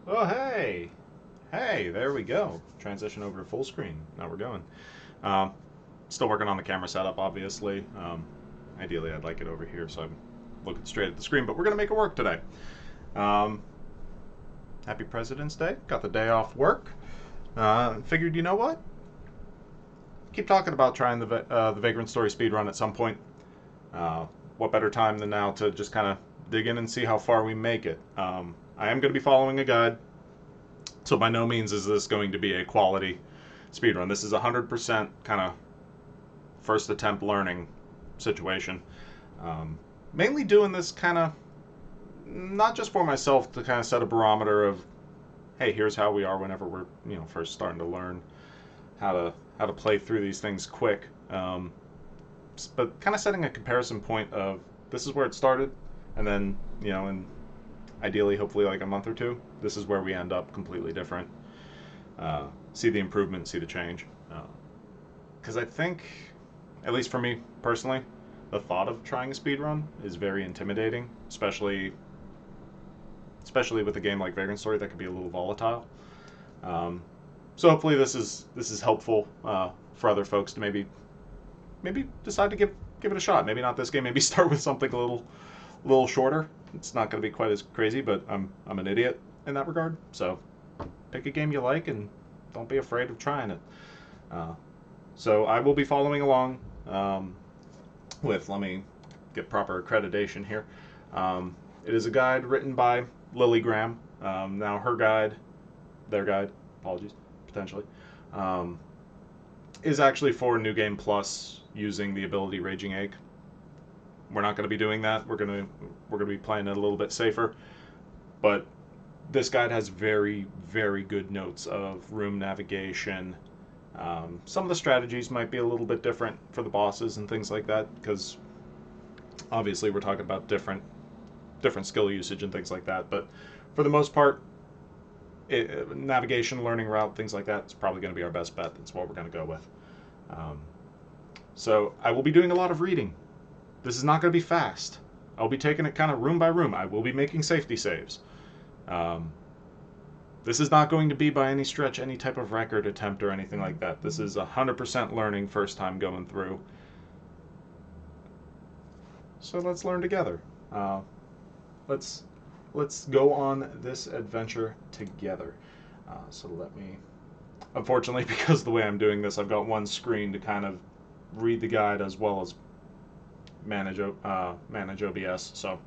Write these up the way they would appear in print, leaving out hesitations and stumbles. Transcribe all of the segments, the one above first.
Oh, hey! Hey, there we go. Transition over to full screen. Now we're going. Um, Still working on the camera setup, obviously. Ideally, I'd like it over here so I'm looking straight at the screen, but we're going to make it work today. Um, Happy President's Day. Got the day off work. Figured, you know what? Keep talking about trying the Vagrant Story speedrun at some point. What better time than now to just kind of dig in and see how far we make it. I am going to be following a guide. So by no means is this going to be a quality speedrun. This is 100% kind of first attempt learning situation. Mainly doing this kind of not just for myself to kind of set a barometer of, hey, here's how we are whenever we're first starting to learn how to play through these things quick. But kind of setting a comparison point of this is where it started, and then in ideally, hopefully, like a month or two, this is where we end up completely different. See the improvement, see the change. Because I think, at least for me personally, the thought of trying a speed run is very intimidating, especially with a game like Vagrant Story that could be a little volatile. So hopefully this is helpful for other folks to maybe decide to give it a shot. Maybe not this game. Maybe start with something a little shorter. It's not going to be quite as crazy, but I'm an idiot in that regard. So pick a game you like and don't be afraid of trying it. So I will be following along with, let me get proper accreditation here. It is a guide written by Lily Graham. Now their guide, apologies, potentially, is actually for New Game Plus using the ability Raging Egg. We're not going to be doing that. We're going to be playing it a little bit safer. But this guide has very, very good notes of room navigation. Some of the strategies might be a little bit different for the bosses and things like that, because obviously we're talking about different skill usage and things like that. But for the most part, navigation, learning route, things like that is probably going to be our best bet. That's what we're going to go with. So I will be doing a lot of reading. This is not going to be fast. I'll be taking it kind of room by room. I will be making safety saves. This is not going to be by any stretch any type of record attempt or anything like that. This is 100% learning, first time going through. So let's learn together. Let's go on this adventure together. So let me... Unfortunately, because of the way I'm doing this, I've got one screen to kind of read the guide as well as manage OBS. So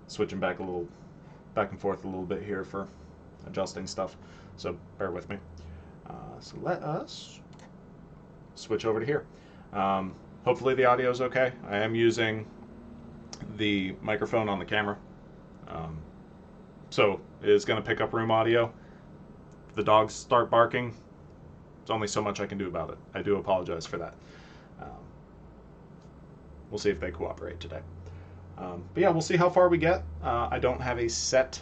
switching back and forth a little bit here for adjusting stuff. So bear with me. So let us switch over to here. Hopefully the audio is okay. I am using the microphone on the camera. So it is going to pick up room audio. If the dogs start barking, there's only so much I can do about it. I do apologize for that. We'll see if they cooperate today. But yeah, we'll see how far we get. I don't have a set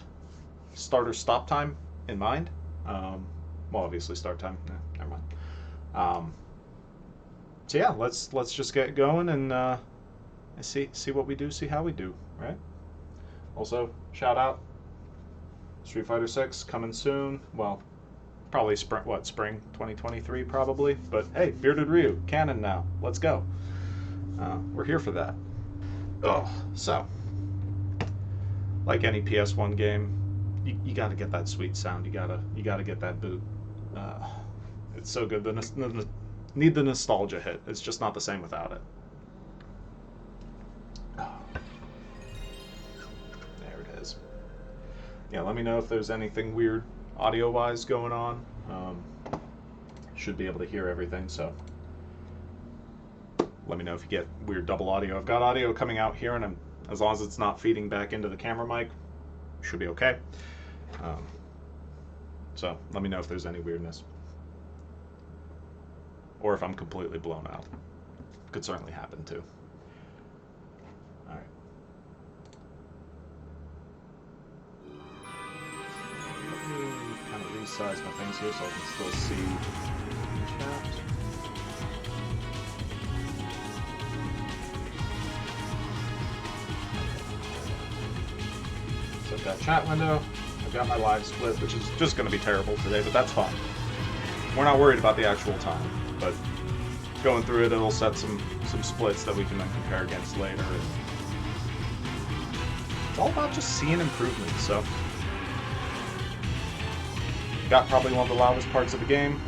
start or stop time in mind. Well, obviously start time. Never mind. So yeah, let's just get going and see what we do, see how we do, right? Also, shout out Street Fighter 6 coming soon. Well, probably spring 2023 probably. But hey, Bearded Ryu, canon now. Let's go. We're here for that. Oh, so like any PS1 game, you got to get that sweet sound. You gotta get that boot. It's so good. Need the nostalgia hit. It's just not the same without it. There it is. Yeah, let me know if there's anything weird audio-wise going on. Should be able to hear everything, so let me know if you get weird double audio. I've got audio coming out here, and as long as it's not feeding back into the camera mic, should be okay. So let me know if there's any weirdness. Or if I'm completely blown out. Could certainly happen too. Alright. Let me kind of resize my things here so I can still see chat. So I've got chat window, I've got my live split, which is just going to be terrible today, but that's fine. We're not worried about the actual time, but going through it, it'll set some splits that we can then compare against later. And it's all about just seeing improvements, so. Got probably one of the loudest parts of the game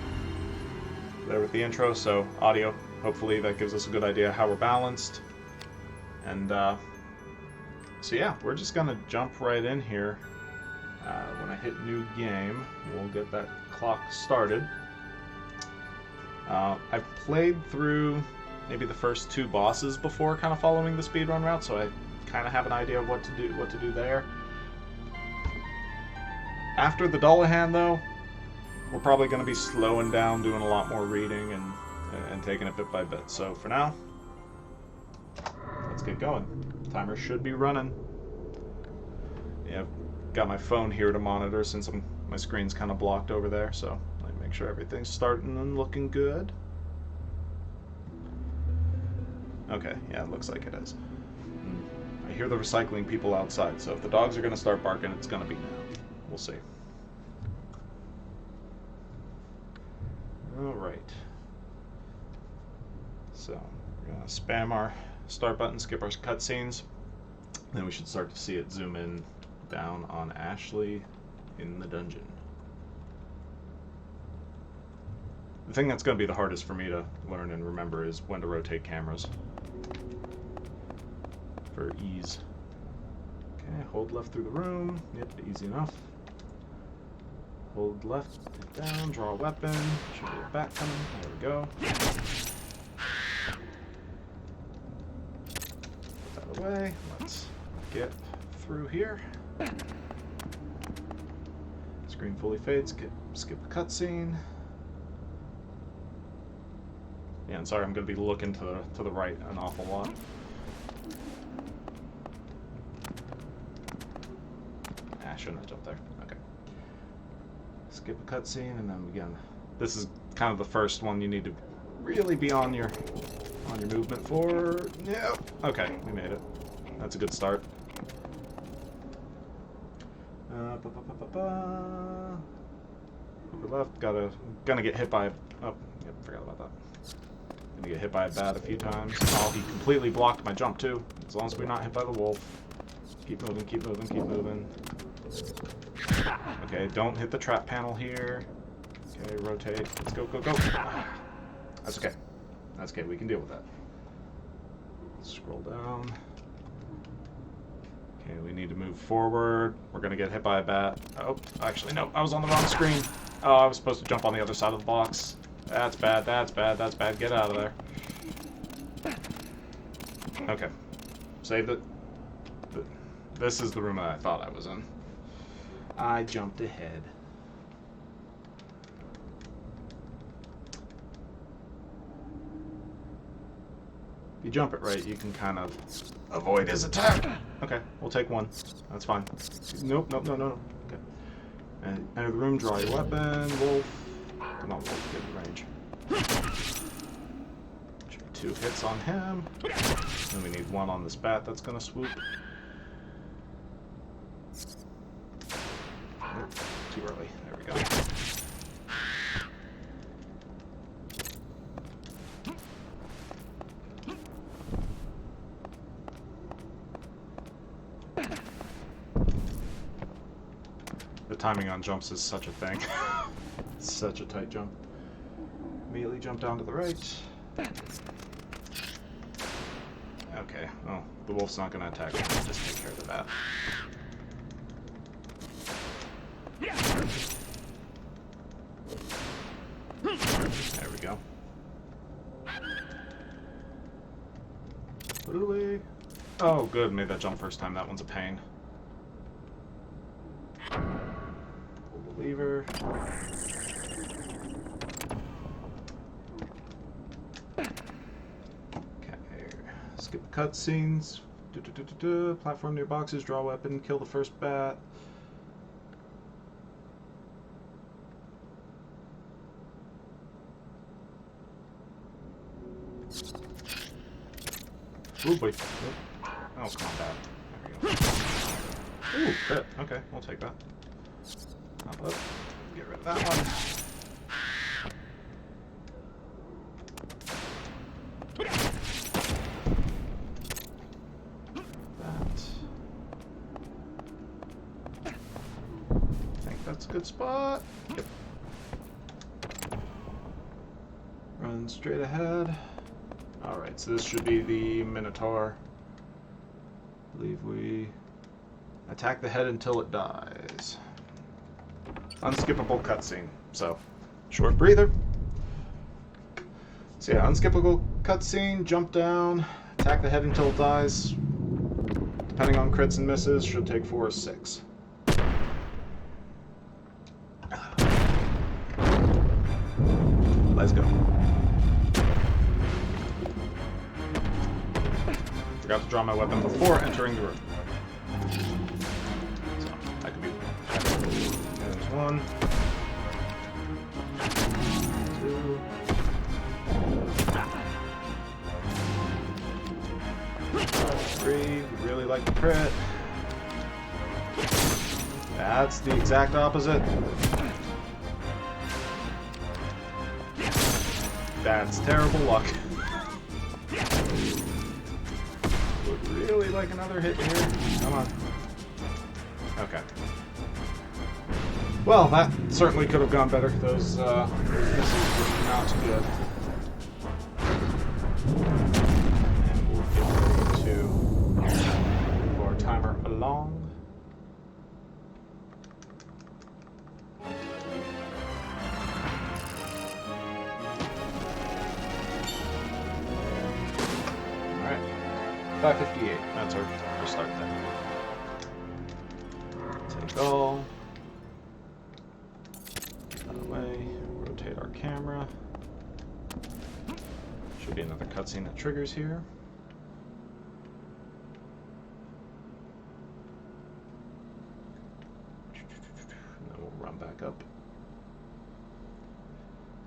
there with the intro, so audio, hopefully that gives us a good idea how we're balanced. And so yeah, we're just gonna jump right in here. When I hit new game, we'll get that clock started. I've played through maybe the first 2 bosses before, kind of following the speedrun route, so I kind of have an idea of what to do there. After the Dullahan, though, we're probably going to be slowing down, doing a lot more reading, and taking it bit by bit. So for now, let's get going. Timer should be running. Yeah, I've got my phone here to monitor since my screen's kind of blocked over there, so let me make sure everything's starting and looking good. Okay, yeah, it looks like it is. I hear the recycling people outside, so if the dogs are going to start barking, it's going to be now. We'll see. Alright. So, we're going to spam our start button, skip our cutscenes. Then we should start to see it zoom in down on Ashley in the dungeon. The thing that's going to be the hardest for me to learn and remember is when to rotate cameras. For ease. Okay, hold left through the room. Yep, easy enough. Hold left, hit down, draw a weapon. Should be a bat coming. There we go. Put that away. Let's get through here. Screen fully fades. Skip the cutscene. Yeah, and sorry, I'm going to be looking to the right an awful lot. Ah, shouldn't have jumped there. Okay. Skip a cutscene, and then again, this is kind of the first one you need to really be on your movement for. Yeah. Okay, we made it. That's a good start. Over left, gonna get hit by. Oh, yep, forgot about that. Gonna get hit by a bat a few times. Oh, he completely blocked my jump too. As long as we're not hit by the wolf. Keep moving, keep moving, keep moving. Okay, don't hit the trap panel here. Okay, rotate. Let's go, go, go. That's okay. That's okay, we can deal with that. Scroll down. Okay, we need to move forward. We're gonna get hit by a bat. Oh, actually, no, I was on the wrong screen. Oh, I was supposed to jump on the other side of the box. That's bad, that's bad, that's bad. Get out of there. Okay. Saved it. This is the room that I thought I was in. I jumped ahead. If you jump it right, you can kind of avoid his attack. Okay, we'll take one. That's fine. Nope, nope, no, no, no. Okay. And enter the room, draw your weapon, wolf. Come on, wolf, get in range. Should be 2 hits on him. And we need 1 on this bat that's gonna swoop. Nope, too early. There we go. The timing on jumps is such a thing. Such a tight jump. Immediately jump down to the right. Okay, well, the wolf's not going to attack me. I'll just take care of the bat. There we go. Really? Oh, good. Made that jump first time. That one's a pain. Pull the lever. Skip the cutscenes. Platform near boxes, draw weapon, kill the first bat. Ooh, boy. Oh, come on, bat. There we go. Ooh, crit. Okay, we'll take that. Pop up. Get rid of that one. That's a good spot. Yep. Run straight ahead. Alright, so this should be the Minotaur. I believe we attack the head until it dies. Unskippable cutscene. So, short breather. So yeah, unskippable cutscene, jump down, attack the head until it dies. Depending on crits and misses, should take 4 or 6. Let's go. Forgot to draw my weapon before entering the room. So, that could be. There's 1. 2. 3. We really like the crit. That's the exact opposite. That's terrible luck. Would really like another hit here. Come on. Okay. Well, that certainly could have gone better. Those misses were not good. And we'll get ready to move our timer along. Alright. 5:58. That's our start time. Take all. That away. Rotate our camera. Should be another cutscene that triggers here. And then we'll run back up.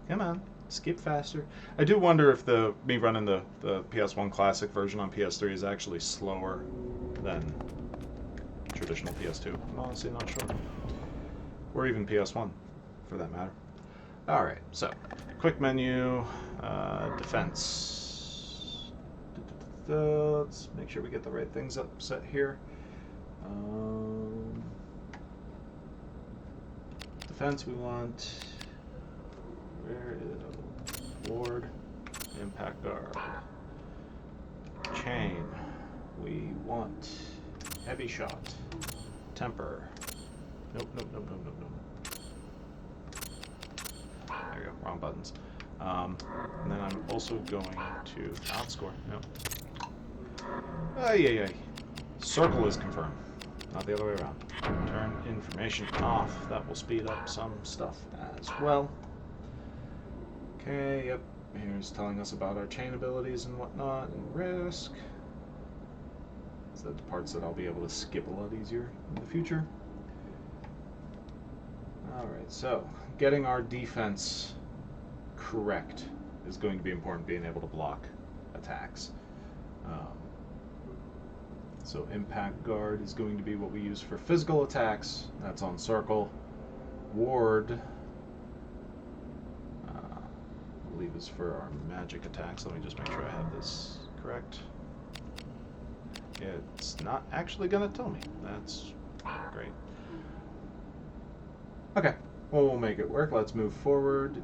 Come on, skip faster. I do wonder if me running the PS1 Classic version on PS3 is actually slower than traditional PS2. I'm honestly not sure. Or even PS1, for that matter. Alright, so, quick menu, defense. Let's make sure we get the right things up set here. Defense, we want... Where is Ward? Impact guard. Chain. We want heavy shot. Temper. Nope. There we go. Wrong buttons. And then I'm also going to outscore. Nope. Ay. Circle is confirmed. Not the other way around. Turn information off. That will speed up some stuff as well. Okay, yep. Here's telling us about our chain abilities and whatnot, and risk. So the parts that I'll be able to skip a lot easier in the future. Alright, so getting our defense correct is going to be important, being able to block attacks. So impact guard is going to be what we use for physical attacks. That's on circle. Ward, I believe, is for our magic attacks. Let me just make sure I have this correct. It's not actually going to tell me. That's great. Okay, well, we'll make it work. Let's move forward.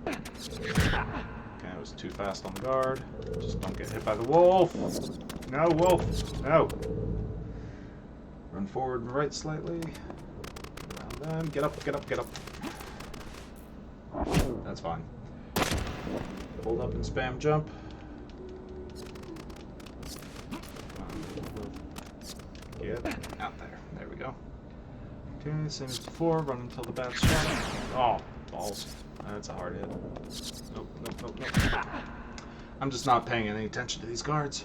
Okay, I was too fast on the guard. Just don't get hit by the wolf. No, wolf. No. Run forward and right slightly. Around them. Get up. That's fine. Hold up and spam jump. Get out there. There we go. Okay, same as before. Run until the bat's shot. Oh, balls. That's a hard hit. Nope. I'm just not paying any attention to these guards.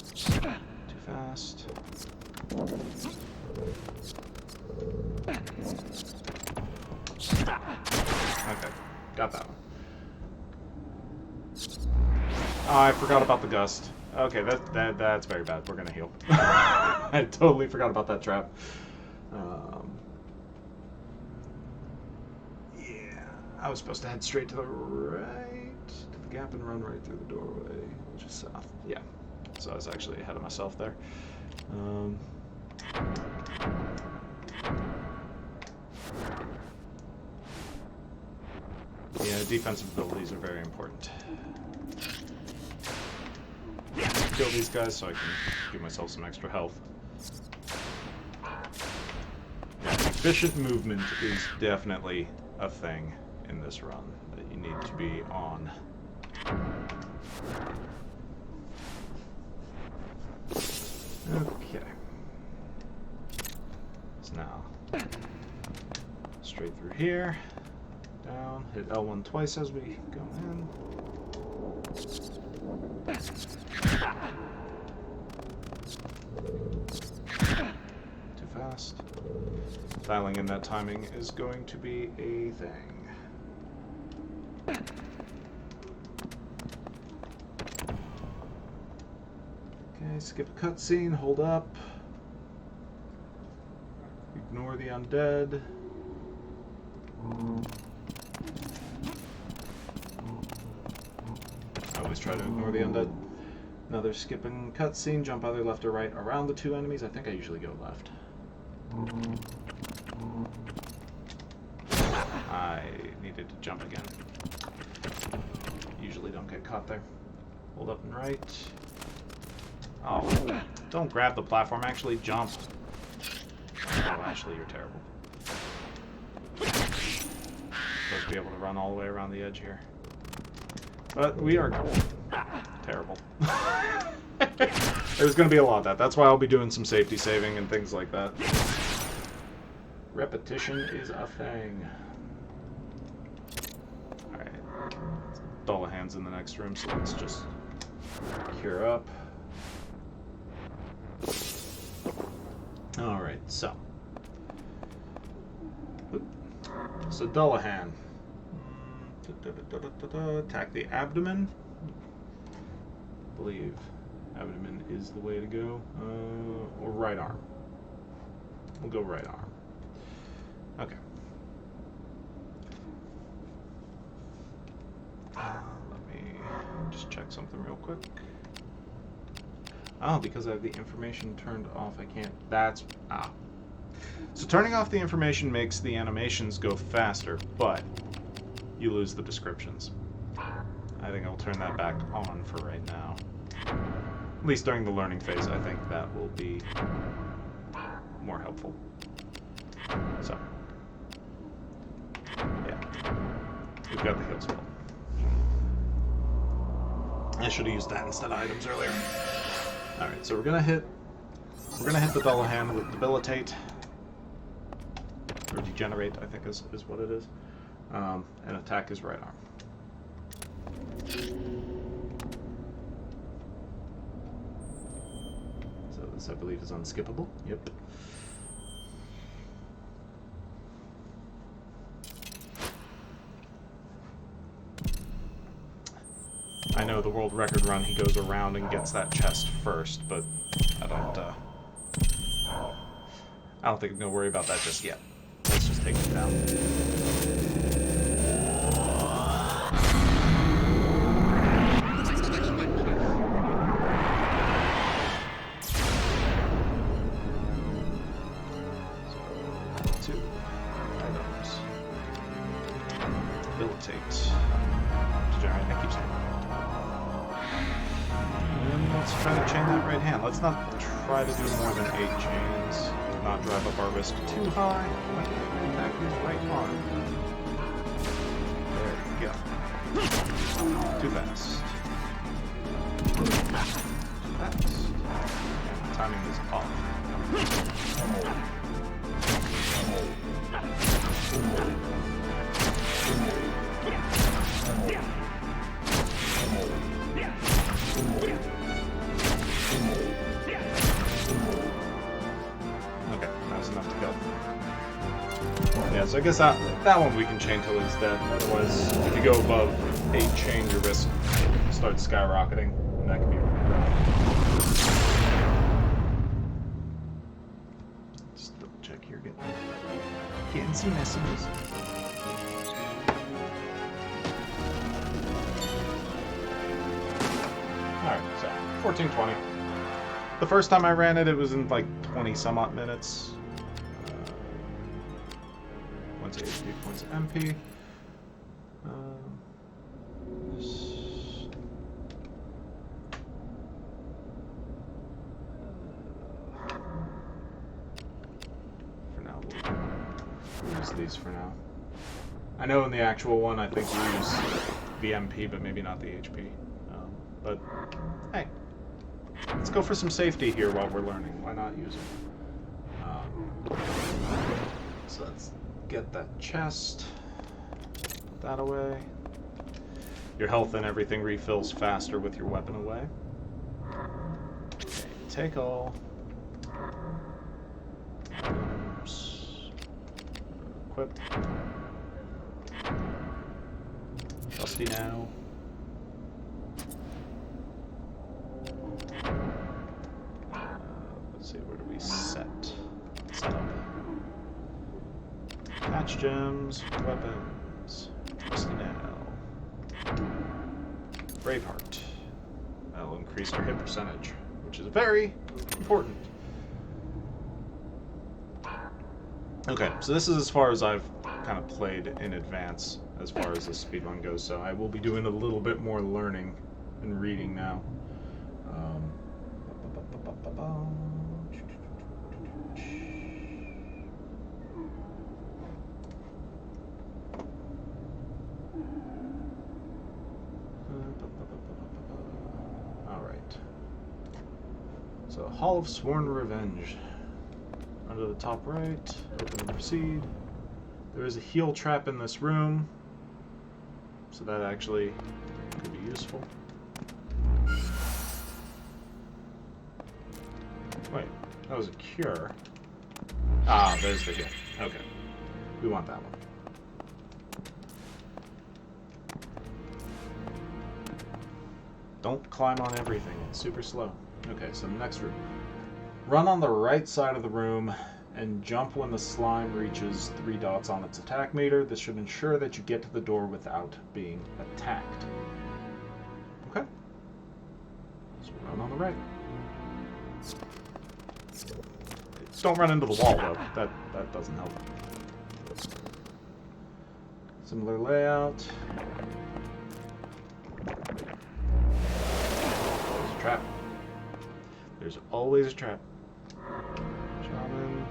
Too fast. Okay, got that one. I forgot about the gust. Okay, that's very bad. We're gonna heal. I totally forgot about that trap. Yeah, I was supposed to head straight to the right, to the gap and run right through the doorway, which is south. Yeah, so I was actually ahead of myself there. Yeah, defensive abilities are very important. Kill these guys so I can give myself some extra health. Yeah, efficient movement is definitely a thing in this run that you need to be on. Okay. So now, straight through here, down, hit L1 twice as we go in. Too fast. Dialing in that timing is going to be a thing. Okay, skip a cutscene, hold up. Ignore the undead. I always try to ignore the undead. Another skipping cutscene, jump either left or right around the two enemies. I think I usually go left. I needed to jump again. Usually don't get caught there. Hold up and right. Oh, don't grab the platform, actually jump. Oh, Ashley, you're terrible. Supposed to be able to run all the way around the edge here. But we are terrible. There's going to be a lot of that. That's why I'll be doing some safety saving and things like that. Repetition is a thing. Alright. Dullahan's in the next room, so let's just cure up. Alright, so. Dullahan. Attack the abdomen. I believe abdomen is the way to go. Or right arm. We'll go right arm. Okay. Let me just check something real quick. Oh, because I have the information turned off, I can't. So turning off the information makes the animations go faster, but you lose the descriptions. I think I'll turn that back on for right now. At least during the learning phase, I think that will be more helpful. So, yeah. We've got the heal spell. I should have used that instead of items earlier. Alright, so we're gonna hit the Dullahan with Debilitate. Or Degenerate, I think is what it is. And attack his right arm. So this, I believe, is unskippable. Yep. I know the world record run, he goes around and gets that chest first, but I don't think I'm gonna worry about that just yet. Let's just take it down. So, 2 items. Debilitate. Degenerate, I keep saying. And let's try to chain that right hand. Let's not try to do more than 8 chains. Not drive up our risk too high. Attack his right arm. There we go. Too fast. Too fast. And the timing is off. Okay, that's enough to go. Yeah, so I guess that one we can chain till he's dead. Otherwise, if you go above 8 chain, your risk starts skyrocketing, and that can be rough. Just double check here, getting some messages. Alright, so 14:20. The first time I ran it, it was in like 20 some odd minutes. Points of HP, points of MP. For now, we'll use these for now. I know in the actual one, I think we use the MP, but maybe not the HP. But hey, let's go for some safety here while we're learning. Why not use it? So let's get that chest. Put that away. Your health and everything refills faster with your weapon away. Okay, take all. Oops. Equip. Rusty now. Let's see, where do we set up? Patch gems, weapons, Rusty now. Braveheart. That'll increase our hit percentage, which is very important. Okay, so this is as far as I've kind of played in advance as far as the speedrun goes, so I will be doing a little bit more learning and reading now. Alright. So, Hall of Sworn Revenge. Under the top right, open and proceed. There is a heal trap in this room, so that actually could be useful. Wait, that was a cure. Ah, there's the heal. Okay. We want that one. Don't climb on everything, it's super slow. Okay, so next room. Run on the right side of the room and jump when the slime reaches 3 dots on its attack meter. This should ensure that you get to the door without being attacked. Okay. So run on the right. Don't run into the wall, though. That doesn't help. Similar layout. There's a trap. There's always a trap. Shaman.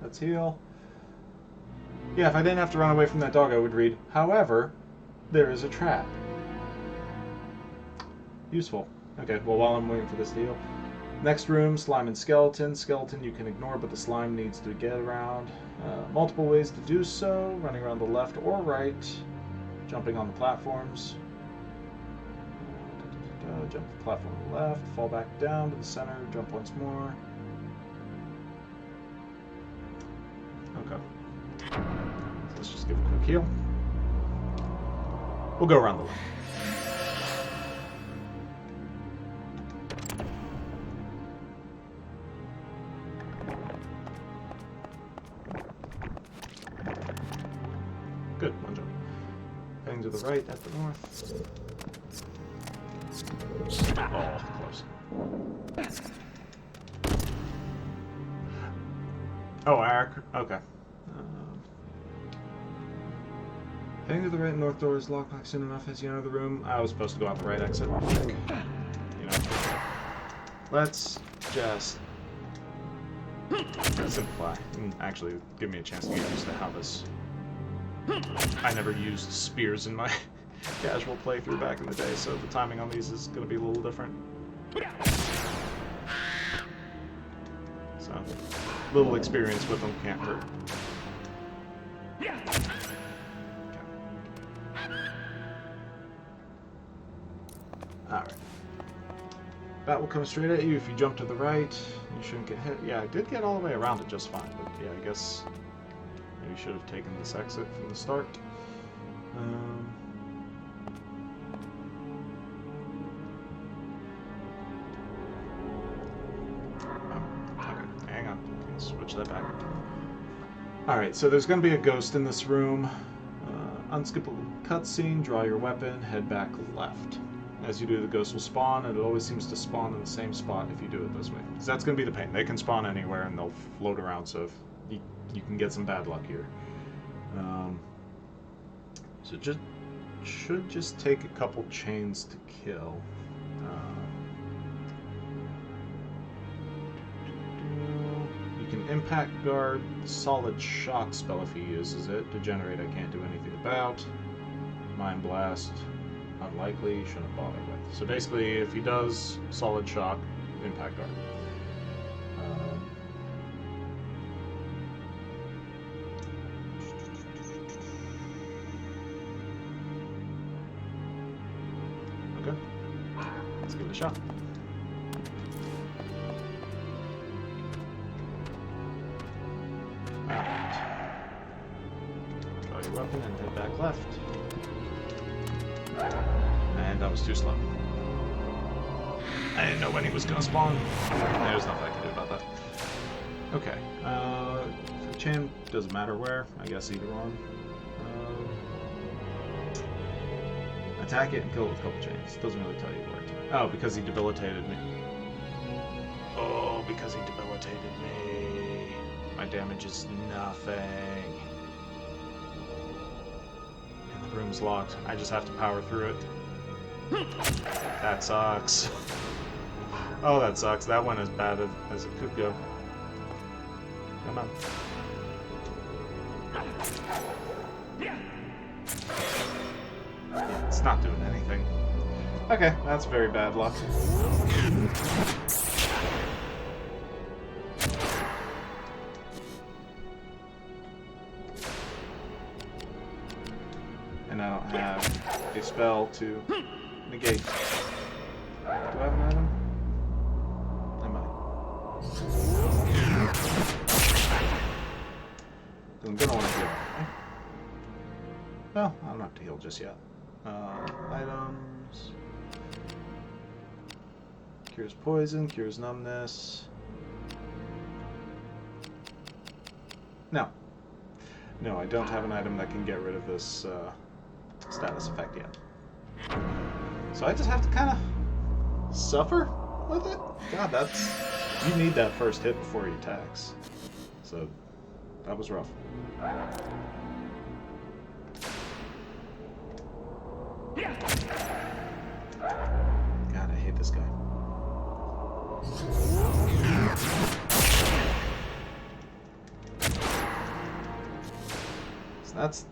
Let's heal. Yeah, if I didn't have to run away from that dog, I would read, however, there is a trap. Useful. Okay, well, while I'm waiting for this to heal. Next room, slime and skeleton. Skeleton you can ignore, but the slime needs to get around. Multiple ways to do so. Running around the left or right. Jumping on the platforms. Jump the platform to the left. Fall back down to the center. Jump once more. Okay. So let's just give a quick heal. We'll go around the left. Good, one jump. Heading to the right at the north. Oh, close. Oh, Eric. Okay. Heading to the right north door is locked soon enough as you enter the room. I was supposed to go out the right exit. You know. Let's just simplify and actually give me a chance to get used to how this. I never used spears in my casual playthrough back in the day, so the timing on these is going to be a little different. So, a little experience with them can't hurt. Okay. Alright. That will come straight at you. If you jump to the right, you shouldn't get hit. Yeah, I did get all the way around it just fine, but yeah, I guess maybe should have taken this exit from the start. switch that back. Alright, so there's going to be a ghost in this room. Unskippable cutscene, draw your weapon, head back left. As you do, the ghost will spawn, and it always seems to spawn in the same spot if you do it this way. Because that's going to be the pain. They can spawn anywhere and they'll float around, so if you can get some bad luck here. So should just take a couple chains to kill. You can impact guard solid shock spell if he uses it. Degenerate I can't do anything about. Mind blast, unlikely, shouldn't bother with. So basically if he does solid shock, impact guard. Okay, let's give it a shot. Draw your weapon and head back left. And that was too slow. I didn't know when he was going to spawn. There's nothing I can do about that. Okay. For chain, doesn't matter where. I guess either one. Attack it and kill it with a couple chains. Doesn't really tell you where to. Oh, because he debilitated me. Oh, because he debilitated me. My damage is nothing. And the room's locked. I just have to power through it. That sucks. Oh, that sucks. That went as bad as it could go. Come on. Yeah, it's not doing anything. Okay, that's very bad luck. And I don't have a spell to negate. Do I have an item? I might. I'm gonna want to heal. Okay? Well, I don't have to heal just yet. Items. Cures poison, cures numbness. No. No, I don't have an item that can get rid of this status effect yet. So I just have to kind of suffer with it? God, that's... You need that first hit before he attacks. So, that was rough. God, I hate this guy. So that's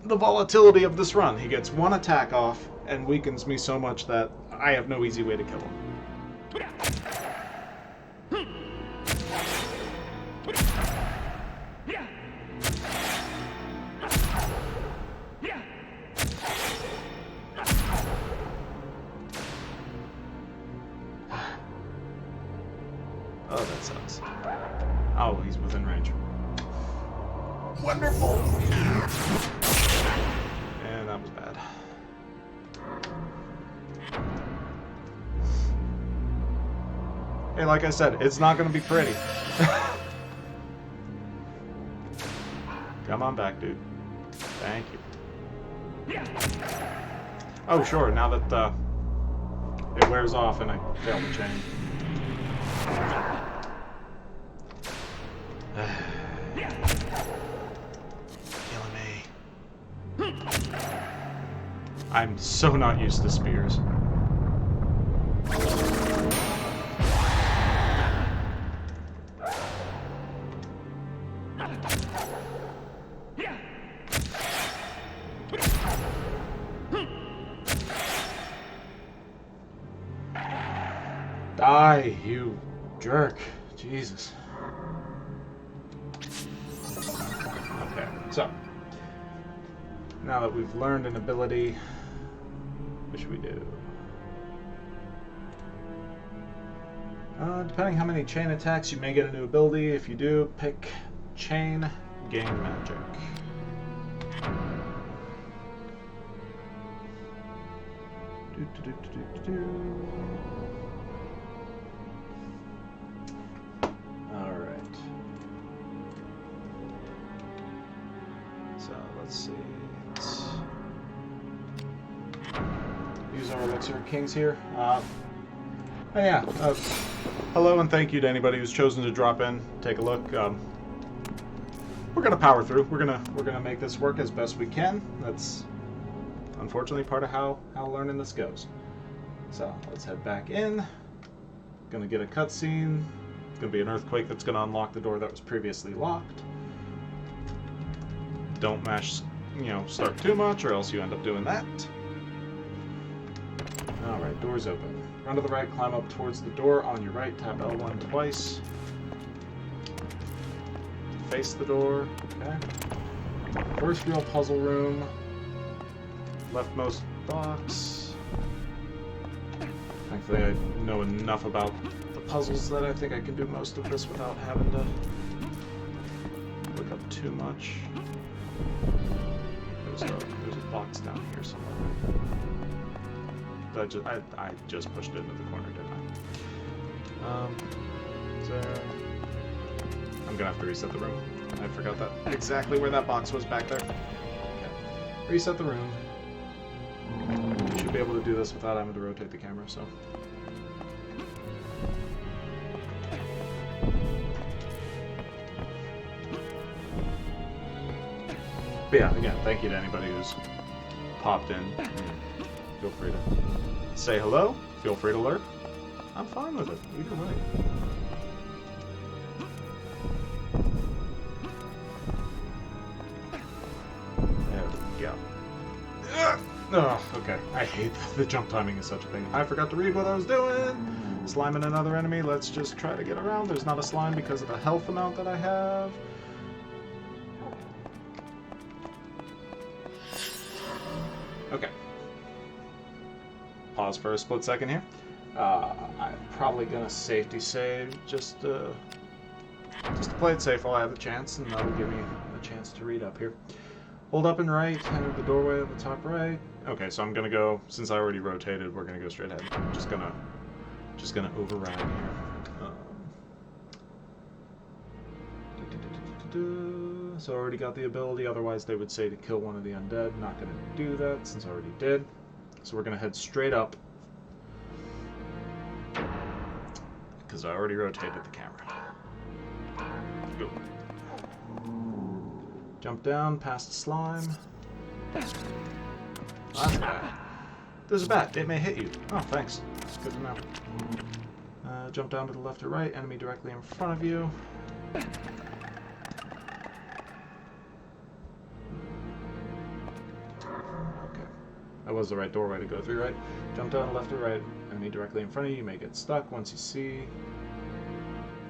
the volatility of this run. He gets one attack off and weakens me so much that I have no easy way to kill him. Oh, that sucks. Oh, he's within range. Wonderful! And that was bad. Hey, like I said, it's not going to be pretty. Come on back, dude. Thank you. Oh, sure, now that it wears off and I fail the chain. Killing me. I'm so not used to spears. Die, you jerk. Jesus. Okay, so now that we've learned an ability, what should we do? Depending how many chain attacks, you may get a new ability. If you do, pick chain, gain magic. Alright. Let's see. Let's use our Elixir Kings here. Oh yeah. Hello and thank you to anybody who's chosen to drop in, take a look. We're gonna power through. We're gonna make this work as best we can. That's unfortunately part of how learning this goes. So let's head back in. Gonna get a cutscene. It's gonna be an earthquake that's gonna unlock the door that was previously locked. Don't mash, start too much, or else you end up doing that. All right, door's open. Run to the right, climb up towards the door. On your right, tap L1 twice. Face the door. Okay. First real puzzle room. Leftmost box. Thankfully, I know enough about the puzzles that I think I can do most of this without having to look up too much. There's a box down here somewhere. I just pushed it into the corner, didn't I? There. I'm gonna have to reset the room. I forgot that exactly where that box was back there. Okay. Reset the room. Should be able to do this without having to rotate the camera, so. But yeah, again, thank you to anybody who's popped in. Feel free to say hello. Feel free to lurk. I'm fine with it, either way. There we go. Oh, okay. I hate the jump timing is such a thing. I forgot to read what I was doing. Sliming another enemy. Let's just try to get around. There's not a slime because of the health amount that I have. Okay. Pause for a split second here. I'm probably gonna safety save just to play it safe while I have the chance, and that'll give me a chance to read up here. Hold up and right, enter the doorway at the top right. Okay, so I'm gonna go, since I already rotated, we're gonna go straight ahead. I'm just gonna override here. So I already got the ability, otherwise they would say to kill one of the undead. Not gonna do that since I already did. So we're gonna head straight up because I already rotated the camera. Go. Jump down past the slime. That's a bat. There's a bat. It may hit you. Oh, thanks. Good to know. Jump down to the left or right. Enemy directly in front of you. Okay. That was the right doorway to go through, right? Jump down to left or right. Enemy directly in front of you. You may get stuck once you see.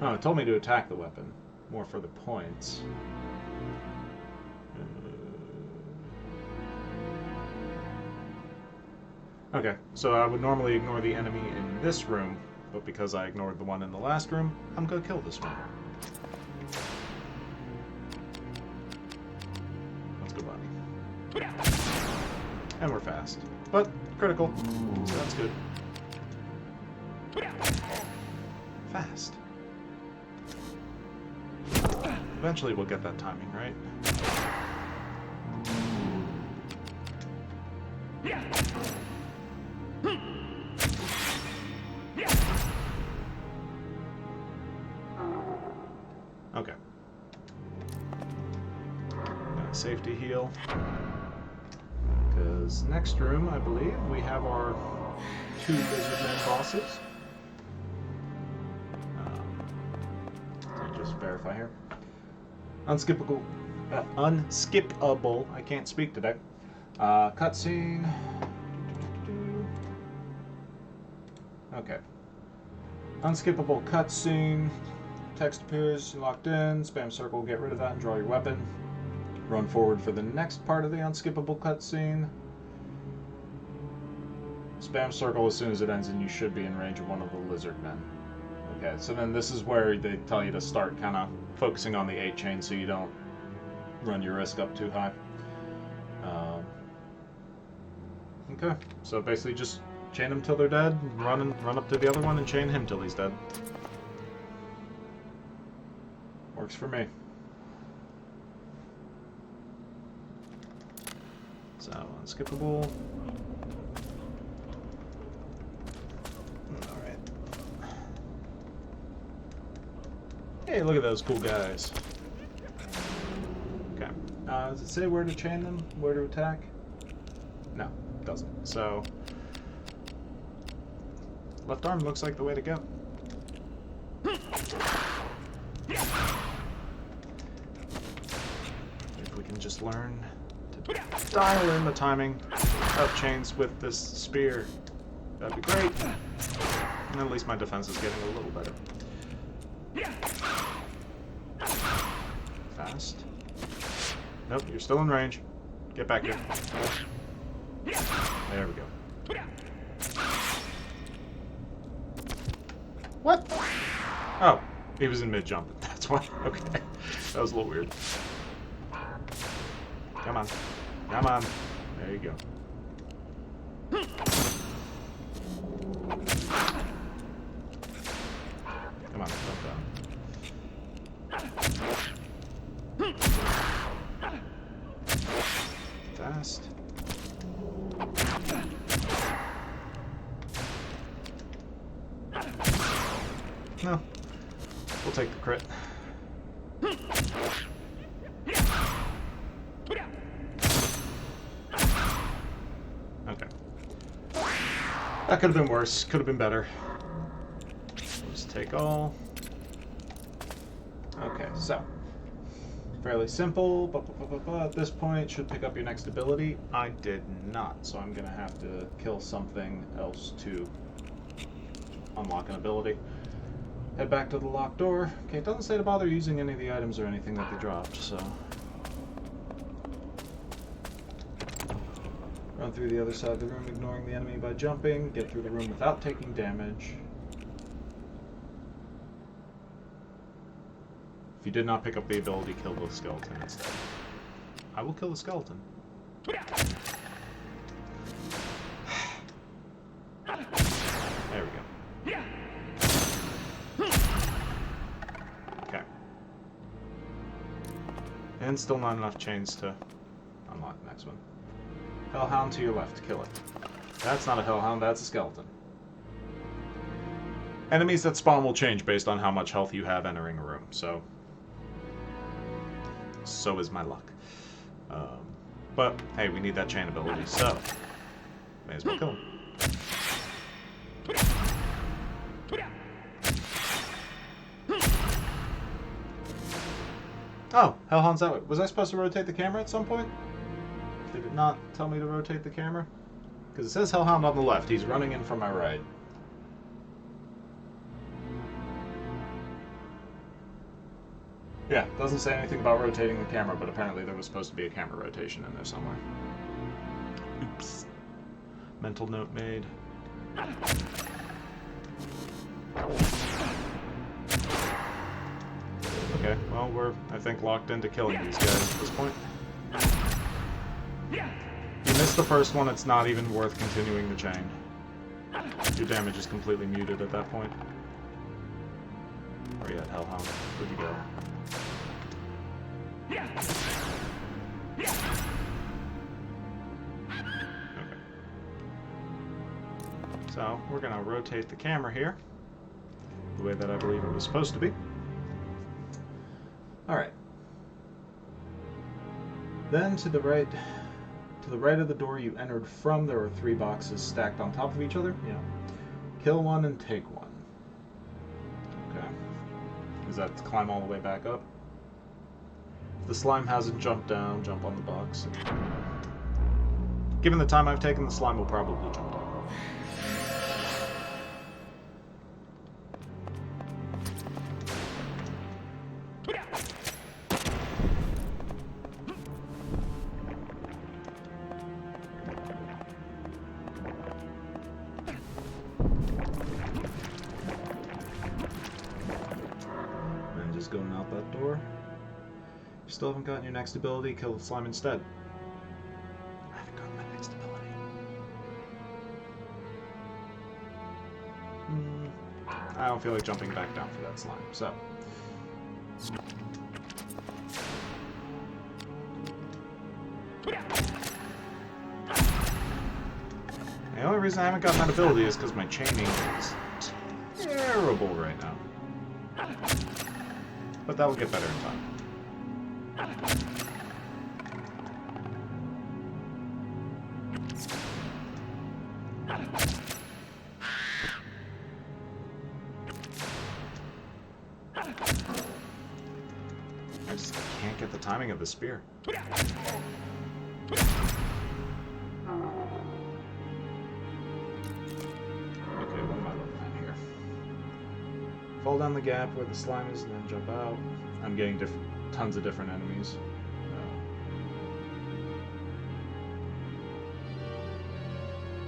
Oh, it told me to attack the weapon. More for the points. Okay, so I would normally ignore the enemy in this room, but because I ignored the one in the last room, I'm gonna kill this one. Let's go, buddy. And we're fast. But critical, so that's good. Fast. Eventually we'll get that timing, right? Okay. Gonna safety heal. Because next room, I believe, we have our 2 lizardmen bosses. Let me just verify here. Unskippable. Unskippable. I can't speak today. Cutscene. Okay. Unskippable cutscene. Text appears, you're locked in. Spam circle, get rid of that and draw your weapon. Run forward for the next part of the unskippable cutscene. Spam circle as soon as it ends, and you should be in range of one of the lizard men. Okay, so then this is where they tell you to start kind of focusing on the 8 chain so you don't run your risk up too high. Okay, so basically just chain them till they're dead, run up to the other one and chain him till he's dead. Works for me. unskippable. Alright. Hey, look at those cool guys. Okay. Does it say where to chain them? Where to attack? No, it doesn't. So, left arm looks like the way to go. If we can just learn to dial in the timing of chains with this spear, that'd be great. And at least my defense is getting a little better. Fast. Nope, you're still in range. Get back here. There we go. What? Oh, he was in mid-jump. That's why. Okay. That was a little weird. Come on. Come on. There you go. Come on, jump down. Fast. No. We'll take the crit. Okay. That could have been worse. Could have been better. Just take all. Okay, so. Fairly simple, but at this point, should pick up your next ability. I did not, so I'm going to have to kill something else to unlock an ability. Head back to the locked door. Okay, it doesn't say to bother using any of the items or anything that they dropped, so... Run through the other side of the room, ignoring the enemy by jumping. Get through the room without taking damage. If you did not pick up the ability, kill the skeleton instead. I will kill the skeleton. There we go. Okay. And still not enough chains to unlock the next one. Hellhound to your left, kill it. That's not a hellhound, that's a skeleton. Enemies that spawn will change based on how much health you have entering a room, so is my luck. But, hey, we need that chain ability, so may as well kill him. Oh, Hellhound's that way. Was I supposed to rotate the camera at some point? Did it not tell me to rotate the camera? Because it says Hellhound on the left. He's running in from my right. Yeah, doesn't say anything about rotating the camera, but apparently there was supposed to be a camera rotation in there somewhere. Oops. Mental note made. Okay, well, we're, I think, locked into killing these guys at this point. You missed the first one, it's not even worth continuing the chain. Your damage is completely muted at that point. Where are you at, Hellhound? Where'd you go? Okay. So, we're going to rotate the camera here, the way that I believe it was supposed to be. Alright. Then to the right of the door you entered from, there are 3 boxes stacked on top of each other. You know, kill one and take one. Okay. Is that to climb all the way back up? If the slime hasn't jumped down, jump on the box. Given the time I've taken, the slime will probably jump down. Going out that door. You still haven't gotten your next ability, kill the slime instead. I haven't gotten my next ability. I don't feel like jumping back down for that slime, so. only reason I haven't gotten that ability is because my chaining is terrible right now. But that will get better in time. I just can't get the timing of the spear. Okay, what am I looking at here? Fall down the gap where the slime is and then jump out. I'm getting tons of different enemies.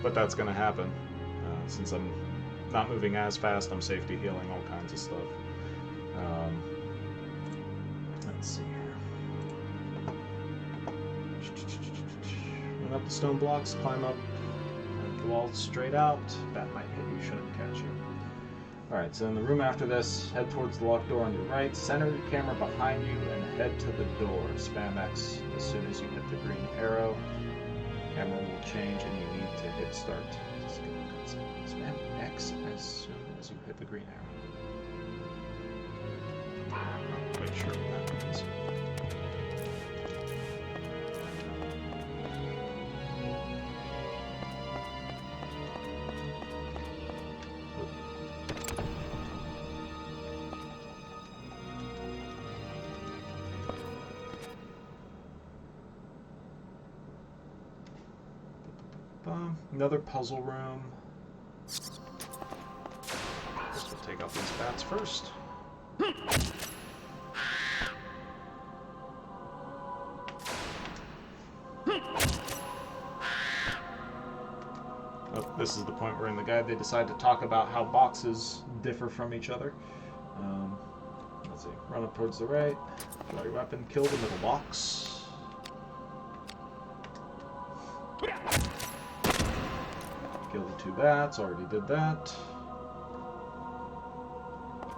But that's going to happen. Since I'm not moving as fast, I'm safety healing all kinds of stuff. Let's see here. Run up the stone blocks, climb up the wall straight out. That might hit you, shouldn't catch you. Alright, so in the room after this, head towards the locked door on your right, center your camera behind you, and head to the door. Spam X as soon as you hit the green arrow. Camera will change and you need to hit start. Spam X as soon as you hit the green arrow. I'm not quite sure what that means. Another puzzle room. Guess we'll take out these bats first. Oh, this is the point where in the guide they decide to talk about how boxes differ from each other. Let's see. Run up towards the right. Draw your weapon. Kill the middle box. Kill the 2 bats, already did that.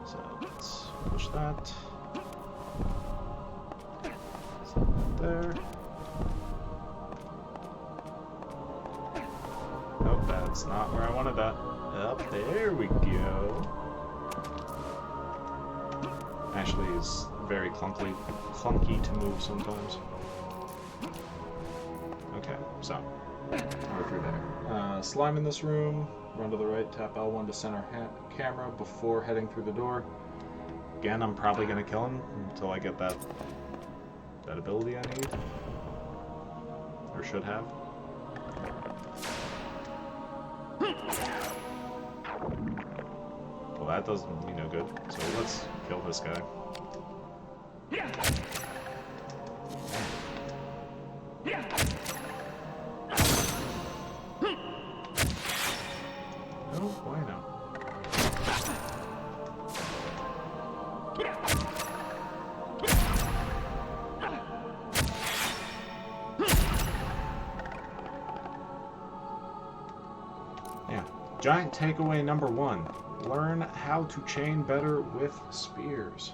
So let's push that. Set that there. Nope, that's not where I wanted that. Up there we go. Actually, it's very clunky to move sometimes. Okay, so. We're through there. Slime in this room. Run to the right, tap L1 to center camera before heading through the door. Again, I'm probably going to kill him until I get that ability I need. Or should have. Well, that doesn't mean no good. So let's kill this guy. Giant takeaway number 1. Learn how to chain better with spears.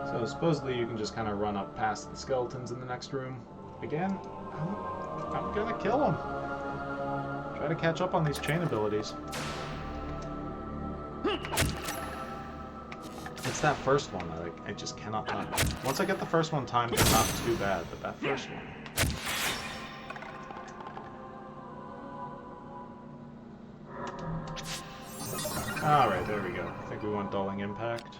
So supposedly you can just kind of run up past the skeletons in the next room. Again, I'm gonna kill them. Try to catch up on these chain abilities. It's that first one I just cannot time. Once I get the first one timed, they're not too bad, but that first one. Alright, there we go. I think we want dulling impact.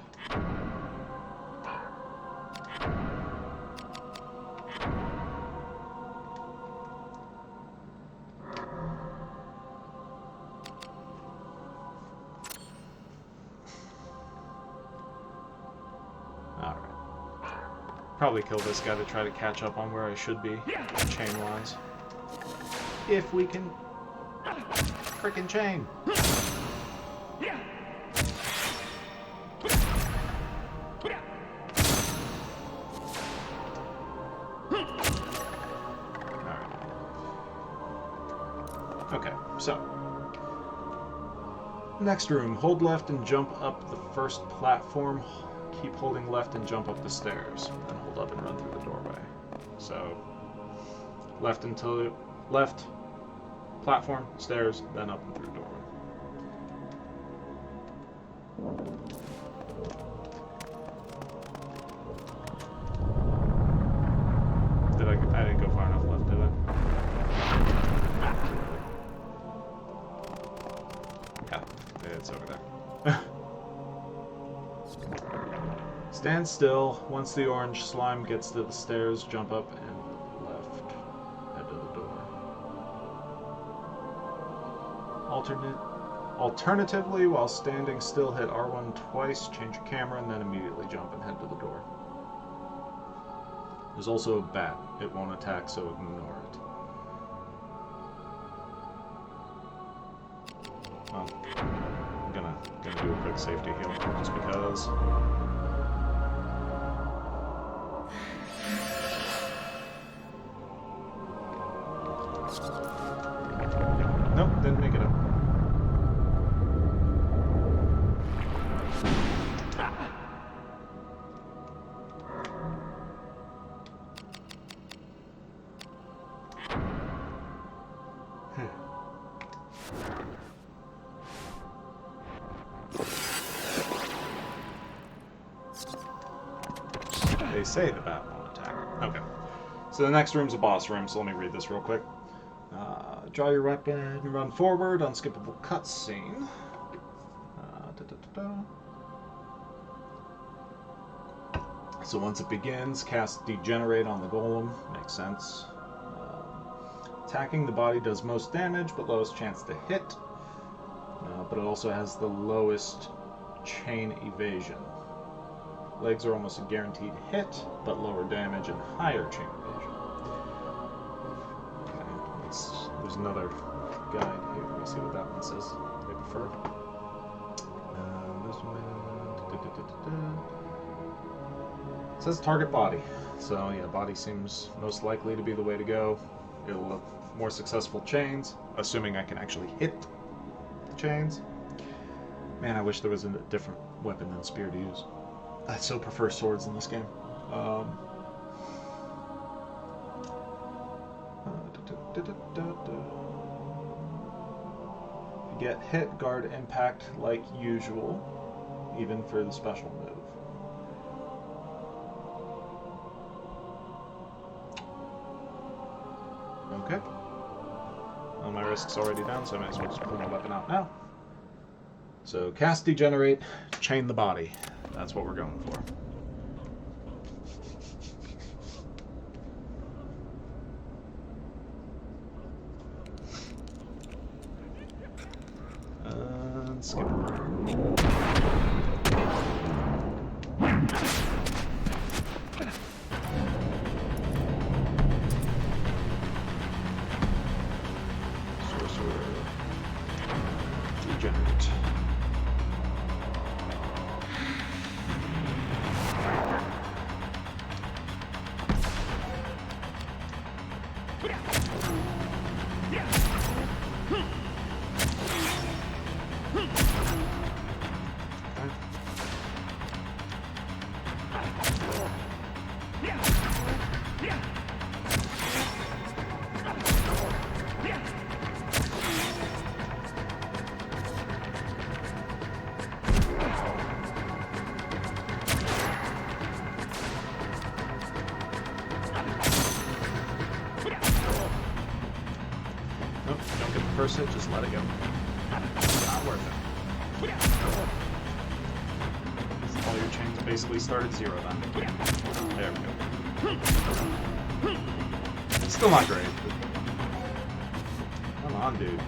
Probably kill this guy to try to catch up on where I should be, chain-wise. If we can frickin' chain. Alright. Okay, so. Next room. Hold left and jump up the first platform. Keep holding left and jump up the stairs. Then hold up and run through the doorway. So left until left, platform, stairs, then up and through the doorway. I didn't go far enough left, did I? Yeah, it's over there. Stand still. Once the orange slime gets to the stairs, jump up and left. Head to the door. Alternatively, while standing still, hit R1 twice, change your camera, and then immediately jump and head to the door. There's also a bat. It won't attack, so ignore it. Well, I'm gonna do a quick safety heal, just because. Nope, didn't make it up. They say the bat won't attack. Okay. So the next room's a boss room, so let me read this real quick. Draw your weapon, run forward, unskippable cutscene. So once it begins, cast Degenerate on the golem. Makes sense. Attacking the body does most damage, but lowest chance to hit. But it also has the lowest chain evasion. Legs are almost a guaranteed hit, but lower damage and higher chain evasion. Okay, there's another guide here. Let me see what that one says. They prefer. This one. It says target body. So yeah, body seems most likely to be the way to go. It'll look more successful chains, assuming I can actually hit the chains. Man, I wish there was a different weapon than spear to use. I so prefer swords in this game. If you get hit, guard impact like usual, even for the special move. Okay. Well, my risk's already down, so I might as well just pull my weapon out now. So, cast Degenerate, chain the body. That's what we're going for. Skip. Sorcerer. Degenerate. Don't get the first hit, just let it go. Not worth it. All your chains basically start at 0 then. There we go. It's still not great. Come on, dude.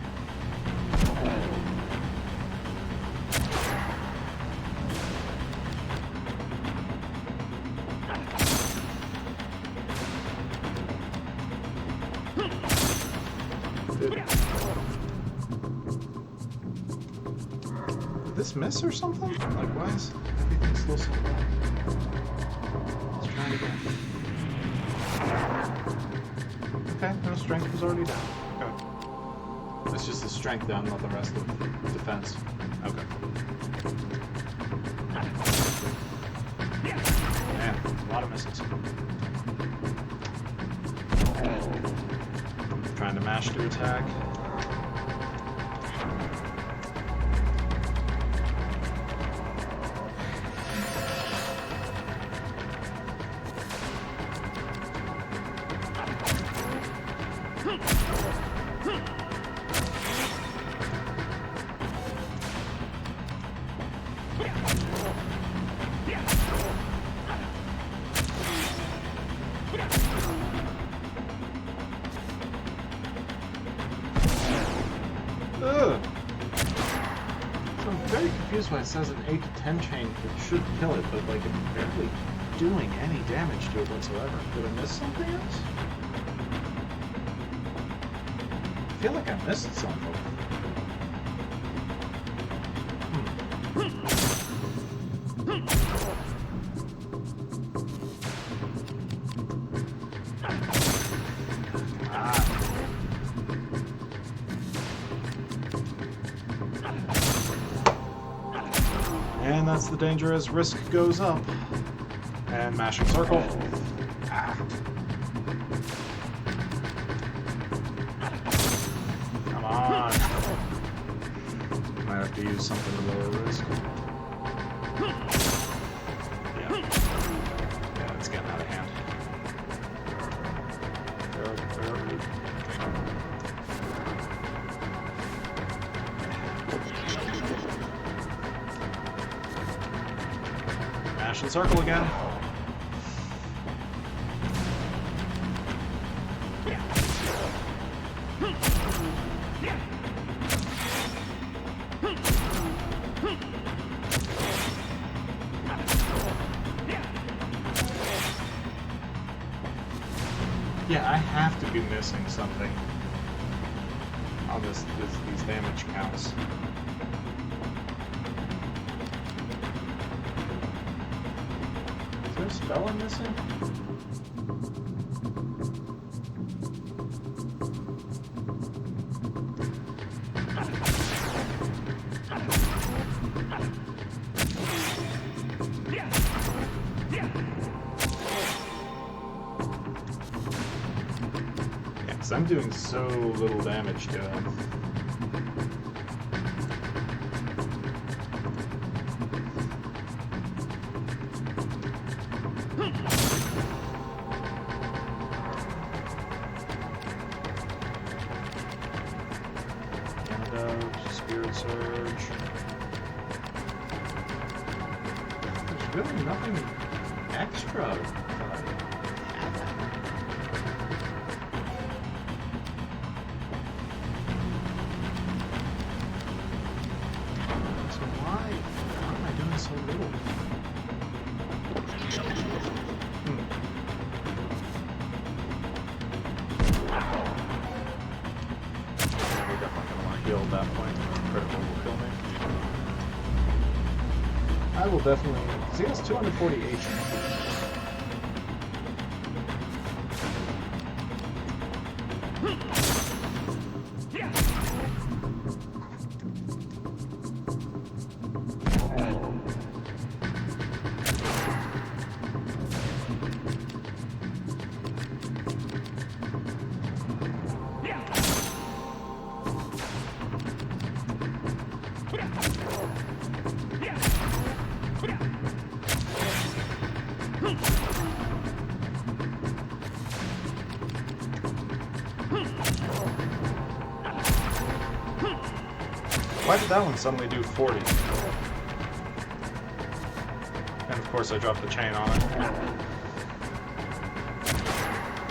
Did this miss or something? Like, why is everything still so bad? Let's try it again. Okay, no, strength was already down. Okay. It's just the strength down, not the rest of the defense. Okay. Man, a lot of misses. trying to mash to attack. Ugh. So I'm very confused why it says an 8 to 10 chain should kill it, but like it's barely doing any damage to it whatsoever. Did I miss something else? I feel like I missed something. And that's the danger as risk goes up. And mashing circle. Ah. Come on. Might have to use something to lower risk. Yeah. Yeah, it's getting out of hand. Mash and circle again. Yeah, I have to be missing something on these damage counts. Is there a spell I'm missing? I'm doing so little damage to him. Antidote, Spirit Surge. There's really nothing extra. So little. We're definitely going to want to heal at that point. Critical will kill me. I will definitely. See, that's 240 HP. Why did that one suddenly do 40? And of course I dropped the chain on it.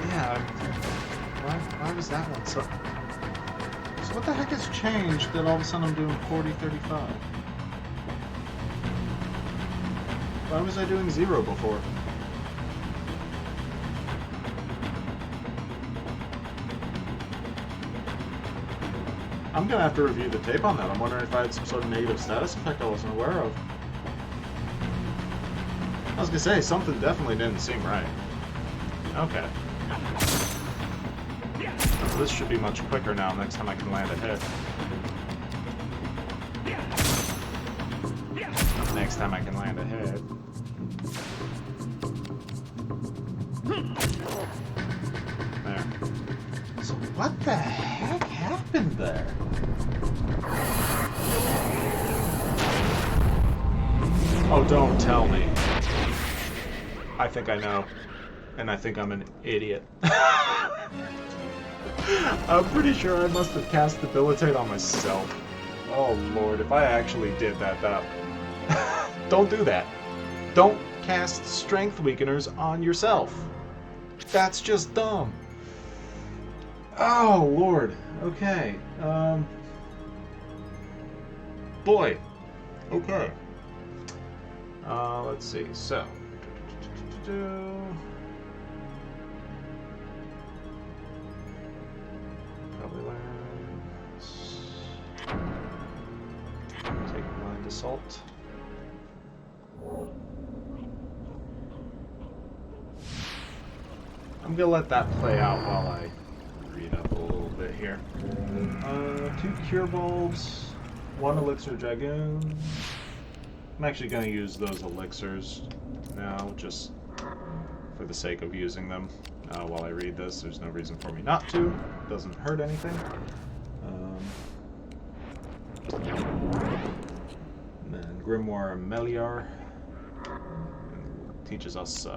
Yeah, why was that one so... So what the heck has changed that all of a sudden I'm doing 40, 35? Why was I doing 0 before? I'm gonna have to review the tape on that. I'm wondering if I had some sort of negative status effect I wasn't aware of. I was gonna say, something definitely didn't seem right. Okay. So this should be much quicker now next time I can land a hit. Next time I can land a hit. There. So what the heck happened there? Oh, don't tell me. I think I know. And I think I'm an idiot. I'm pretty sure I must have cast Debilitate on myself. Oh lord, if I actually did that, don't do that. Don't cast Strength Weakeners on yourself. That's just dumb. Oh lord. Okay. Boy. Okay. Let's see. So. Probably learn. Take blind assault. I'm gonna let that play out while I read up a little bit here. 2 cure bulbs, 1 elixir dragoon. I'm actually gonna use those elixirs now, just for the sake of using them while I read this. There's no reason for me not to. It doesn't hurt anything. And then Grimoire Meliar teaches us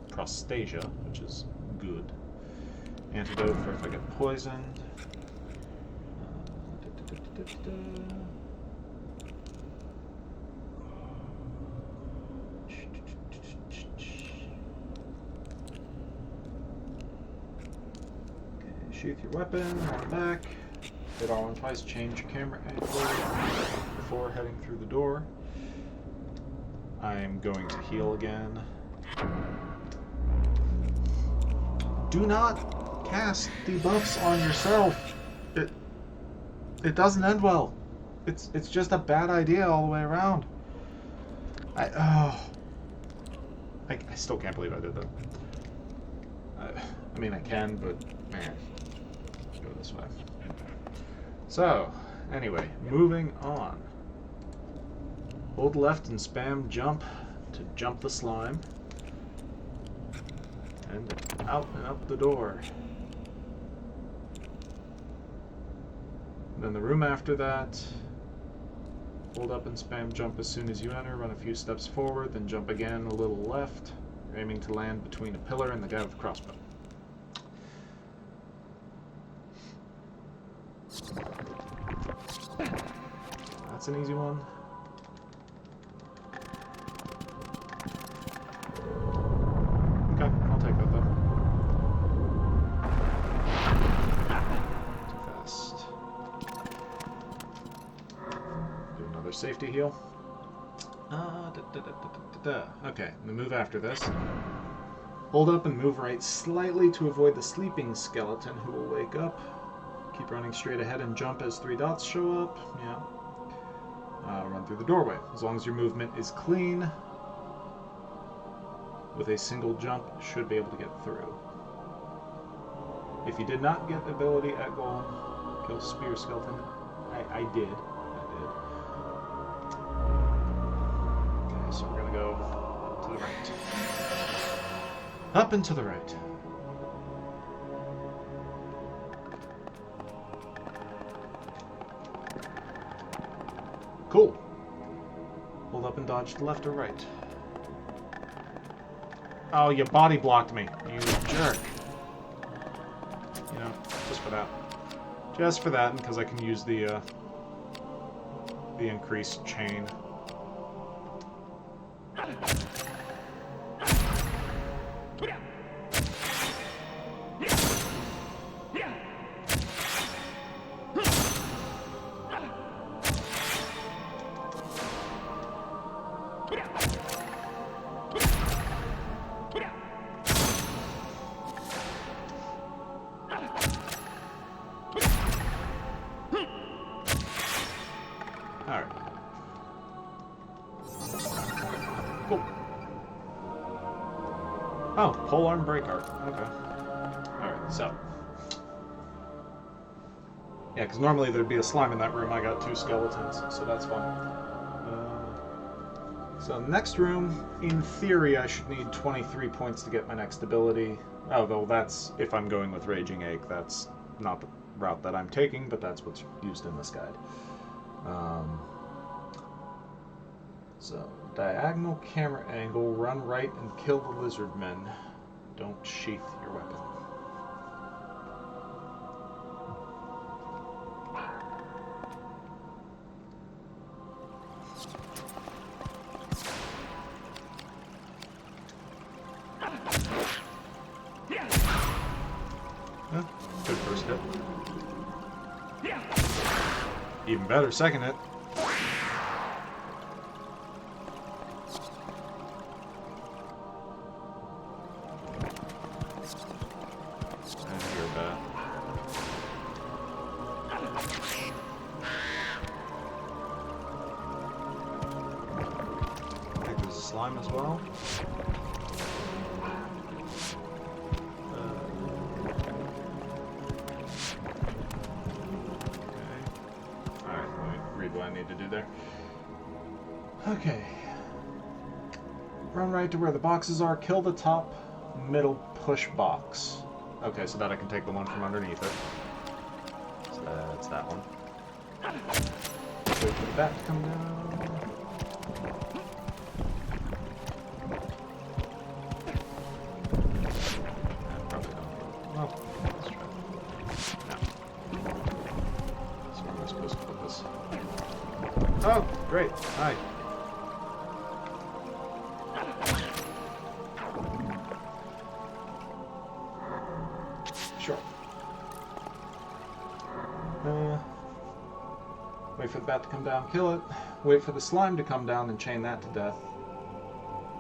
Prostasia, which is good. Antidote for if I get poisoned. Sheath your weapon, run back, hit R1 twice, change your camera angle before heading through the door. I'm going to heal again. Do not cast debuffs on yourself. It doesn't end well. It's just a bad idea all the way around. I still can't believe I did that. I mean, I can, but man. Go this way. So, anyway, moving on. Hold left and spam jump to jump the slime. And out and up the door. Then the room after that. Hold up and spam jump as soon as you enter. Run a few steps forward, then jump again a little left. You're aiming to land between a pillar and the guy with the crossbow. That's an easy one. Okay, I'll take that though. Too fast. Do another safety heal. Okay, the move after this. Hold up and move right slightly to avoid the sleeping skeleton who will wake up. Keep running straight ahead and jump as 3 dots show up. Yeah. Run through the doorway. As long as your movement is clean, with a single jump, should be able to get through. If you did not get ability at golem, kill spear skeleton. I did. Okay, so we're gonna go to the right. Up and to the right. Cool. Hold up and dodge to left or right. Oh, you body blocked me, you jerk. You know, just for that. Just for that, and because I can use the increased chain. Alright. Cool. Oh, polearm break art. Okay. Alright, so. Yeah, because normally there'd be a slime in that room. I got 2 skeletons, so that's fun. So next room, in theory, I should need 23 points to get my next ability. Oh, though that's if I'm going with Raging Ache. That's not the route that I'm taking, but that's what's used in this guide. So, diagonal camera angle, run right and kill the lizard men. Don't sheath your weapon. Good first hit. Even better, second hit. And you're bad. I think there's a slime as well. What I need to do there. Okay. Run right to where the boxes are. Kill the top middle push box. Okay, so that I can take the one from underneath it. So that's that one. Wait for the bat to come down. I probably don't. Well, let's try it. No. So where am I supposed to put this? Oh, great. Hi. Sure. Wait for the bat to come down, kill it. Wait for the slime to come down and chain that to death.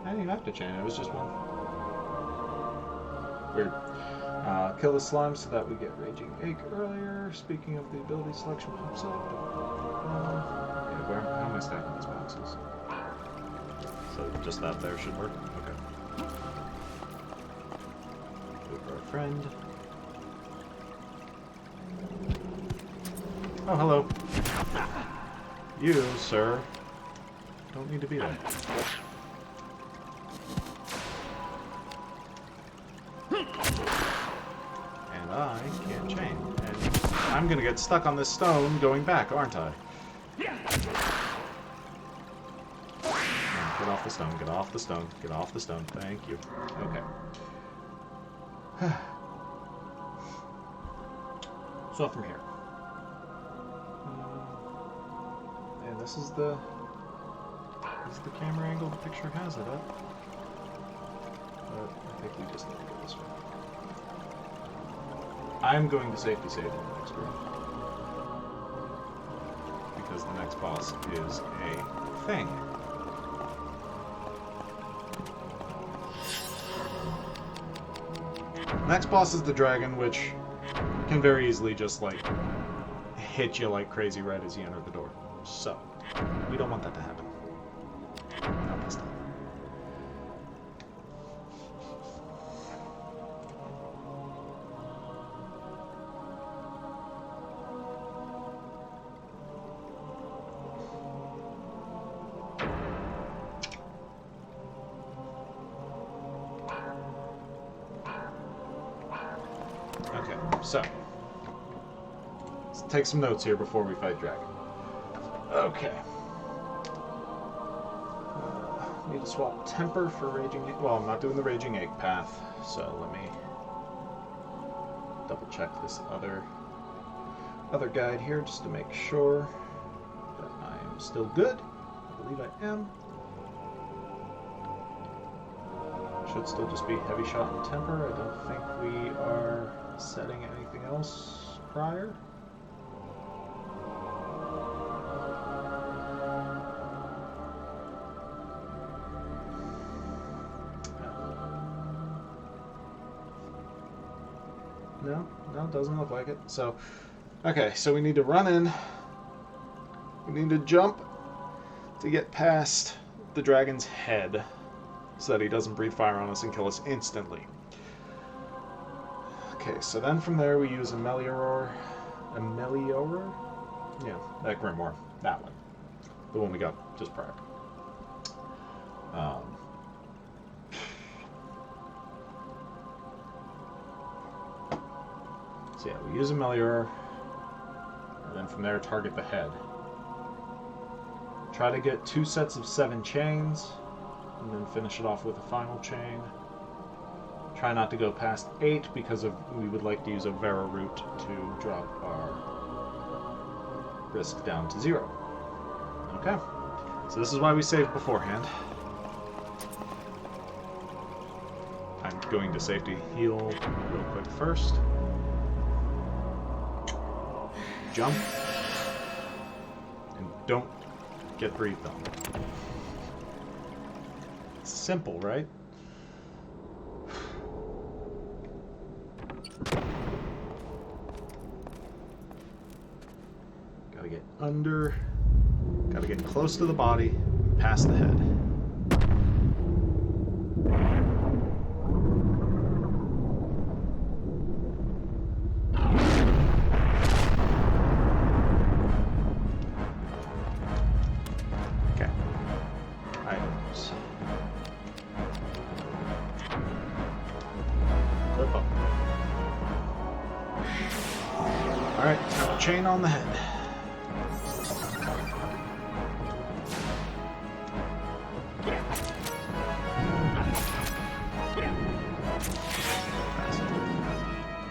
I didn't even have to chain it, it was just one. Weird. Kill the slime so that we get Raging Ache earlier. Speaking of the ability selection pops up. How am I stacking these boxes? So just that there should work? Okay. Wait for our friend. Oh, hello. You, sir, don't need to be there. And I can't chain. And I'm gonna get stuck on this stone going back, aren't I? Get off the stone, get off the stone, get off the stone. Thank you. Okay. So from here. Yeah, this is the camera angle the picture has it at. But I think we just need to go this way. I'm going to safety save in the next room. Because the next boss is a thing. Next boss is the dragon, which can very easily just, like, hit you like crazy right as you enter the door. So, we don't want that to happen. Not this time. Okay, so let's take some notes here before we fight Dragon. Okay. Need to swap temper for Raging Ache. Well, I'm not doing the Raging Ache path, so let me double check this other guide here just to make sure that I am still good. I believe I am. Should still just be heavy shot and temper. I don't think we are setting anything else prior. No, doesn't look like it. So, okay, so we need to run in. We need to jump to get past the dragon's head so that he doesn't breathe fire on us and kill us instantly. Okay, so then from there we use Ameliorer? Yeah, that Grimoire. That one. The one we got just prior. So yeah, we use a Melior, and then from there target the head. Try to get 2 sets of 7 chains, and then finish it off with a final chain. Try not to go past 8 because we would like to use a Vera route to drop our risk down to 0. Okay, so this is why we saved beforehand. I'm going to safety heal real quick first. Jump. And don't get breathed on. It's simple, right? Gotta get under, gotta get close to the body, past the head. Okay. Items. Clip up. Alright, got a chain on the head.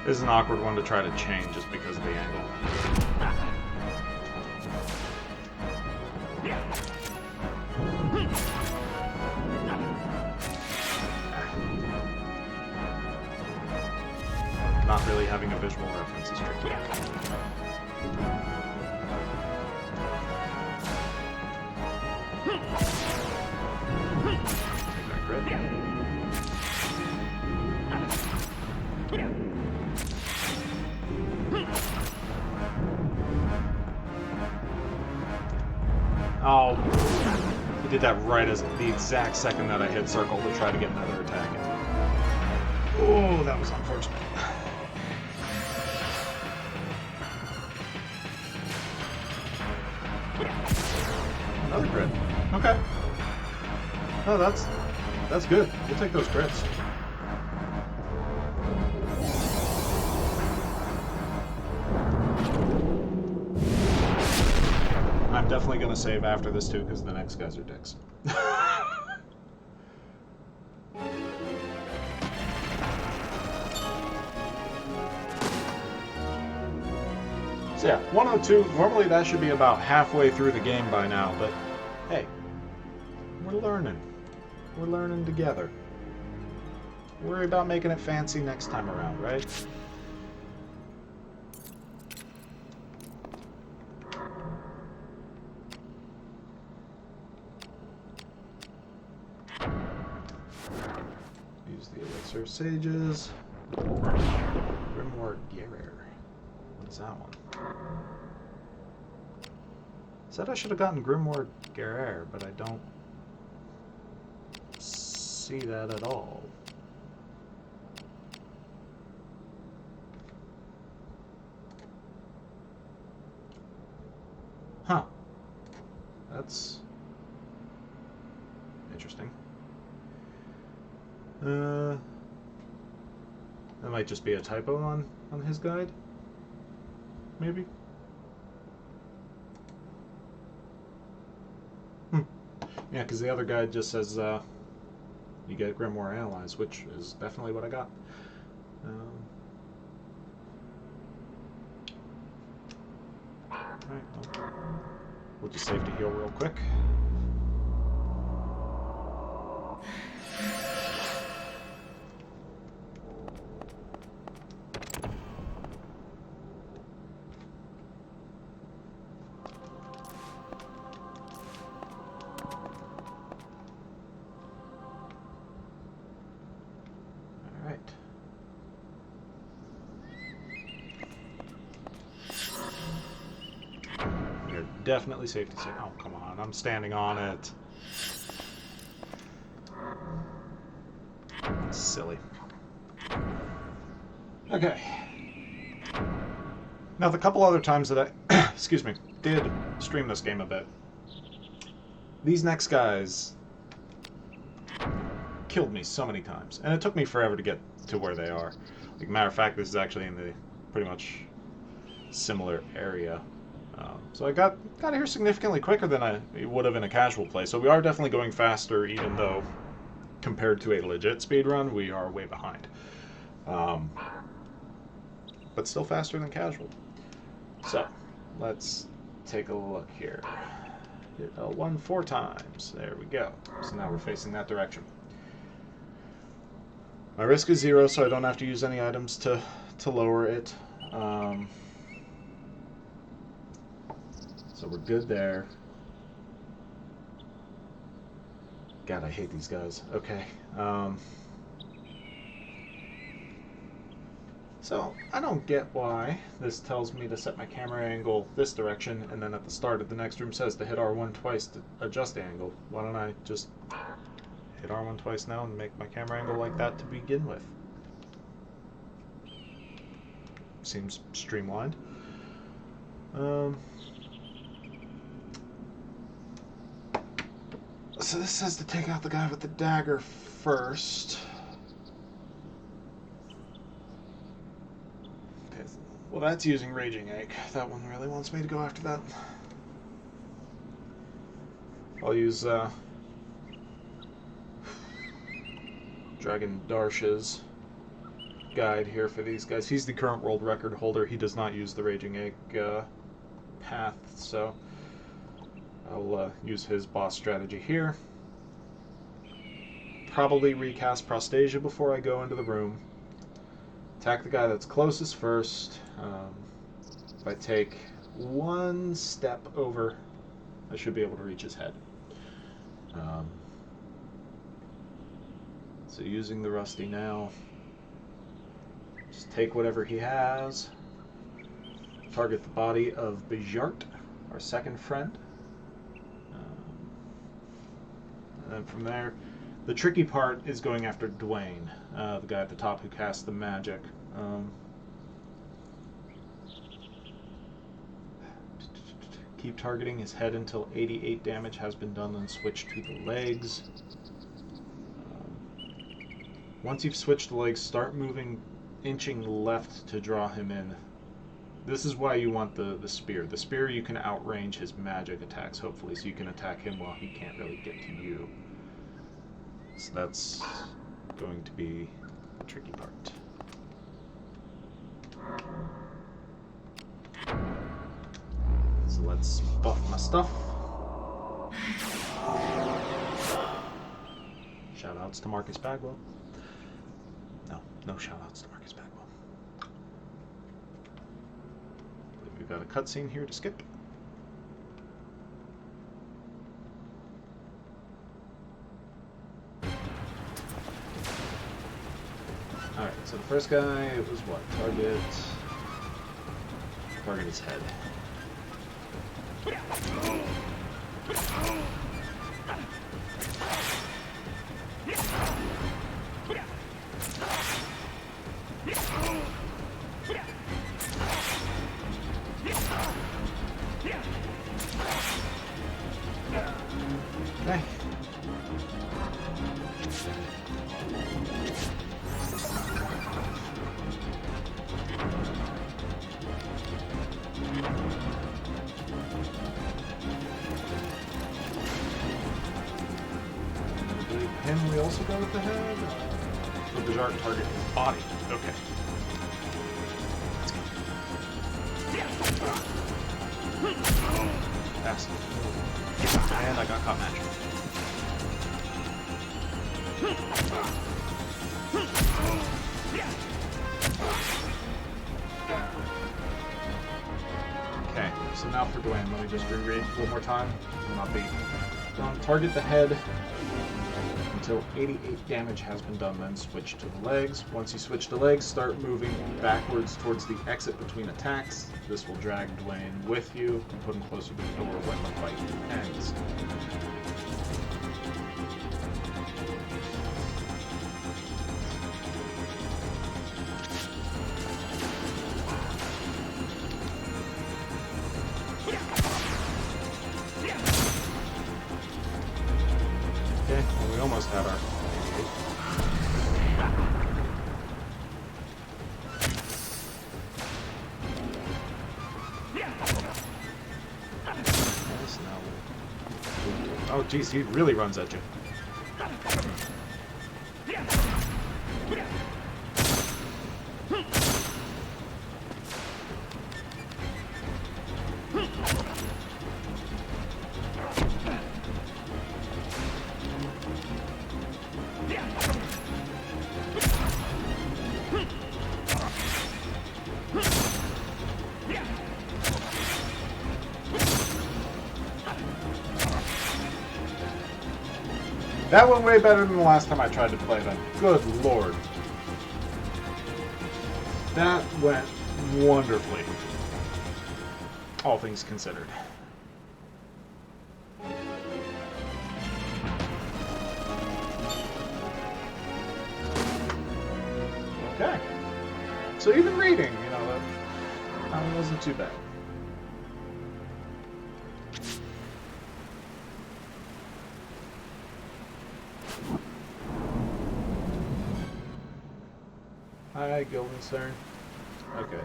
This is an awkward one to try to chain just because of the angle. Not really having a visual reference is tricky. Take that grid. Oh, he did that right as the exact second that I hit circle to try to get another attack in. Oh, that was unfortunate. Another crit. Okay. Oh, that's good. We'll take those crits. I'm definitely going to save after this too, because the next guys are dicks. So yeah, 102, normally that should be about halfway through the game by now, but hey, we're learning. We're learning together. Worry about making it fancy next time around, right? Use the Elixir Sages. Grimoire Guerrier. What is that one? Said I should have gotten Grimoire Guerrier, but I don't see that at all. Huh. That's interesting. That might just be a typo on his guide. Maybe. Yeah, because the other guide just says you get Grimoire Analyze, which is definitely what I got. Alright, well, we'll just safety heal real quick. Definitely safety safe. Oh, come on. I'm standing on it. That's silly. Okay. Now, the couple other times that I, excuse me, did stream this game a bit, these next guys killed me so many times. And it took me forever to get to where they are. Like, matter of fact, this is actually in the pretty much similar area. So I got here significantly quicker than I would have in a casual play. So we are definitely going faster, even though compared to a legit speedrun, we are way behind. But still faster than casual. So let's take a look here. Hit L1 4 times. There we go. So now we're facing that direction. My risk is 0, so I don't have to use any items to lower it. So we're good there. God, I hate these guys. Okay. So I don't get why this tells me to set my camera angle this direction, and then at the start of the next room says to hit R1 twice to adjust the angle. Why don't I just hit R1 twice now and make my camera angle like that to begin with? Seems streamlined. So this says to take out the guy with the dagger first. Okay. Well, that's using Raging Egg. That one really wants me to go after that. I'll use Dragon Darsh's guide here for these guys. He's the current world record holder. He does not use the Raging Egg path, so I'll use his boss strategy here. Probably recast Prostasia before I go into the room. Attack the guy that's closest first. If I take one step over, I should be able to reach his head. So using the Rusty now, just take whatever he has. Target the body of Bejart, our second friend. And then from there, the tricky part is going after Dwayne, the guy at the top who casts the magic. Keep targeting his head until 88 damage has been done, then switch to the legs. Once you've switched the legs, start moving, inching left to draw him in. This is why you want the spear. The spear, you can outrange his magic attacks, hopefully, so you can attack him while he can't really get to you. So that's going to be the tricky part. So let's buff my stuff. Shoutouts to Marcus Bagwell. No shoutouts to Marcus Bagwell. We've got a cutscene here to skip. Alright, so the first guy, it was what? Target his head. Okay. Him, we also go with the head. The Bejart target his body. Okay. Pass. And I got caught magic. Okay, so now for Dwayne, let me just reread one more time. Will not be done. Target the head until 88 damage has been done, then switch to the legs. Once you switch to legs, start moving backwards towards the exit between attacks. This will drag Dwayne with you and put him closer to the door when the fight ends. Okay, well, we almost had our... Oh, geez, he really runs at you. That went way better than the last time I tried to play them. Good lord. That went wonderfully. All things considered. Okay. So even reading, you know, that wasn't too bad. Hi, Guildenstern. Okay,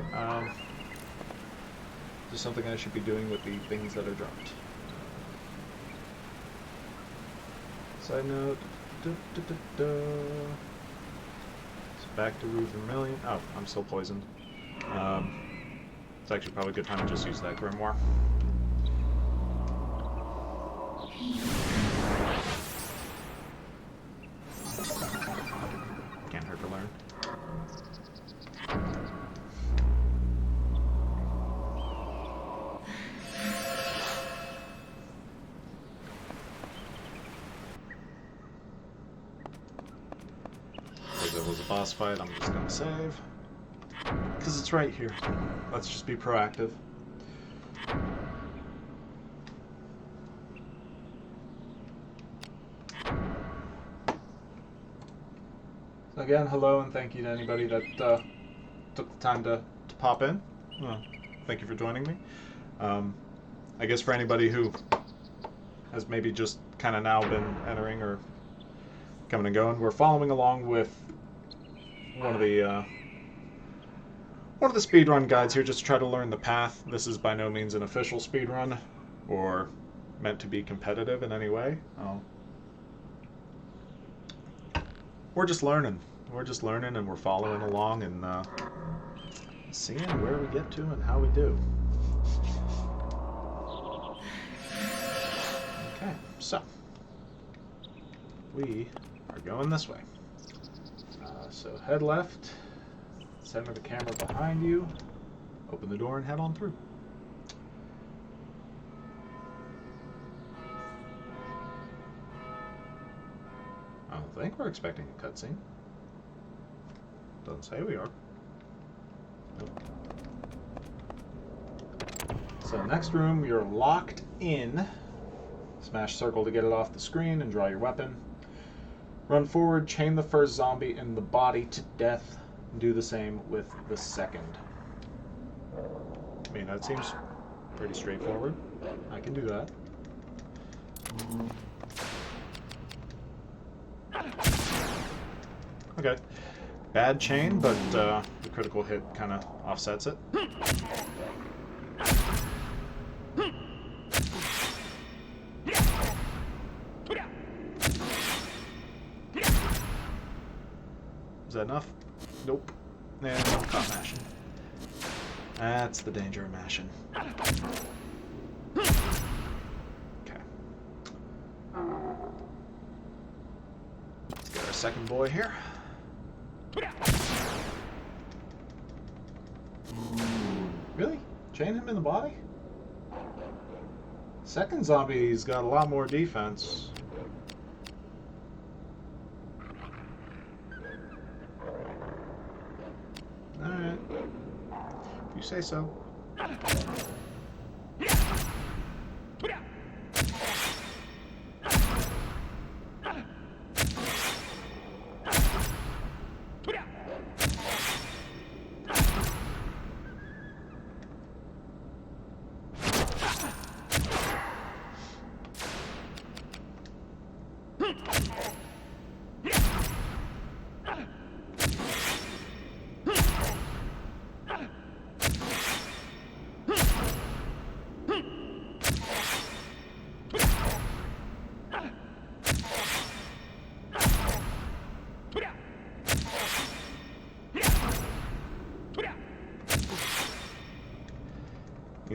just something I should be doing with the things that are dropped. Side note, It's back to Rue Vermilion. Oh, I'm still poisoned. It's actually probably a good time to just use that Grimoire. Can't hurt to learn. Boss fight, I'm just gonna save because it's right here. Let's just be proactive. So again, hello and thank you to anybody that took the time to pop in. Thank you for joining me. I guess for anybody who has maybe just kind of now been entering or coming and going, we're following along with one of the speedrun guides here, just to try to learn the path. This is by no means an official speedrun or meant to be competitive in any way. We're just learning. We're just learning and we're following along and seeing where we get to and how we do. Okay, so we are going this way. So head left, center the camera behind you, open the door and head on through. I don't think we're expecting a cutscene. Doesn't say we are. Nope. So next room, you're locked in. Smash circle to get it off the screen and draw your weapon. Run forward, chain the first zombie in the body to death. Do the same with the second. I mean, that seems pretty straightforward. I can do that. Okay. Bad chain, but the critical hit kind of offsets it. Is that enough? Nope. Yeah, caught mashing. That's the danger of mashing. Okay. Let's get our second boy here. Really? Chain him in the body? Second zombie's got a lot more defense. Alright. If you say so.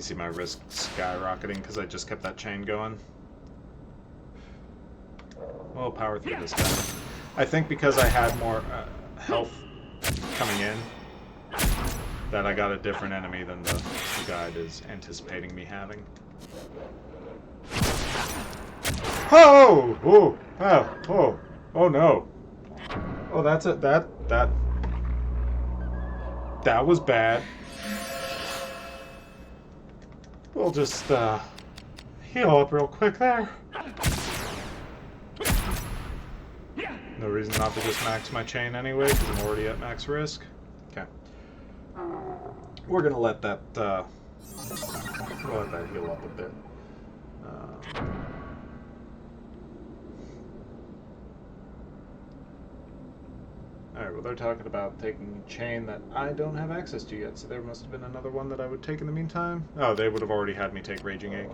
You see my risk skyrocketing because I just kept that chain going. We'll power through this guy. I think because I had more health coming in, that I got a different enemy than the guide is anticipating me having. Oh! Oh! Oh! Oh! Oh no! Oh, that's it. That was bad. We'll just heal up real quick there. No reason not to just max my chain anyway, because I'm already at max risk. Okay. We're gonna let that heal up a bit. Alright, well they're talking about taking a chain that I don't have access to yet, so there must have been another one that I would take in the meantime. Oh, they would have already had me take Raging Egg.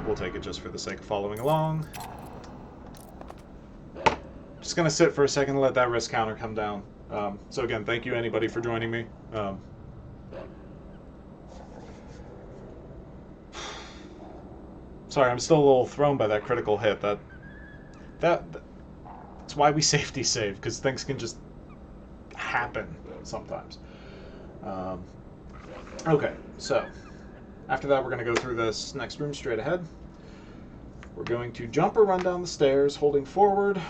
We'll take it just for the sake of following along. Just gonna sit for a second and let that risk counter come down. So again, thank you anybody for joining me. Sorry, I'm still a little thrown by that critical hit. That's why we safety save, because things can just happen sometimes. Okay, so after that we're going to go through this next room straight ahead. We're going to jump or run down the stairs holding forward.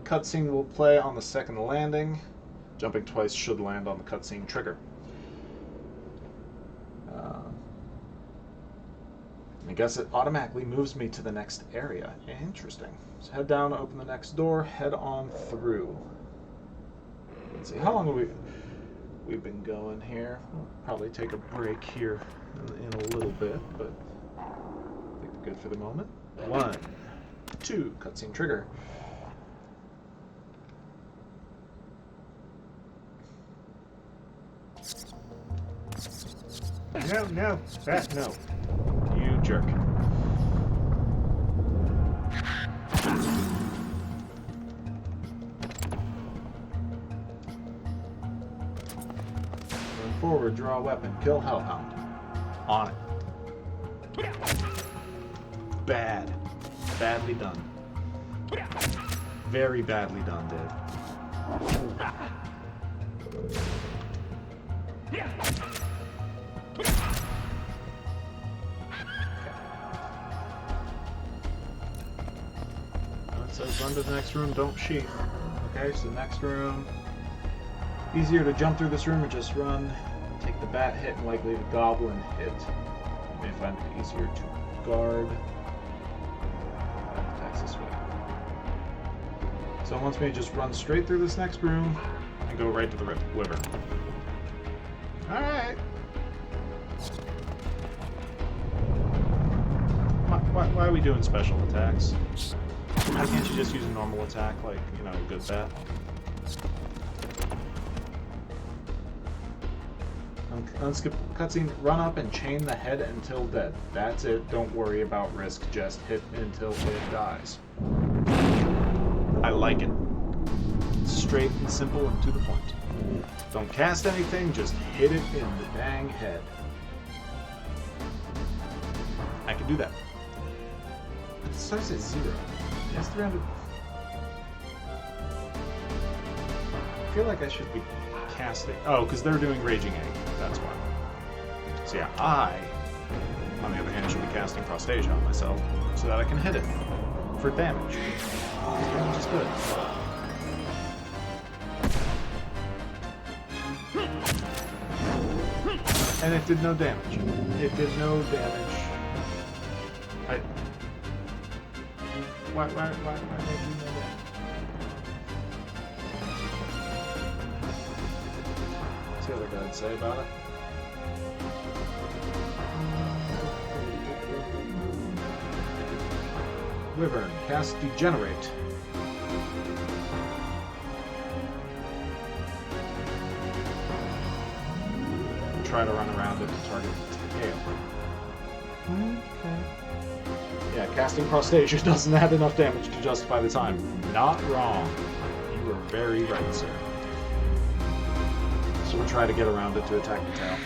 Cutscene will play on the second landing. Jumping twice should land on the cutscene trigger. I guess it automatically moves me to the next area. Interesting. So head down, open the next door, head on through. Let's see, how long have we've been going here? We'll probably take a break here in a little bit, but I think we're good for the moment. 1, 2, cutscene trigger. No, that no. You jerk. Run forward, draw a weapon, kill Hellhound. On it. Bad. Badly done. Very badly done, Dave. It says run to the next room, don't sheath. Okay, so the next room. Easier to jump through this room or just run. Take the bat hit and likely the goblin hit. You may find it easier to guard. Attacks this way. So it wants me to just run straight through this next room and go right to the river. Alright. Why are we doing special attacks? Why can't you just use a normal attack like, you know, a good bat? Unskip cutscene, run up and chain the head until dead. That's it, don't worry about risk, just hit until it dies. I like it. Straight and simple and to the point. Don't cast anything, just hit it in the dang head. I can do that. It starts at 0. It's 300. I feel like I should be casting. Oh, because they're doing Raging Egg. That's why. So yeah, I, on the other hand, should be casting Prostasia on myself so that I can hit it for damage. Damage is good. And it did no damage. It did no damage. Why did you know that? What's the other guy say about it? Wyvern, cast Degenerate. Try to run around it to target the tail. Okay. Yeah, casting Prostasia doesn't add enough damage to justify the time. Not wrong. You were very right, sir. So we'll try to get around it to attack the tail.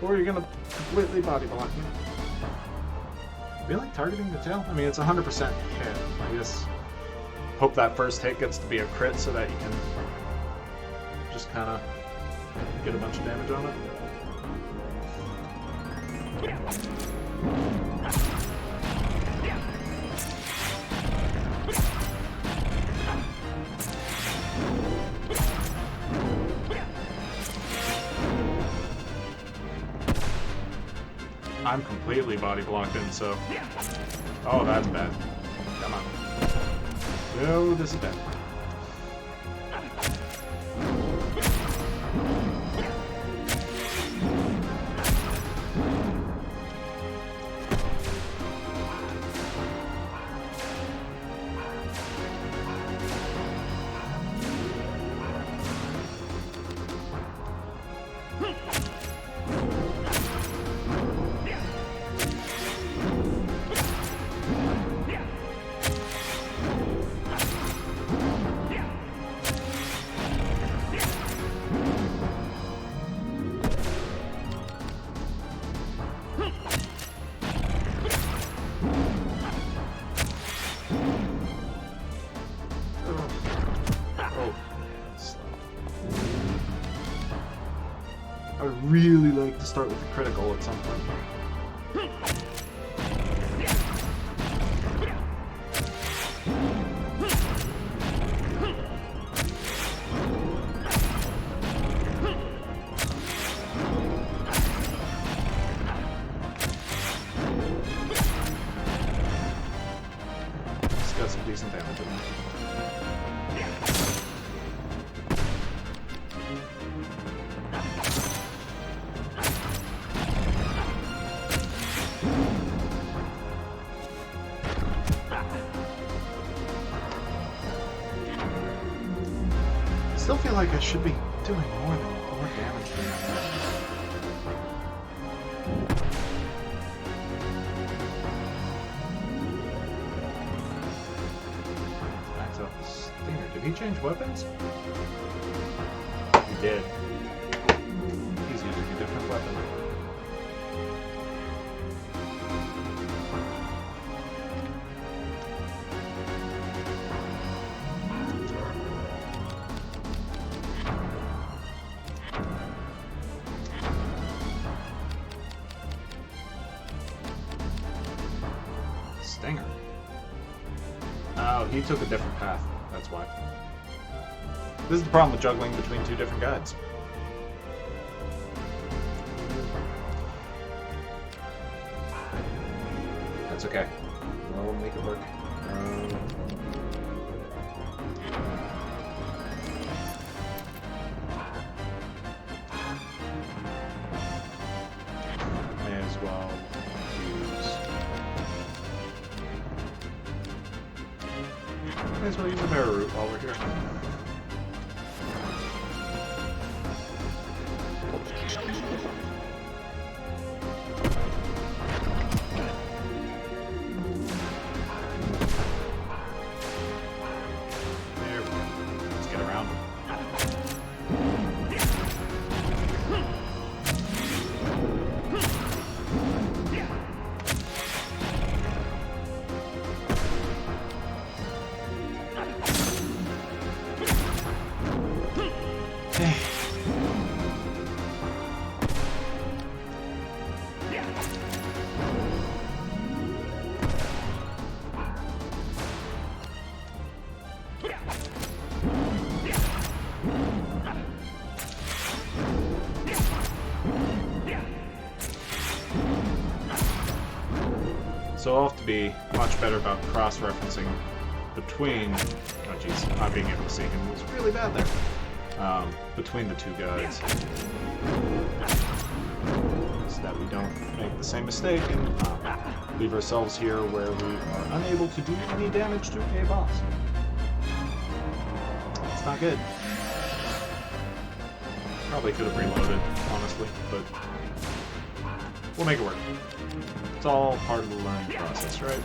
Or you're gonna completely body block me. Really? Targeting the tail? I mean, it's 100% hit. I guess. Hope that first hit gets to be a crit so that you can Just kind of get a bunch of damage on it. I'm completely body blocked in, so... Oh, that's bad. Come on. No, this is bad. I would really like to start with a critical at some point. It's got some decent damage in it. I still feel like I should be doing more damage than that. Max out the stinger. Did he change weapons? He did. He's using a different weapon. Stinger. Oh, he took a different path. That's why. This is the problem with juggling between two different guides. That's okay. We'll make it work. May as well use... May as well use a mirror route while we're here. There we go. Let's get around him. So I'll have to be much better about cross-referencing between... Oh jeez, not being able to see him was really bad there. Between the two guys. So that we don't make the same mistake and leave ourselves here where we are unable to do any damage to a boss. It's not good. Probably could have reloaded, honestly, but we'll make it work. It's all part of the learning process, right?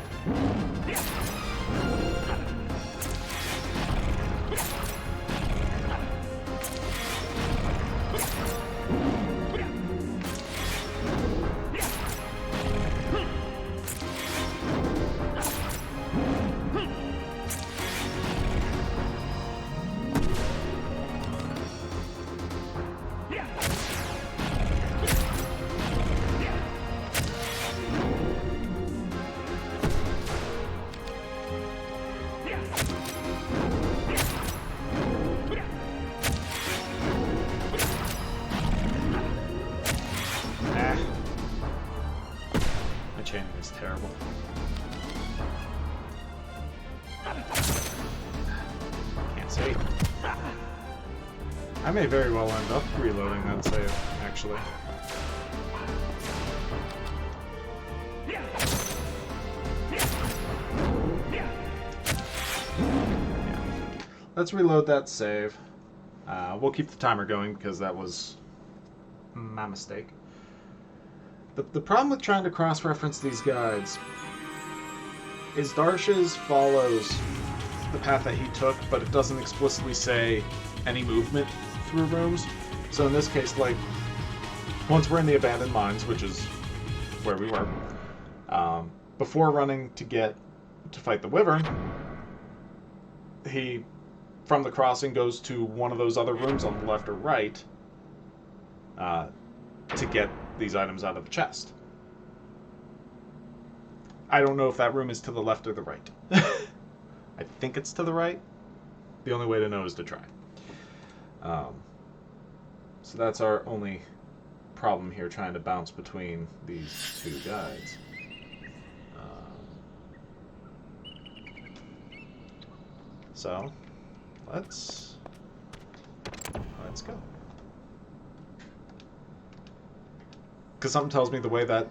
Chaining is terrible. Can't say. I may very well end up reloading that save, actually. Yeah. Let's reload that save. We'll keep the timer going because that was my mistake. The problem with trying to cross-reference these guides is Darsh's follows the path that he took, but it doesn't explicitly say any movement through rooms. So in this case, like, once we're in the abandoned mines, which is where we were, before running to fight the Wyvern, he, from the crossing, goes to one of those other rooms on the left or right to get these items out of the chest. I don't know if that room is to the left or the right. I think it's to the right. The only way to know is to try. So that's our only problem here, trying to bounce between these two guides. So let's go. Because something tells me the way that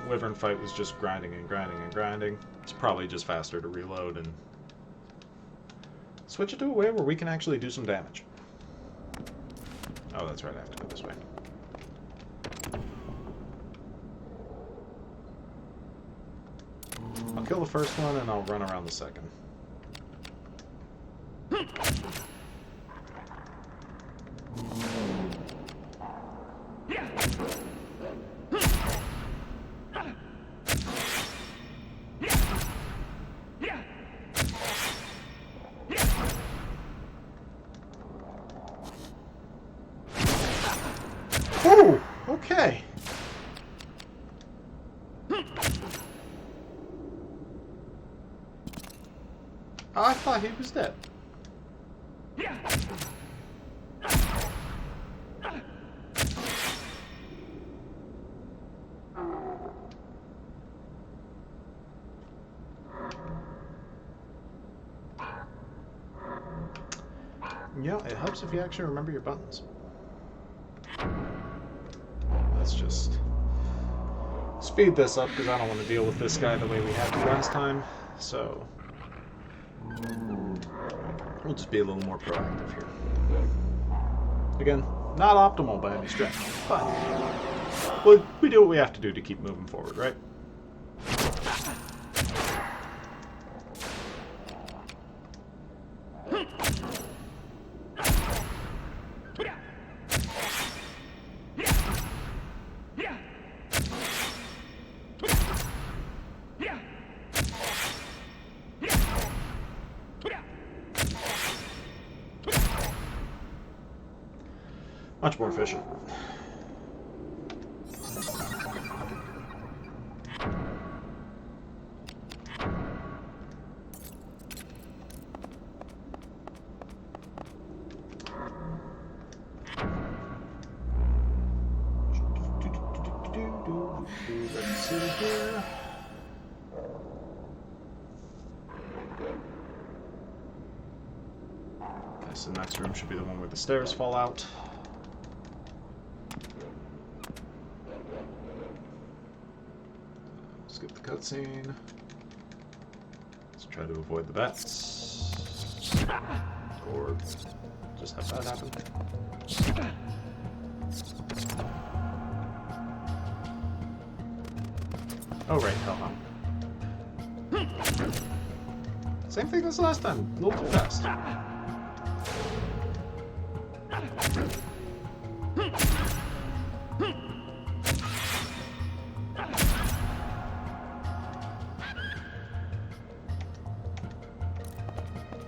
Wyvern fight was just grinding and grinding and grinding, it's probably just faster to reload and switch it to a way where we can actually do some damage. Oh, that's right, I have to go this way. I'll kill the first one and I'll run around the second. Oh, okay. I thought he was dead. Yeah, it helps if you actually remember your buttons. Let's just speed this up because I don't want to deal with this guy the way we had last time. So we'll just be a little more proactive here. Again, not optimal by any stretch, but we do what we have to do to keep moving forward, right? Much more efficient. Let's see here. Okay, so the next room should be the one where the stairs fall out. Skip the cutscene. Let's try to avoid the bats. Or just have that happen. Oh, right, hellhound. Same thing as last time. A little too fast.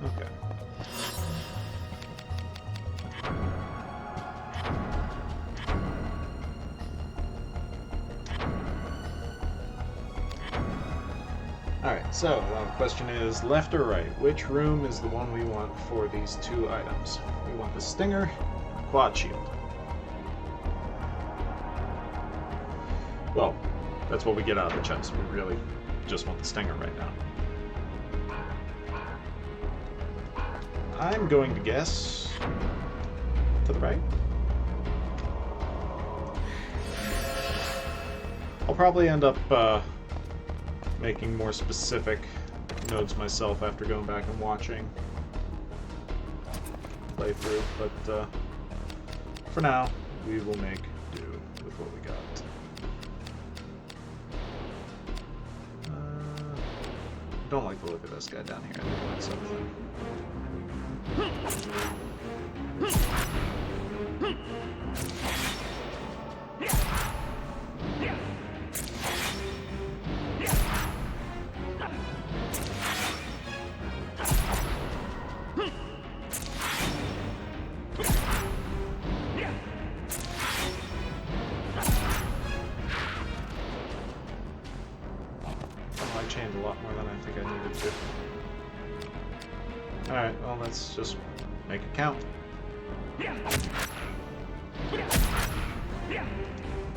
Okay. Alright, so the question is left or right? Which room is the one we want for these two items? We want the stinger and the quad shield. Well, that's what we get out of the chest. We really just want the stinger right now. I'm going to guess to the right. I'll probably end up making more specific notes myself after going back and watching playthrough, but for now, we will make do with what we got. Don't like the look of this guy down here. I think that's something. I chained a lot more than I think I needed to. Alright, well, let's just make it count.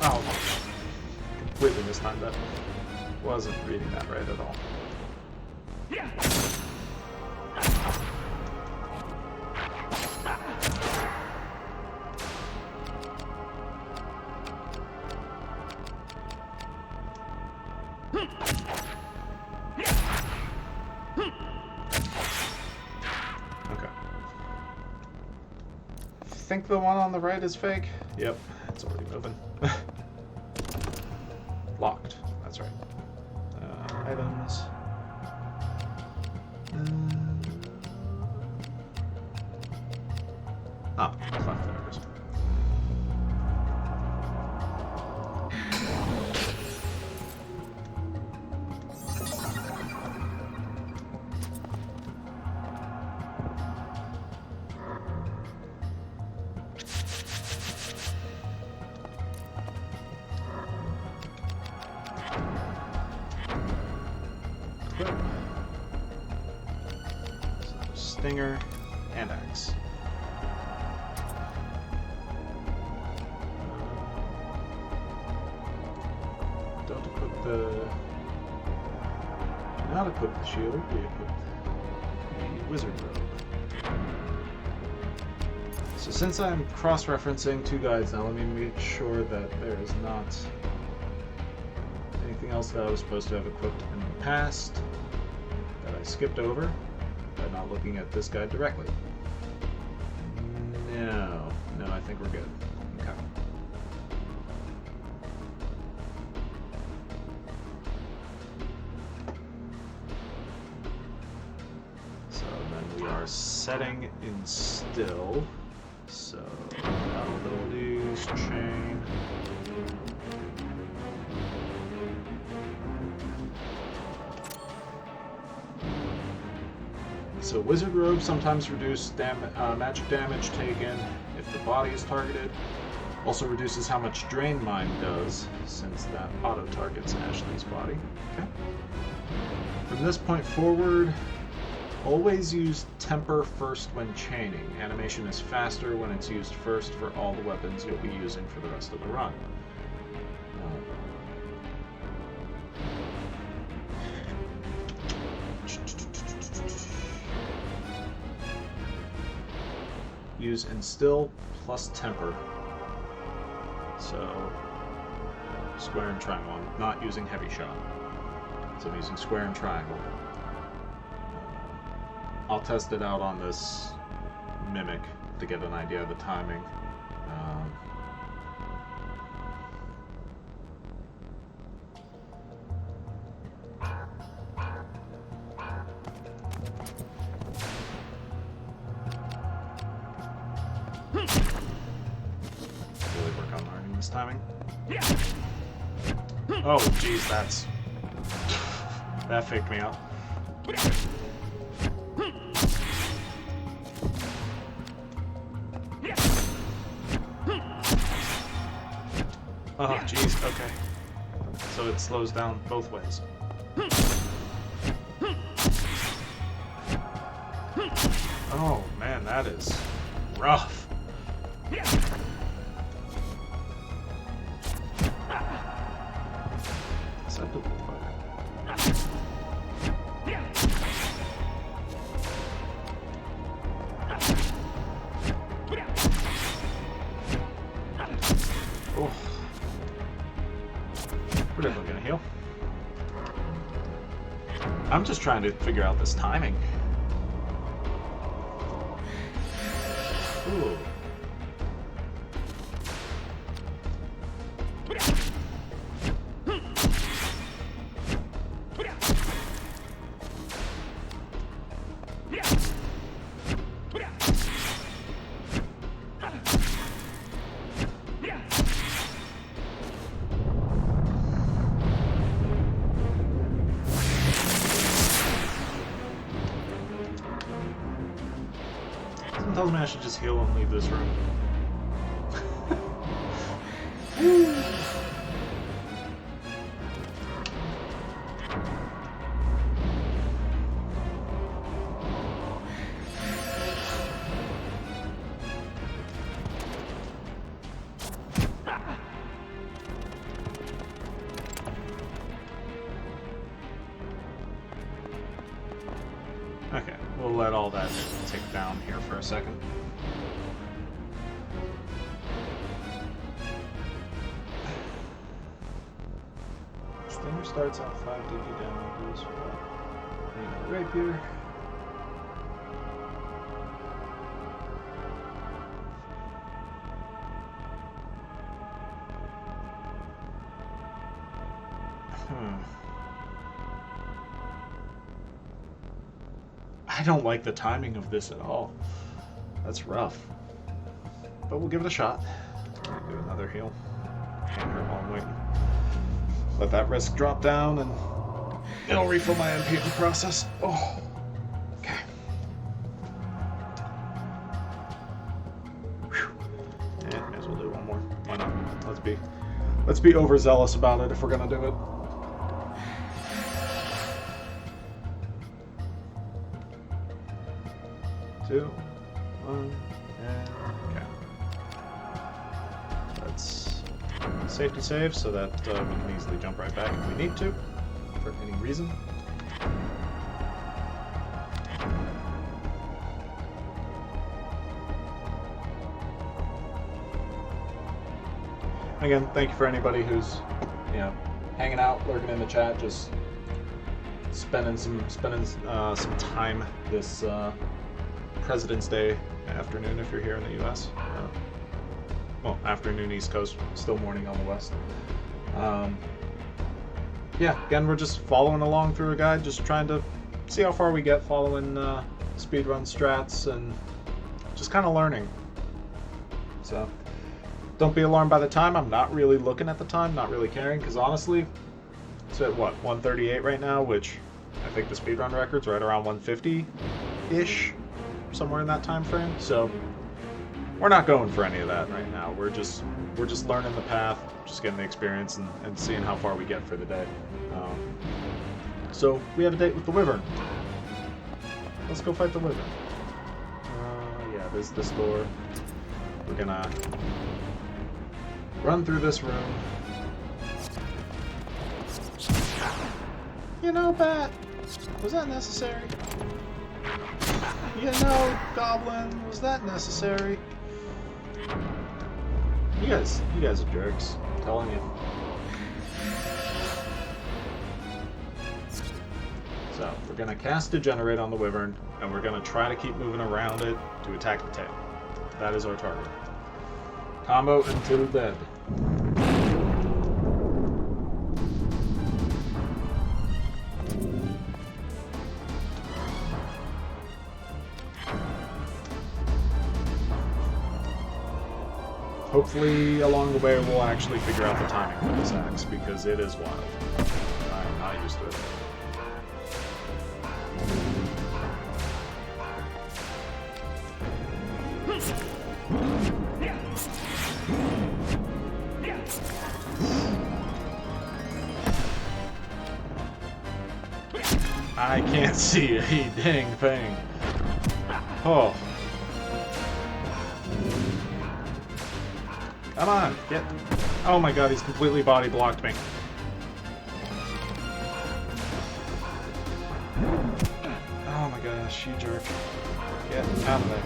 Oh, completely mistimed that. Wasn't reading that right at all. Okay. Think the one on the right is fake? Yep, it's already moving. Locked. That's right. Items. Ah, it's left. There it is. Good. So, stinger and axe. Don't equip the. Do not equip the shield. We equip the wizard robe. So since I'm cross-referencing two guides now, let me make sure that there is not anything else that I was supposed to have equipped in the past that I skipped over by not looking at this guide directly. No, I think we're good. Okay. So then we are setting in still. So abilities, chain. So wizard robe sometimes reduce magic damage taken if the body is targeted. Also reduces how much drain mine does, since that auto targets Ashley's body. Okay. From this point forward, always use temper first when chaining. Animation is faster when it's used first for all the weapons you'll be using for the rest of the run. Use instill plus temper. So square and triangle. I'm not using heavy shot, so I'm using square and triangle. I'll test it out on this mimic to get an idea of the timing. this timing. Oh, jeez, that faked me out. Oh, jeez, okay. So it slows down both ways. Oh, man, that is rough. Acceptable, but... Oh. We're definitely gonna heal. I'm just trying to figure out this timing. Ooh. Something tells me I should just heal and leave this room. Okay, we'll let all that tick down here for a second. Stinger starts out 5 DD damages. Rapier. I don't like the timing of this at all. That's rough. But we'll give it a shot. Do another heal. Can't hurt while I'm waiting. Let that risk drop down and it'll refill my MP in the process. Oh. Okay. Whew. Yeah, may as well do one more. Why not? Let's be overzealous about it if we're gonna do it. Two, one, and okay. That's safety save so that we can easily jump right back if we need to, for any reason. Again, thank you for anybody who's, hanging out, lurking in the chat, just spending some time this President's Day afternoon if you're here in the U.S. Well, afternoon East Coast, still morning on the West. Yeah, again, we're just following along through a guide, just trying to see how far we get following speedrun strats and just kind of learning. So, don't be alarmed by the time. I'm not really looking at the time, not really caring, because honestly, it's at what, 1:38 right now, which I think the speedrun record's right around 1:50-ish. Somewhere in that time frame, so we're not going for any of that right now. We're just learning the path, just getting the experience, and seeing how far we get for the day. So we have a date with the Wyvern. Let's go fight the Wyvern. Yeah, there's this door. We're gonna run through this room. Bat, was that necessary? Goblin, was that necessary? You guys are jerks. I'm telling you. So, we're gonna cast Degenerate on the Wyvern, and we're gonna try to keep moving around it to attack the tail. That is our target. Combo until dead. hopefully along the way we'll actually figure out the timing for this axe, because it is wild. I'm not used to it. I can't see a dang thing. Oh. Come on, get... Oh my god, he's completely body blocked me. Oh my gosh, you jerk. Get out of there.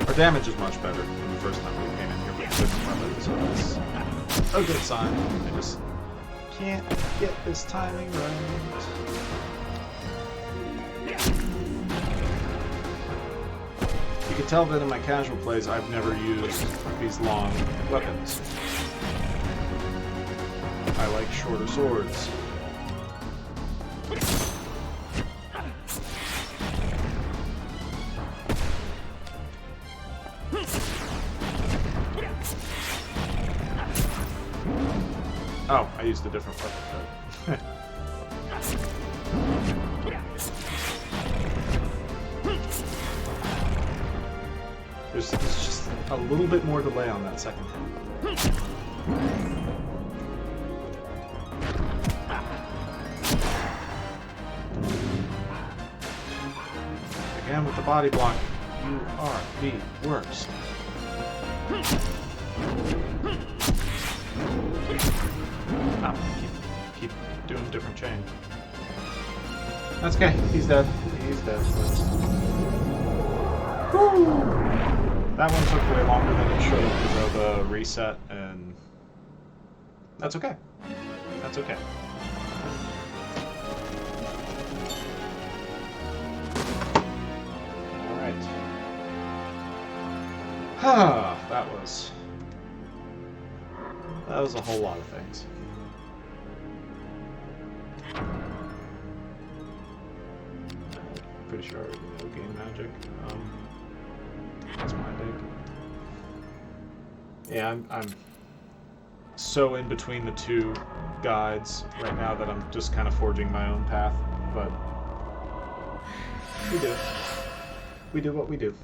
Our damage is much better than the first time we came in here with different weapons, so that's a good sign. I just can't get this timing right. You can tell that in my casual plays I've never used these long weapons. I like shorter swords. Oh, I used a different weapon. There's just a little bit more delay on that second hit. Again with the body block, you are the worst. Oh, keep doing different chain. That's okay. He's dead. He's dead. Woo! That one took way longer than it should have because of the reset, and that's okay. That's okay. All right. That was a whole lot of things. Pretty sure I already know game magic. That's my dig. Yeah, I'm so in between the two guides right now that I'm just kind of forging my own path, but we do. We do what we do.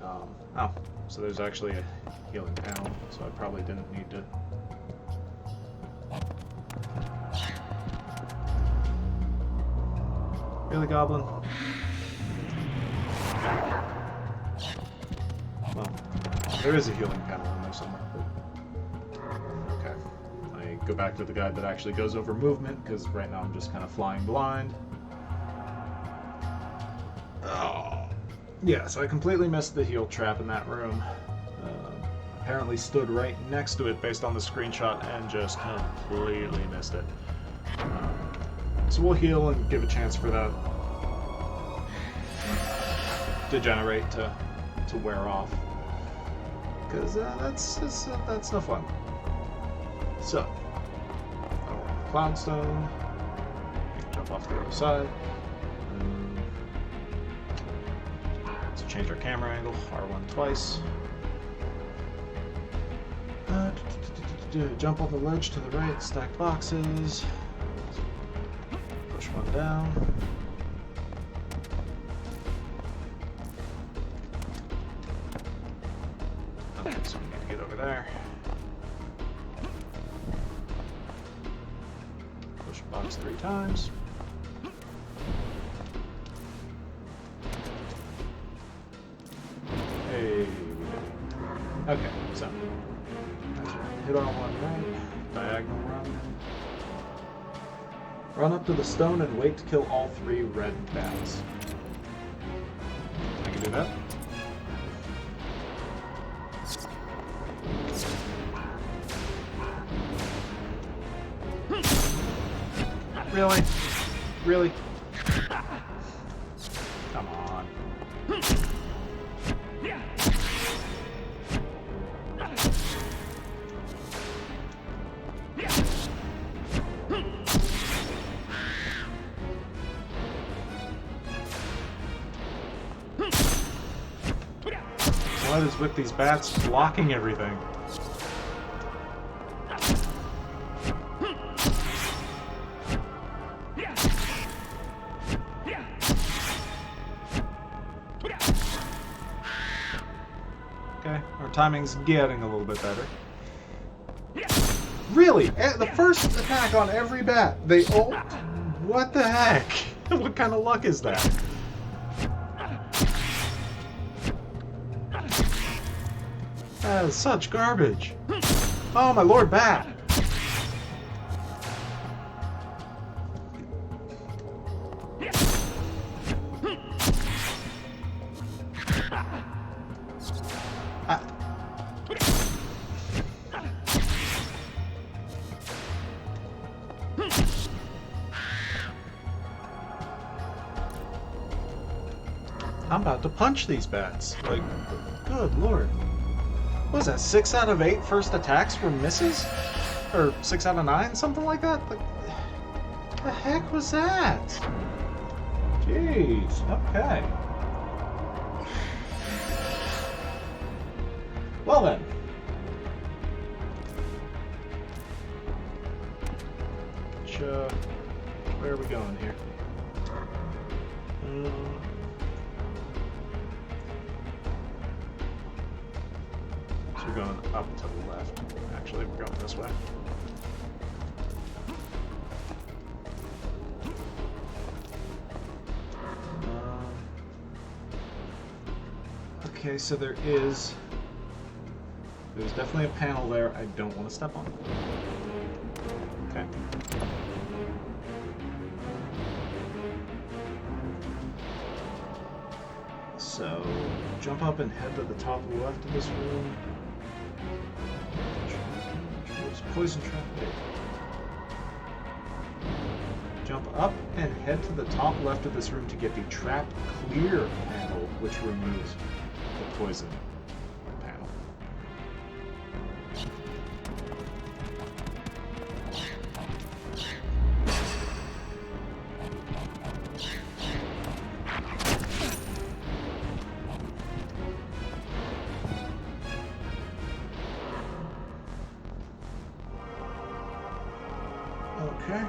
Oh, so there's actually a healing panel, so I probably didn't need to. Really, Goblin? Well, there is a healing panel in there somewhere, but... Okay. I go back to the guide that actually goes over movement, because right now I'm just kind of flying blind. Oh. Yeah, so I completely missed the heal trap in that room. Apparently stood right next to it based on the screenshot and just completely missed it. So we'll heal and give a chance for that degenerate to wear off, because that's no fun. So, Cloudstone, jump off the other side. Let's change our camera angle, R1 twice. Jump on the ledge to the right, stack boxes. Push one down. Okay, so we need to get over there. Push box 3 times. Hey, we did it. Okay, so hit on one right, diagonal run. Run up to the stone and wait to kill all 3 red bats. I can do that. Really? Really? Come on. What is with these bats blocking everything? Okay, our timing's getting a little bit better. Really? The first attack on every bat, they all... What the heck? What kind of luck is that? That is such garbage. Oh, my lord bat! I'm about to punch these bats. Like, good lord. What was that, 6 out of 8 first attacks were misses? Or 6 out of 9, something like that? Like, the heck was that? Jeez, okay. Well then. Where are we going here? So we're going up to the left. Actually, we're going this way. Okay, so there's definitely a panel there I don't want to step on. Okay. So, jump up and head to the top left of this room. Poison trap. Wait. Jump up and head to the top left of this room to get the trap clear panel, which removes the poison panel. Okay.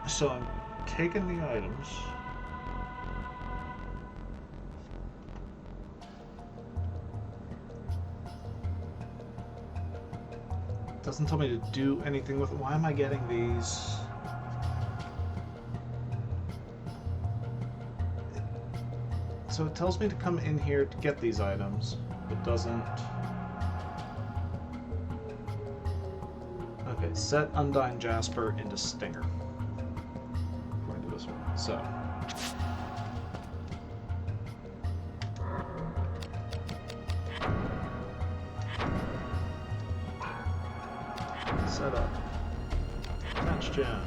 So I'm taking the items. Doesn't tell me to do anything with it. Why am I getting these? So it tells me to come in here to get these items, but doesn't... Okay, set Undyne Jasper into Stinger. Going to this one. So... set up. Attach gems.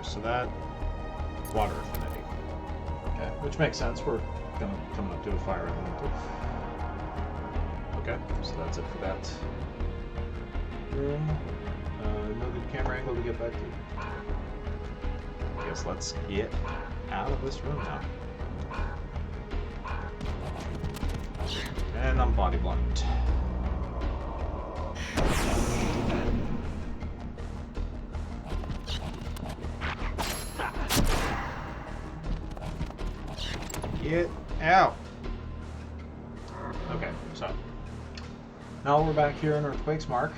So that water affinity. Okay, which makes sense. We're coming up to a fire element. Okay, so that's it for that room. No good camera angle to get back to. I guess let's get out of this room now. And I'm body blind. Get out. Okay, so now we're back here in Earthquake's Mark.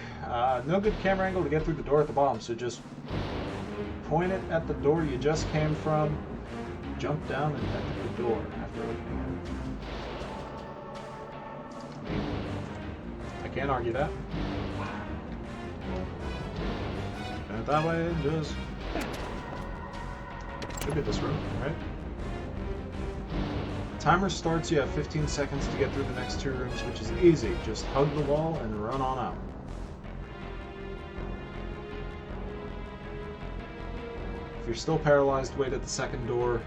No good camera angle to get through the door at the bottom, so just point it at the door you just came from, jump down and head to the door after opening it. I mean, I can't argue that. And it that way, just should be this room, right? Timer starts, you have 15 seconds to get through the next 2 rooms, which is easy. Just hug the wall and run on out. If you're still paralyzed, wait at the second door.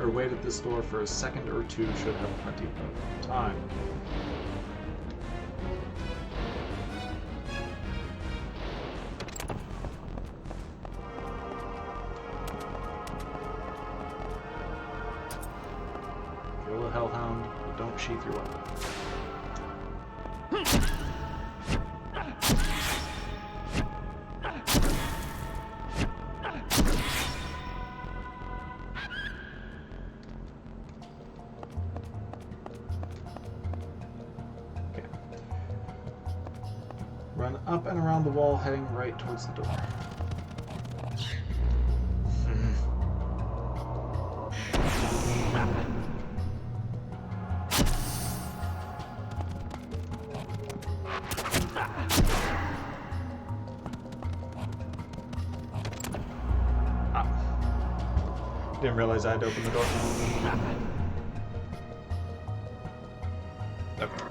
or wait at this door for a second or two should have plenty of time. Kill the hellhound, but don't sheath your weapon. Run up and around the wall, heading right towards the door. Didn't realize I had to open the door. Okay.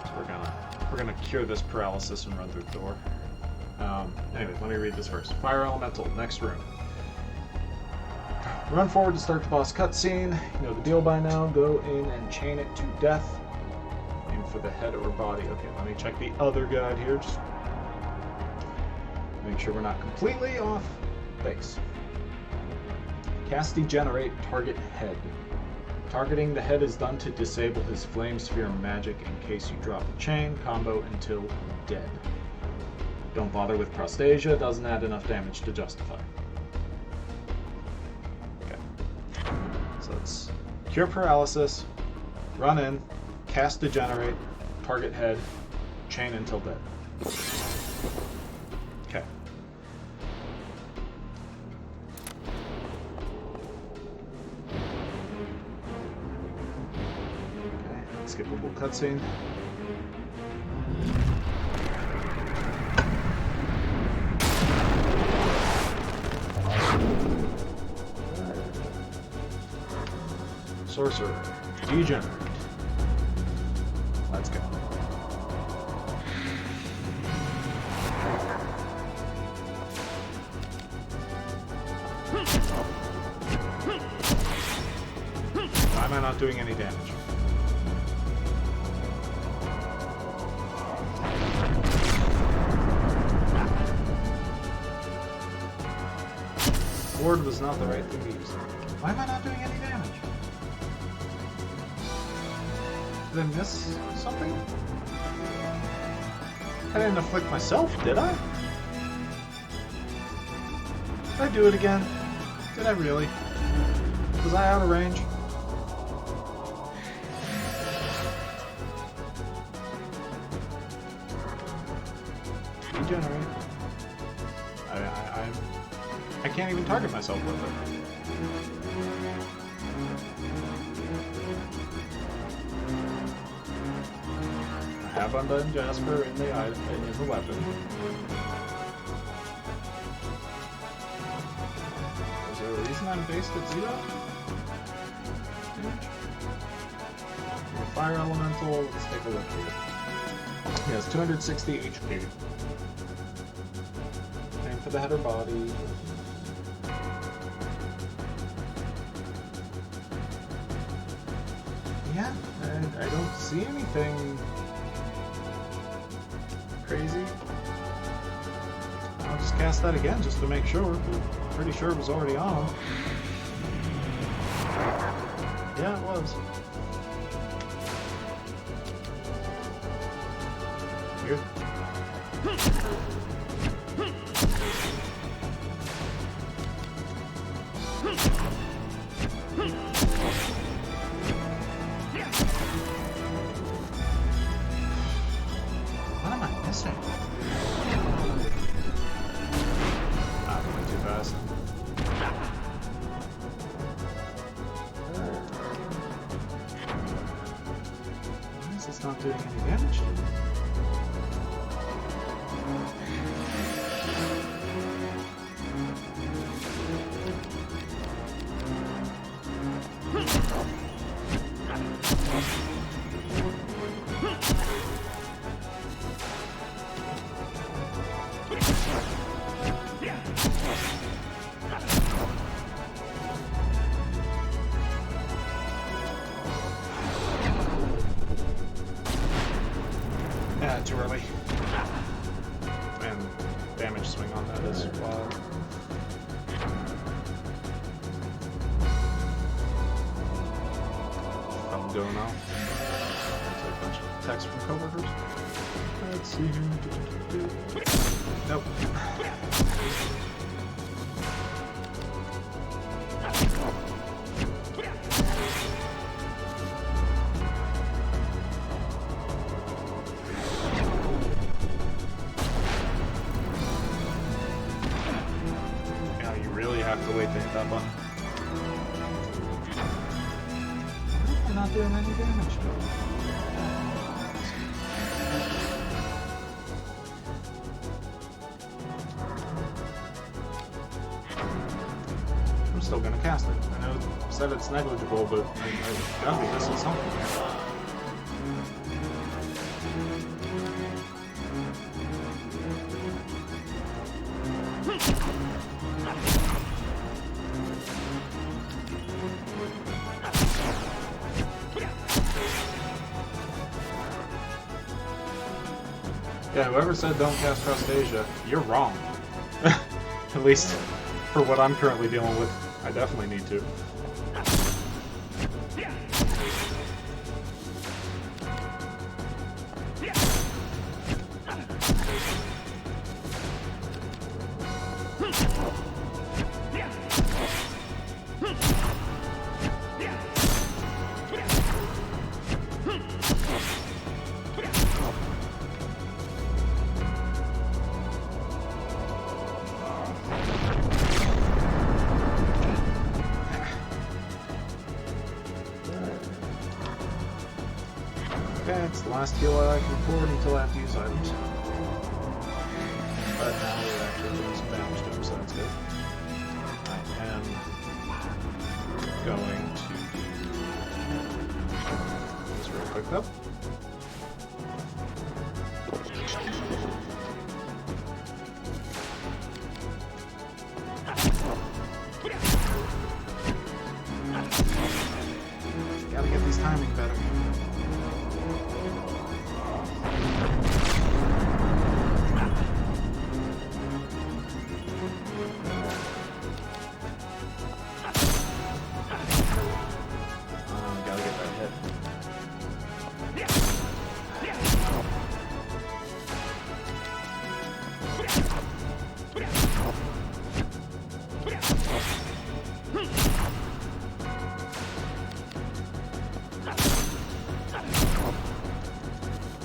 So we're gonna cure this paralysis and run through the door. Anyways, let me read this first. Fire Elemental, next room. Run forward to start the boss cutscene. You know the deal by now. Go in and chain it to death. Aim for the head or body. Okay, let me check the other guide here. Just make sure we're not completely off base. Cast Degenerate, target head. Targeting the head is done to disable his Flame Sphere magic in case you drop the chain combo until dead. Don't bother with Prostasia, doesn't add enough damage to justify. Okay. So it's Cure Paralysis, run in, cast Degenerate, target head, chain until dead. Okay. Skippable cutscene. Sorcerer, Degenerate. Let's go. Why am I not doing any damage? Ward was not the right thing to use. Why am I not doing any damage? Did I miss something? I didn't afflict myself, did I? Did I do it again? Did I really? Was I out of range? Degenerate. I can't even target myself with it. I have undone Jasper in the weapon. Is there a reason I'm based at 0? Fire Elemental, let's take a look here. He has 260 HP. Aim for the head or body. Yeah, I don't see anything crazy. I'll just cast that again just to make sure. Pretty sure it was already on. Yeah, it was. Weird. What am I missing? Ah, I went too fast. Why is this not doing any damage? that too early. And damage swing on that as well. I'm going off. There's a bunch of texts from coworkers. Let's see here. Nope. Yeah, you really have to wait to hit that button. You're not doing any damage to it. I'm still gonna cast it. I know it said it's negligible, but I gotta be missing something here. Yeah, whoever said don't cast Trustasia, you're wrong. At least for what I'm currently dealing with, I definitely need to. Okay, it's the last heal I can afford until I have to use items. But now we're actually doing some damage to him, so that's good. I am going to do this real quick though. Gotta get these timing better. Gotta get that hit.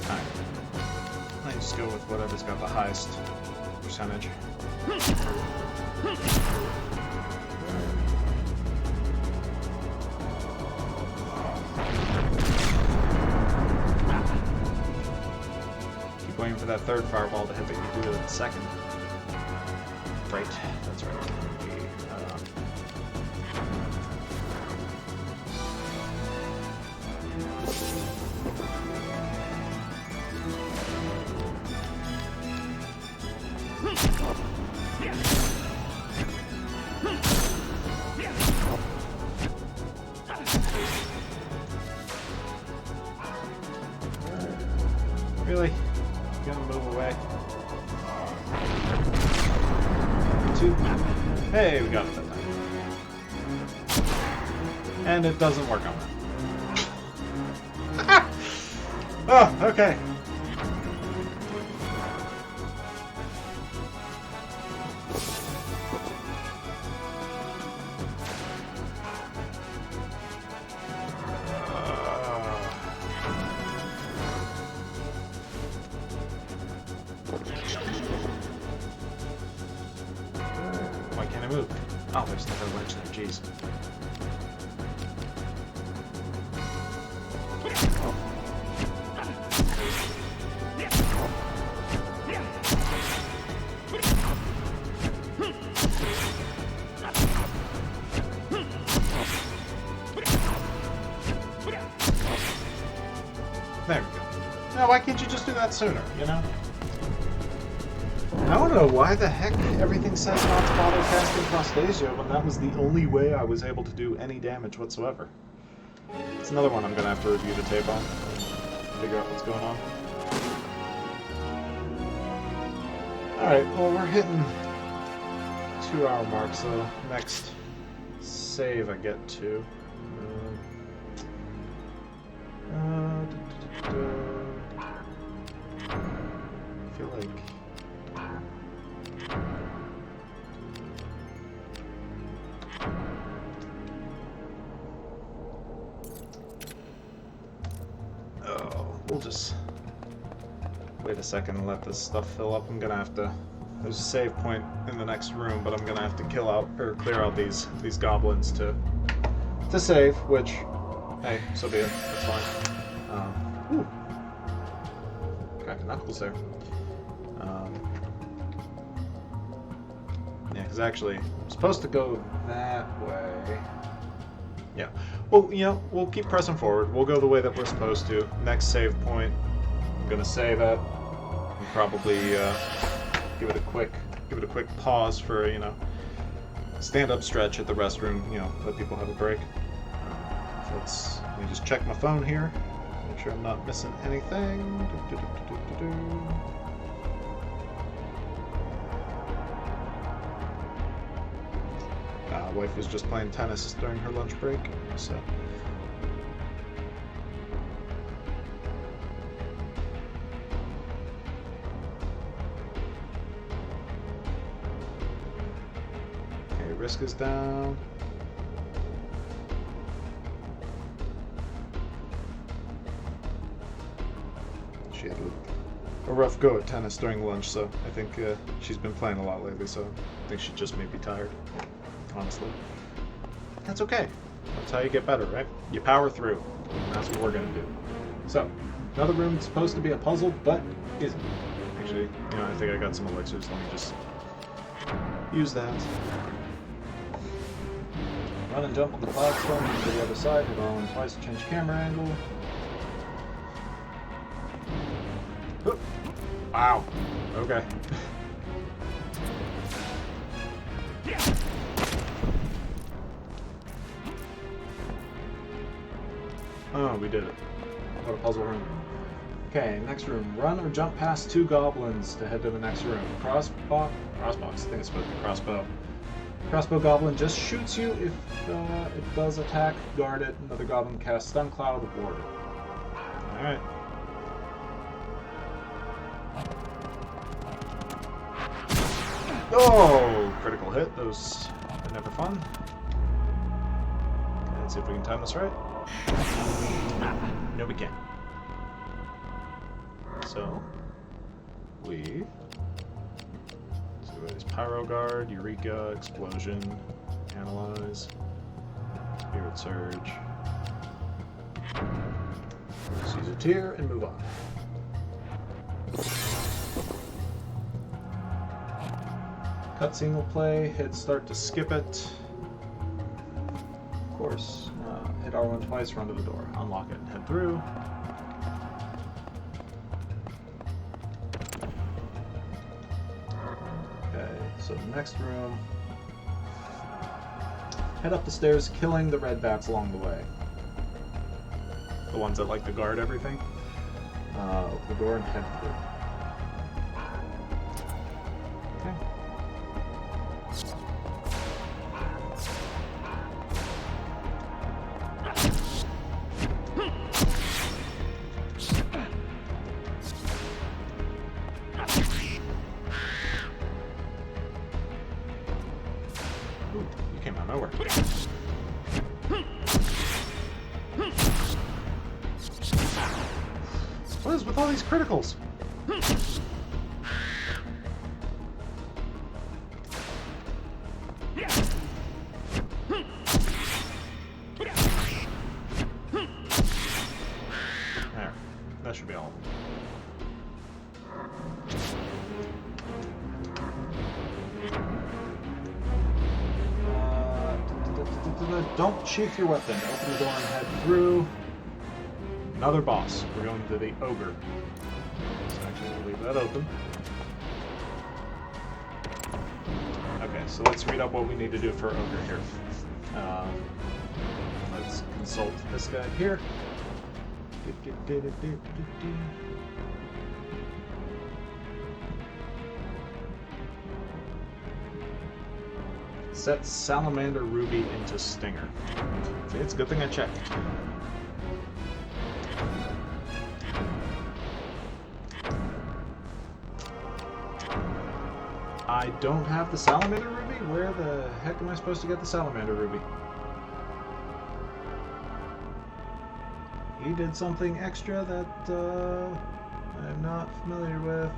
Alright. Let's just go with whatever's got the highest percentage. Keep waiting for that third fireball to hit, but you do it at the second. Right, that's right. Really? Gonna move away. 2. Hey, we got it that time. And it doesn't work on that. Oh, okay. Why can't I move? Oh, there's another ledge there, jeez. There we go. Now, why can't you just do that sooner, you know? I don't know why the heck everything says not to bother casting Prostasia when that was the only way I was able to do any damage whatsoever. It's another one I'm going to have to review the tape on, figure out what's going on. Alright, well, we're hitting 2-hour mark, so next save I get to. I feel like. We'll just wait a second and let this stuff fill up. I'm gonna have to. There's a save point in the next room, but I'm gonna have to kill out or clear out these goblins to save. Which, hey, so be it. That's fine. Ooh, cracking knuckles there. Yeah, because actually, I'm supposed to go that way. Yeah. Well, you know, we'll keep pressing forward. We'll go the way that we're supposed to. Next save point, I'm gonna save it. And probably give it a quick pause for stand up stretch at the restroom. You know, let people have a break. So let me just check my phone here. Make sure I'm not missing anything. Wife was just playing tennis during her lunch break, so. Okay, risk is down. She had a rough go at tennis during lunch, so I think she's been playing a lot lately, so I think she just may be tired. Honestly, that's okay. That's how you get better, right? You power through, and that's what we're gonna do. So, another room that's supposed to be a puzzle, but isn't. Actually, I think I got some elixirs. Let me just use that. Run and jump on the platform to the other side. Hit R1 twice to change camera angle. Oop. Wow. Okay. Oh, we did it. What a puzzle room. Okay, next room. Run or jump past 2 goblins to head to the next room. Crossbox? I think it's supposed to be crossbow. Crossbow goblin just shoots you if it does attack. Guard it. Another goblin casts stun cloud aboard it. Alright. Oh! Critical hit. Those are never fun. Okay, let's see if we can time this right. No, we can't. So, we there's Pyro Guard, Eureka, Explosion, Analyze, Spirit Surge. Let's use a tier and move on. Cutscene will play, hit start to skip it. Of course. Hit R1 twice, run to the door. Unlock it and head through. Okay, so the next room. Head up the stairs, killing the red bats along the way. The ones that like to guard everything. Open the door and head through. Okay. Ooh, you came out of nowhere. What is with all these criticals? There. That should be all of them. Don't sheath your weapon. Open the door and head through. Another boss. We're going to the ogre. So actually, we'll leave that open. Okay, so let's read up what we need to do for ogre here. Let's consult this guy here. Set salamander ruby into stinger. See, it's a good thing I checked. I don't have the salamander ruby? Where the heck am I supposed to get the salamander ruby? He did something extra that I'm not familiar with.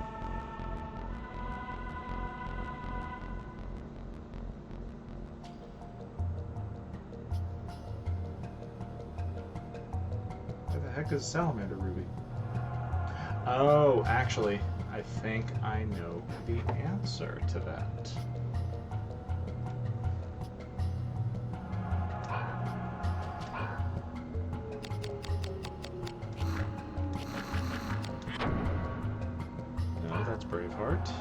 Where the heck is salamander ruby? Oh, actually, I think I know the answer to that. No, that's Braveheart.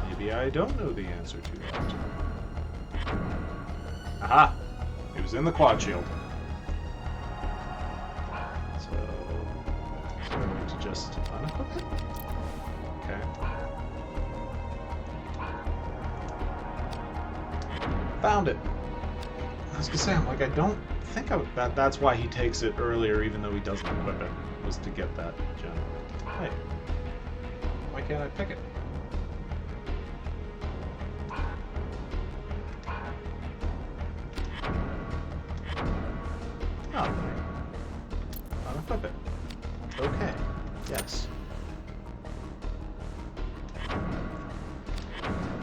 Maybe I don't know the answer to that. Aha! It was in the quad shield. So I'm going to just unequip it. Okay. Found it. I was gonna say, I'm like, I don't think that's why he takes it earlier, even though he doesn't equip it, was to get that gem. Hey, why can't I pick it? Oh, unequip it. Okay. Yes.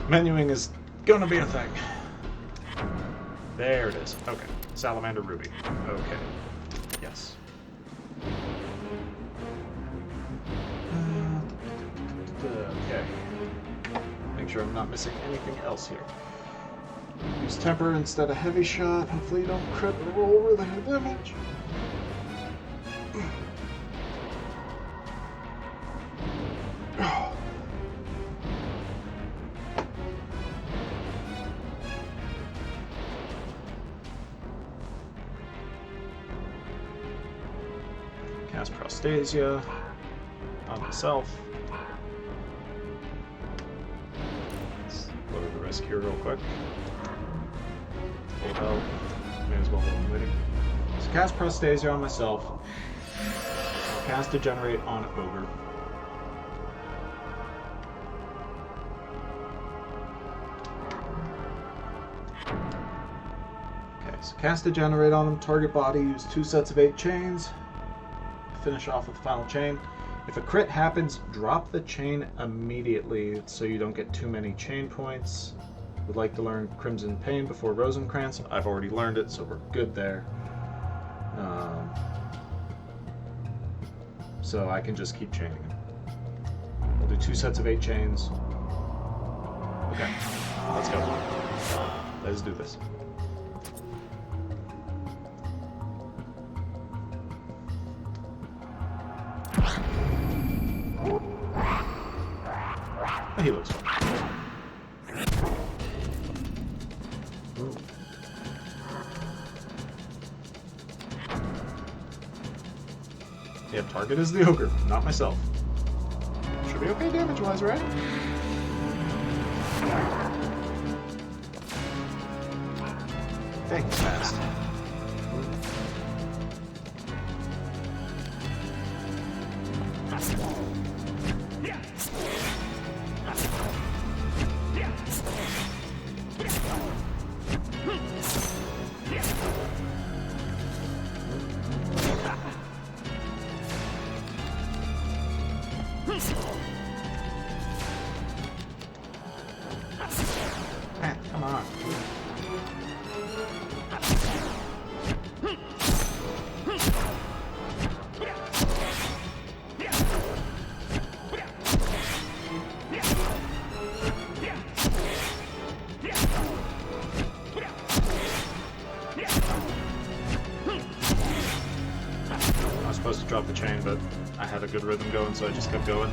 Menuing is gonna be a thing. There it is. Okay. Salamander ruby. Okay. Yes. Okay. Make sure I'm not missing anything else here. Use temper instead of heavy shot. Hopefully you don't crit or roll over the damage. Cast Prostasia on myself. Let's lower the risk here real quick. Full health. May as well hold waiting. So cast Prostasia on myself. Cast Degenerate on Ogre. Okay, so cast Degenerate on him. Target body. Use 2 sets of 8 chains. Finish off with the final chain. If a crit happens, drop the chain immediately so you don't get too many chain points. Would like to learn Crimson Pain before Rosencrantz. I've already learned it, so we're good there. So I can just keep chaining him. We'll do 2 sets of 8 chains. Okay, let's go. Let's do this. He looks fine. Ooh. Yeah, target is the ogre, not myself. Should be okay damage-wise, right? Dang, he's fast. Man, come on. I was supposed to drop the chain, but I had a good rhythm going, so I just kept going.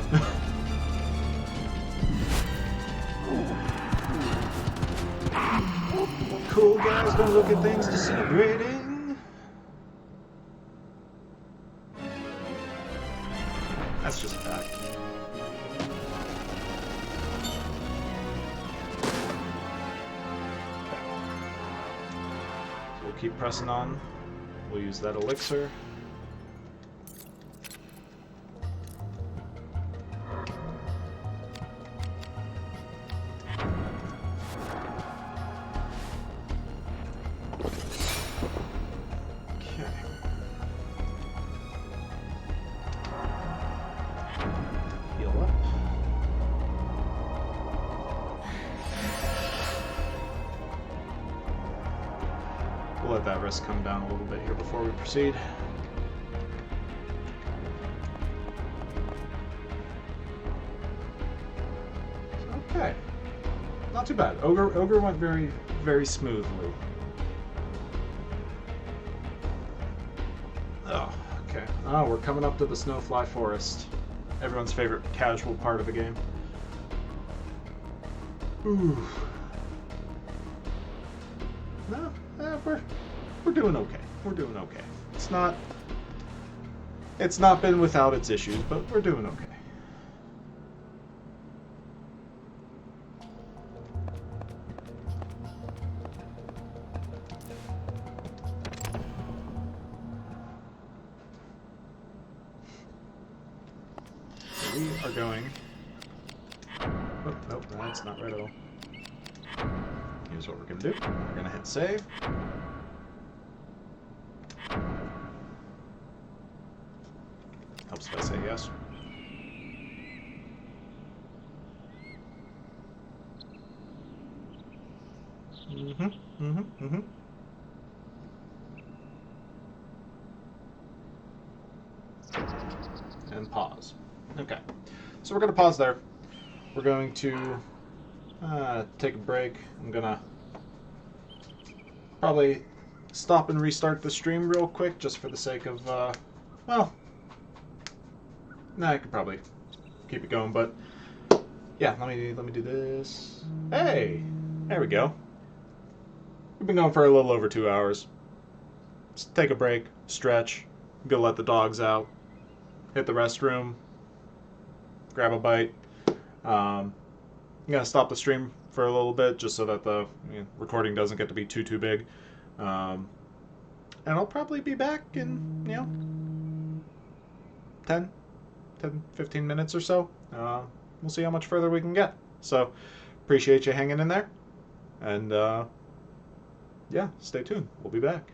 Cool guys don't look at things disintegrating. keep pressing on. We'll use that elixir. We'll let that risk come down a little bit here before we proceed. Okay. Not too bad. Ogre went very, very smoothly. Oh, okay. Oh, we're coming up to the Snowfly Forest. Everyone's favorite casual part of the game. Ooh. No, we're doing okay. We're doing okay. It's not been without its issues, but we're doing okay. We are going. Oh, nope, that's not right at all. Here's what we're gonna do. We're gonna hit save. Helps if I say yes. And pause. Okay. So we're going to pause there. We're going to take a break. I'm going to probably stop and restart the stream real quick just for the sake of, well, I could probably keep it going, but yeah, let me do this. Hey, there we go. We've been going for a little over 2 hours. Just take a break, stretch, go let the dogs out, hit the restroom, grab a bite. I'm gonna stop the stream for a little bit just so that the recording doesn't get to be too big. And I'll probably be back in 15 minutes or so. We'll see how much further we can get. So appreciate you hanging in there, and yeah, stay tuned. We'll be back.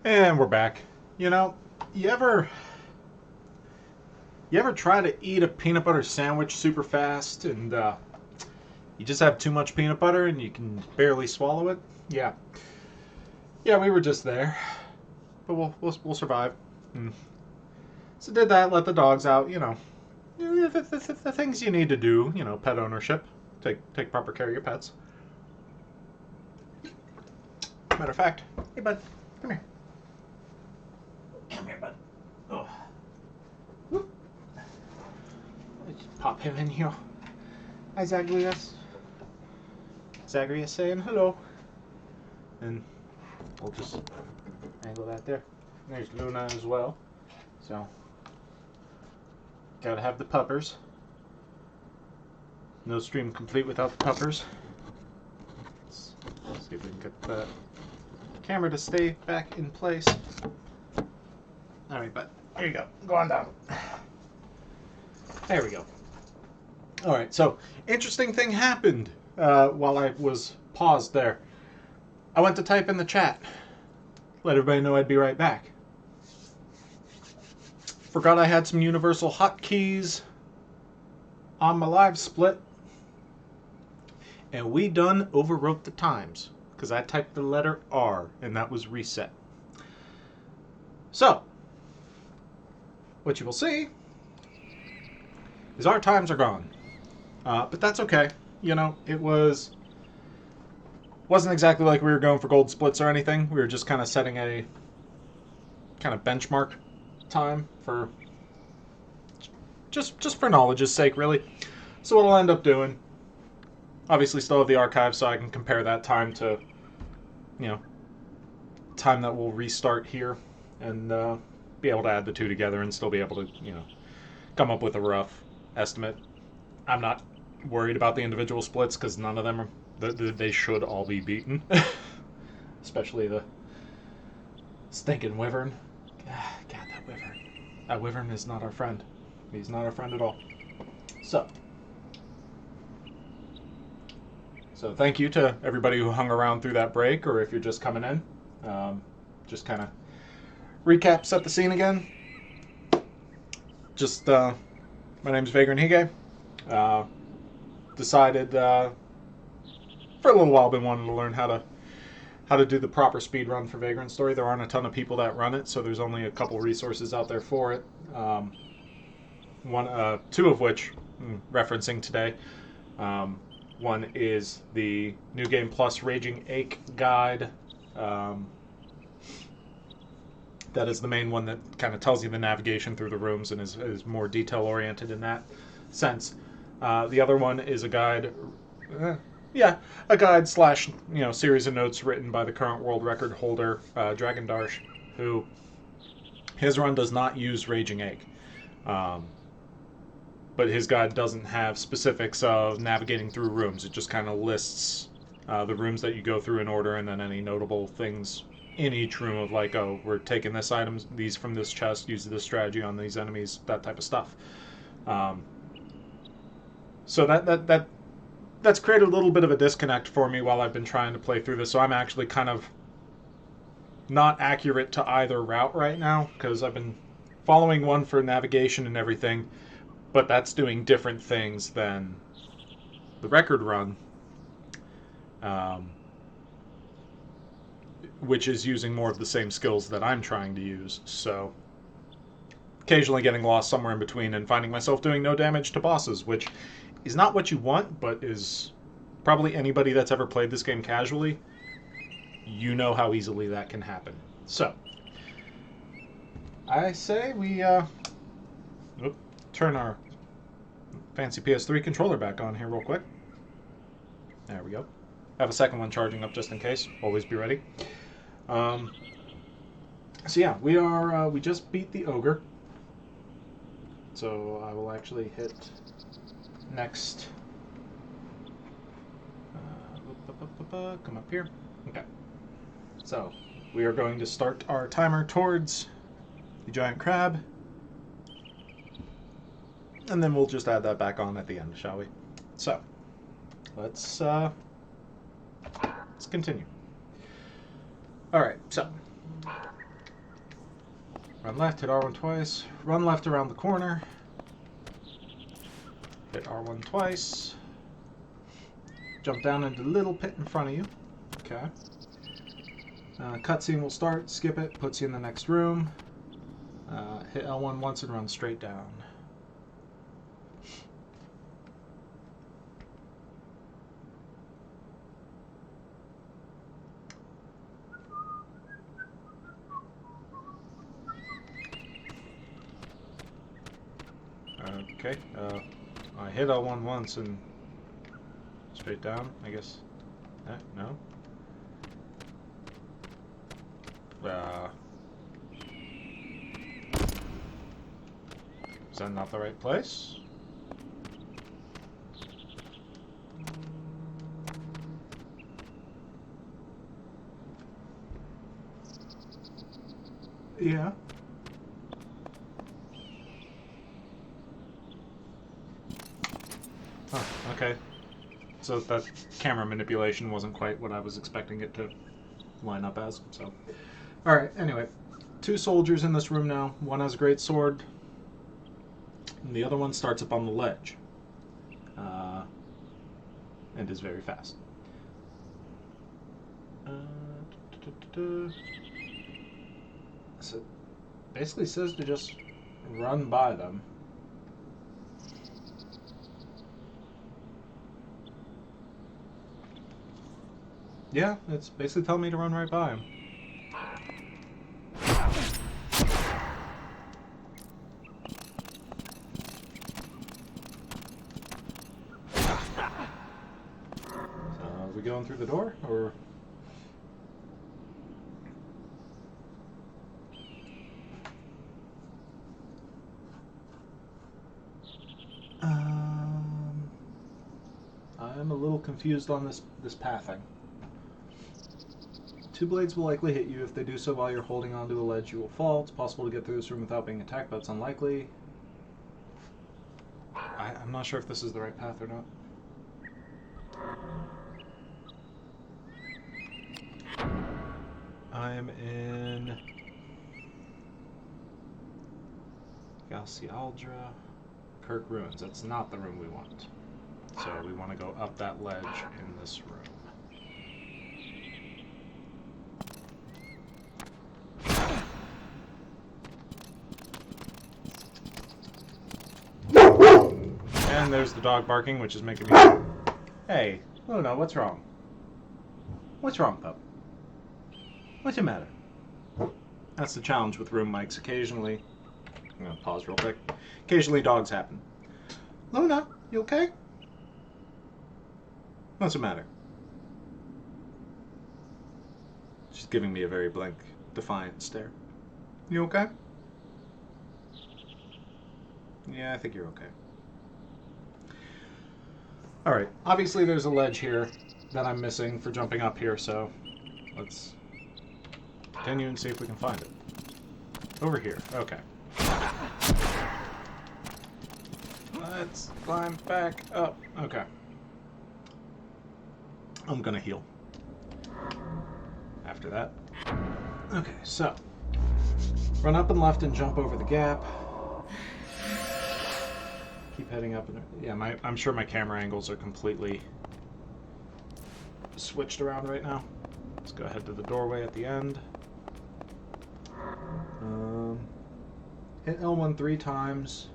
And we're back. You know, you ever try to eat a peanut butter sandwich super fast and you just have too much peanut butter and you can barely swallow it? Yeah. Yeah, we were just there. But we'll survive. So did that, let the dogs out, you know. The things you need to do, you know, pet ownership. Take proper care of your pets. Matter of fact, hey bud, come here. Come here, bud. Oh. Whoop. Let's pop him in here. Hi, Zagreus. Zagreus saying hello. And we'll just angle that there. There's Luna as well. So, gotta have the puppers. No stream complete without the puppers. Let's see if we can get the camera to stay back in place. Alright, bud. There you go. Go on down. There we go. Alright, so interesting thing happened while I was paused there. I went to type in the chat. Let everybody know I'd be right back. Forgot I had some universal hotkeys on my live split. And we done overwrote the times. Because I typed the letter R and that was reset. So, what you will see is our times are gone. But that's okay. You know, it wasn't exactly like we were going for gold splits or anything. We were just kind of setting a kind of benchmark time for just for knowledge's sake, really. So what I'll end up doing, obviously still have the archive so I can compare that time to, you know, time that will restart here and be able to add the two together and still be able to, you know, come up with a rough estimate. I'm not worried about the individual splits because none of them are, they should all be beaten. Especially the stinking wyvern. God, that wyvern. That wyvern is not our friend. He's not our friend at all. So thank you to everybody who hung around through that break, or if you're just coming in. Just kind of recap, set the scene again. Just, my name's Vagrant Hige. Decided, for a little while, been wanting to learn how to do the proper speed run for Vagrant Story. There aren't a ton of people that run it, so there's only a couple resources out there for it. Two of which I'm referencing today. One is the New Game Plus Raging Ache guide. That is the main one that kind of tells you the navigation through the rooms and is more detail oriented in that sense. The other one is a guide, a guide slash, you know, series of notes written by the current world record holder, Dragon Darsh, who his run does not use Raging Ache. But his guide doesn't have specifics of navigating through rooms. It just kind of lists the rooms that you go through in order, and then any notable things in each room of like, oh, we're taking this item, these from this chest, use this strategy on these enemies, that type of stuff. So that's created a little bit of a disconnect for me while I've been trying to play through this. So I'm actually kind of not accurate to either route right now, because I've been following one for navigation and everything, but that's doing different things than the record run, which is using more of the same skills that I'm trying to use. So occasionally getting lost somewhere in between and finding myself doing no damage to bosses, which is not what you want, but is probably anybody that's ever played this game casually, you know how easily that can happen. So I say we turn our fancy PS3 controller back on here real quick. There we go. I have a second one charging up just in case. Always be ready. So yeah, we just beat the ogre. So I will actually hit next. Come up here. Okay. So we are going to start our timer towards the giant crab. And then we'll just add that back on at the end, shall we? So, let's continue. Alright, so, Run left, hit R1 twice. Run left around the corner. Hit R1 twice. Jump down into the little pit in front of you. Okay. Cutscene will start. Skip it. Puts you in the next room. Hit L1 once and run straight down. Okay. I hit L1 once and straight down, I guess. No? Is that not the right place? Yeah. Oh, okay. So that camera manipulation wasn't quite what I was expecting it to line up as, so. Alright, anyway. 2 soldiers in this room now. One has a great sword, and the other one starts up on the ledge. And is very fast. So it basically says to just run by them. Yeah, it's basically telling me to run right by him. So, are we going through the door, or? I'm a little confused on this pathing. 2 blades will likely hit you. If they do so while you're holding onto a ledge, you will fall. It's possible to get through this room without being attacked, but it's unlikely. I'm not sure if this is the right path or not. I'm in Galcialdra, Kirk Ruins. That's not the room we want. So we want to go up that ledge in this room. And there's the dog barking, which is making me... Hey, Luna, what's wrong? What's wrong, pup? What's the matter? That's the challenge with room mics. Occasionally... I'm going to pause real quick. Occasionally dogs happen. Luna, you okay? What's the matter? She's giving me a very blank, defiant stare. You okay? Yeah, I think you're okay. Alright, obviously there's a ledge here that I'm missing for jumping up here, so let's continue and see if we can find it. Over here, okay. Let's climb back up. Okay. I'm gonna heal after that. Okay, so run up and left and jump over the gap. Keep heading up. Yeah, I'm sure my camera angles are completely switched around right now. Let's go ahead to the doorway at the end. Hit L1 3 times,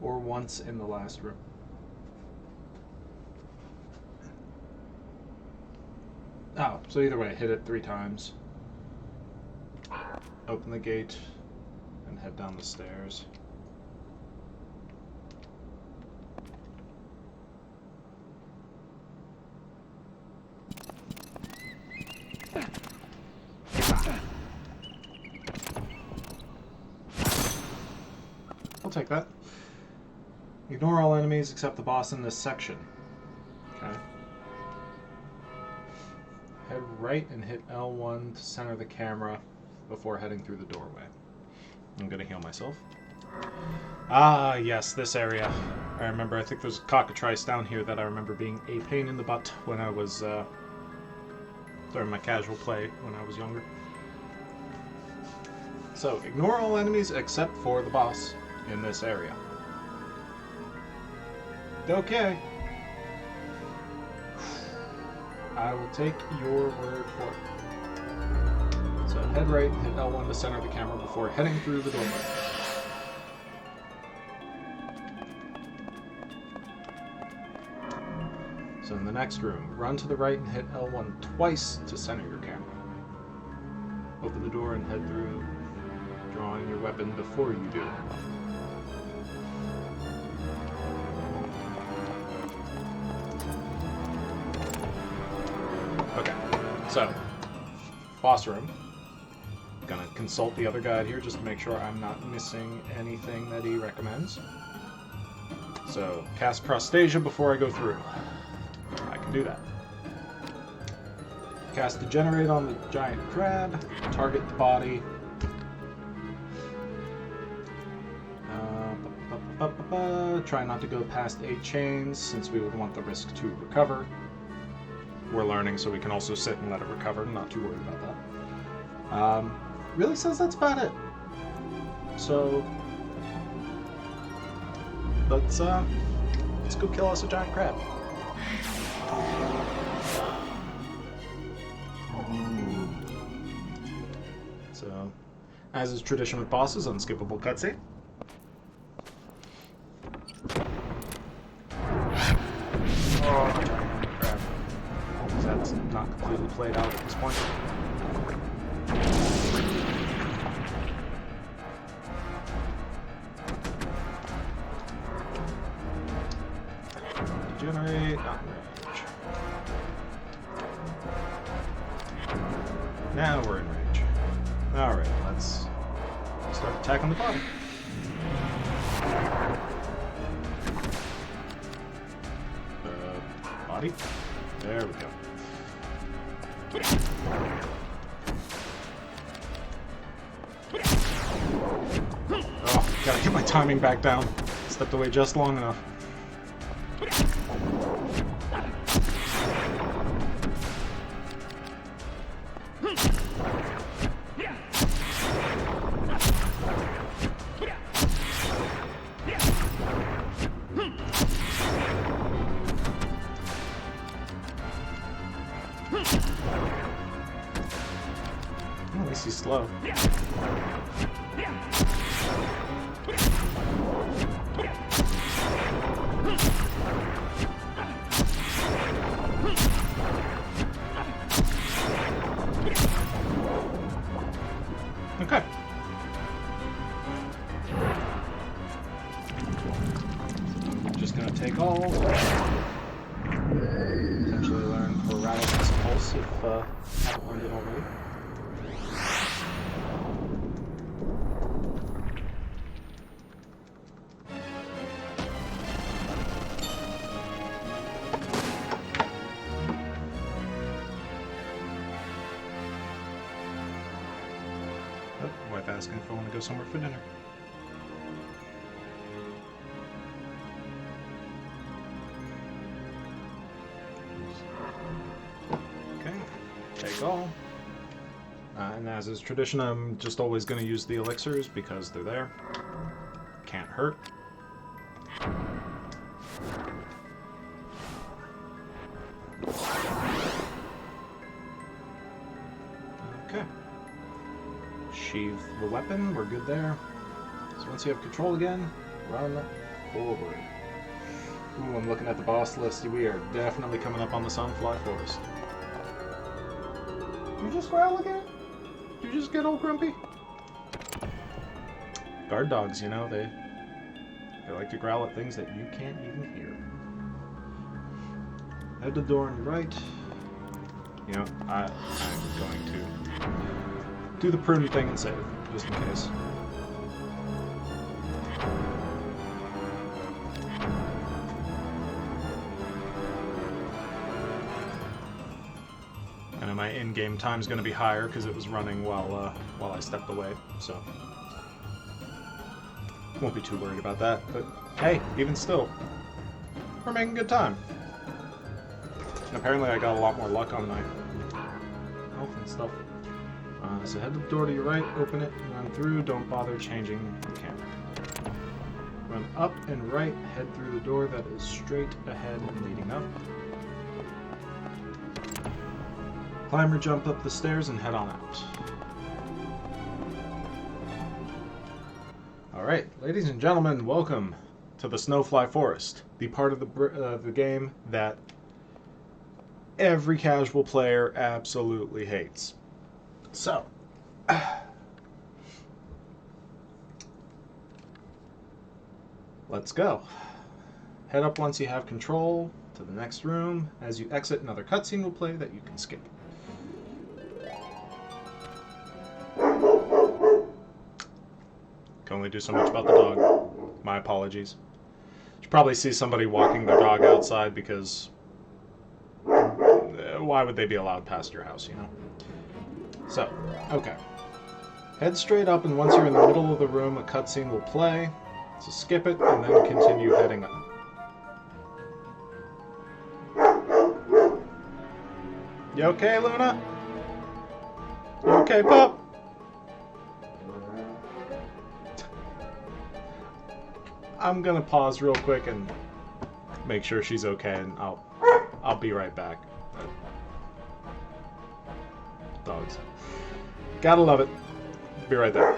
or once in the last room. Oh, so either way, hit it 3 times. Open the gate and head down the stairs. I'll take that. Ignore all enemies except the boss in this section. Okay. Head right and hit L1 to center the camera before heading through the doorway. I'm gonna heal myself. Ah, yes, this area. I remember, I think there's a cockatrice down here that I remember being a pain in the butt when I was, during my casual play when I was younger. So, ignore all enemies except for the boss in this area. Okay. I will take your word for it. So, head right, hit L1 to center the camera before heading through the doorway. So, in the next room, run to the right and hit L1 twice to center your camera. Open the door and head through, drawing your weapon before you do. Okay, so, boss room. Gonna consult the other guide here just to make sure I'm not missing anything that he recommends. So, cast Crustasia before I go through. I can do that. Cast Degenerate on the giant crab. Target the body. Try not to go past 8 chains, since we would want the risk to recover. We're learning, so we can also sit and let it recover. Not too worried about that. Really says that's about it. So let's go kill us a giant crab. So, as is tradition with bosses, unskippable cutscene. Oh, giant crab. That's not completely played out at this point. Degenerate, not rage. Now we're in rage. Alright, let's start attacking the body. Body? There we go. Oh, gotta get my timing back down. Stepped away just long enough. At least he's slow. Okay. I'm just gonna take all. Potentially learn paralysis pulse if I haven't learned it already. Wife asking if I want to go somewhere for dinner. Okay, take all. And as is tradition, I'm just always going to use the elixirs because they're there. Can't hurt. Okay. Sheathe the weapon, we're good there. So once you have control again, run forward. Ooh, I'm looking at the boss list. We are definitely coming up on the Sunfly Forest. You just growl again? You just get all grumpy? Guard dogs, you know, they like to growl at things that you can't even hear. Head to the door on your right. You know, I'm going to do the prudent thing and save, just in case. And my in-game time's going to be higher because it was running while I stepped away, so won't be too worried about that. But hey, even still, we're making good time. And apparently I got a lot more luck on my health and stuff. So head to the door to your right, open it, and run through. Don't bother changing the camera. Run up and right, head through the door that is straight ahead and leading up. Climb or jump up the stairs and head on out. Alright, ladies and gentlemen, welcome to the Snowfly Forest, the part of the game that every casual player absolutely hates. So, let's go. Head up once you have control to the next room. As you exit, another cutscene will play that you can skip. Can only do so much about the dog. My apologies. You probably see somebody walking their dog outside because why would they be allowed past your house, you know? So, okay. Head straight up, and once you're in the middle of the room, a cutscene will play. So skip it, and then continue heading up. You okay, Luna? You okay, pup? I'm gonna pause real quick and make sure she's okay, and I'll be right back. Dogs. Gotta love it. Be right there.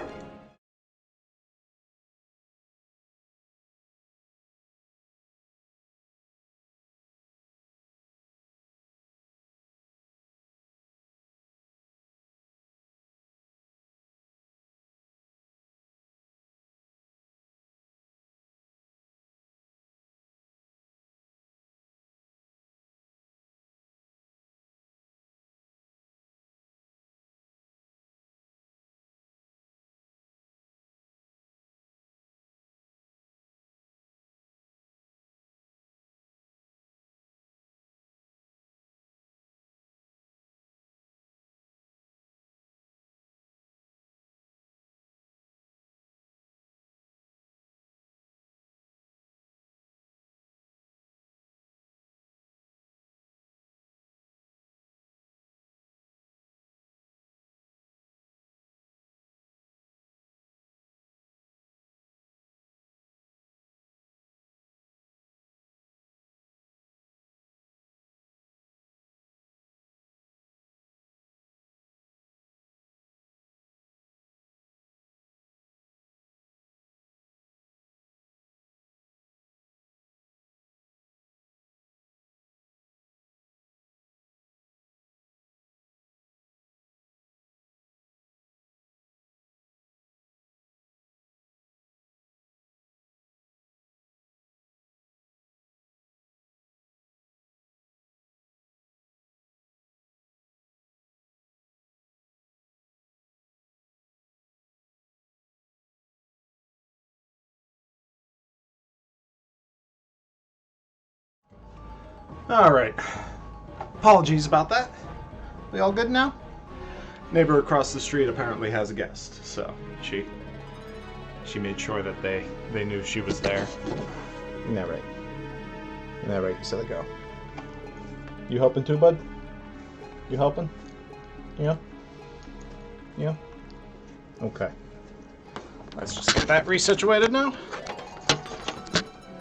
Alright. Apologies about that. We all good now? Neighbor across the street apparently has a guest, so she made sure that they knew she was there. Isn't that right? Isn't that right, you silly girl? You helping too, bud? You helping? Yeah? Yeah? Okay. Let's just get that resituated now.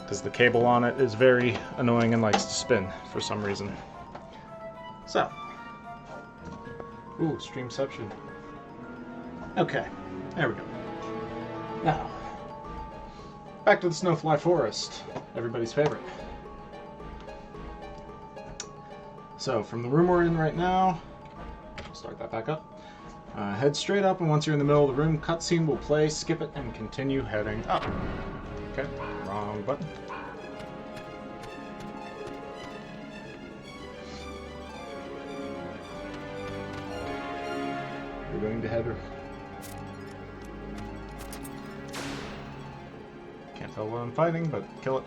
Because the cable on it is very annoying and likes to spin for some reason. So. Ooh, streamception. Okay, there we go. Now, back to the Snowfly Forest, everybody's favorite. So, from the room we're in right now, I'll start that back up. Head straight up, and once you're in the middle of the room, cutscene will play, skip it, and continue heading up. Okay, wrong button. We're going to head. Can't tell what I'm fighting, but kill it.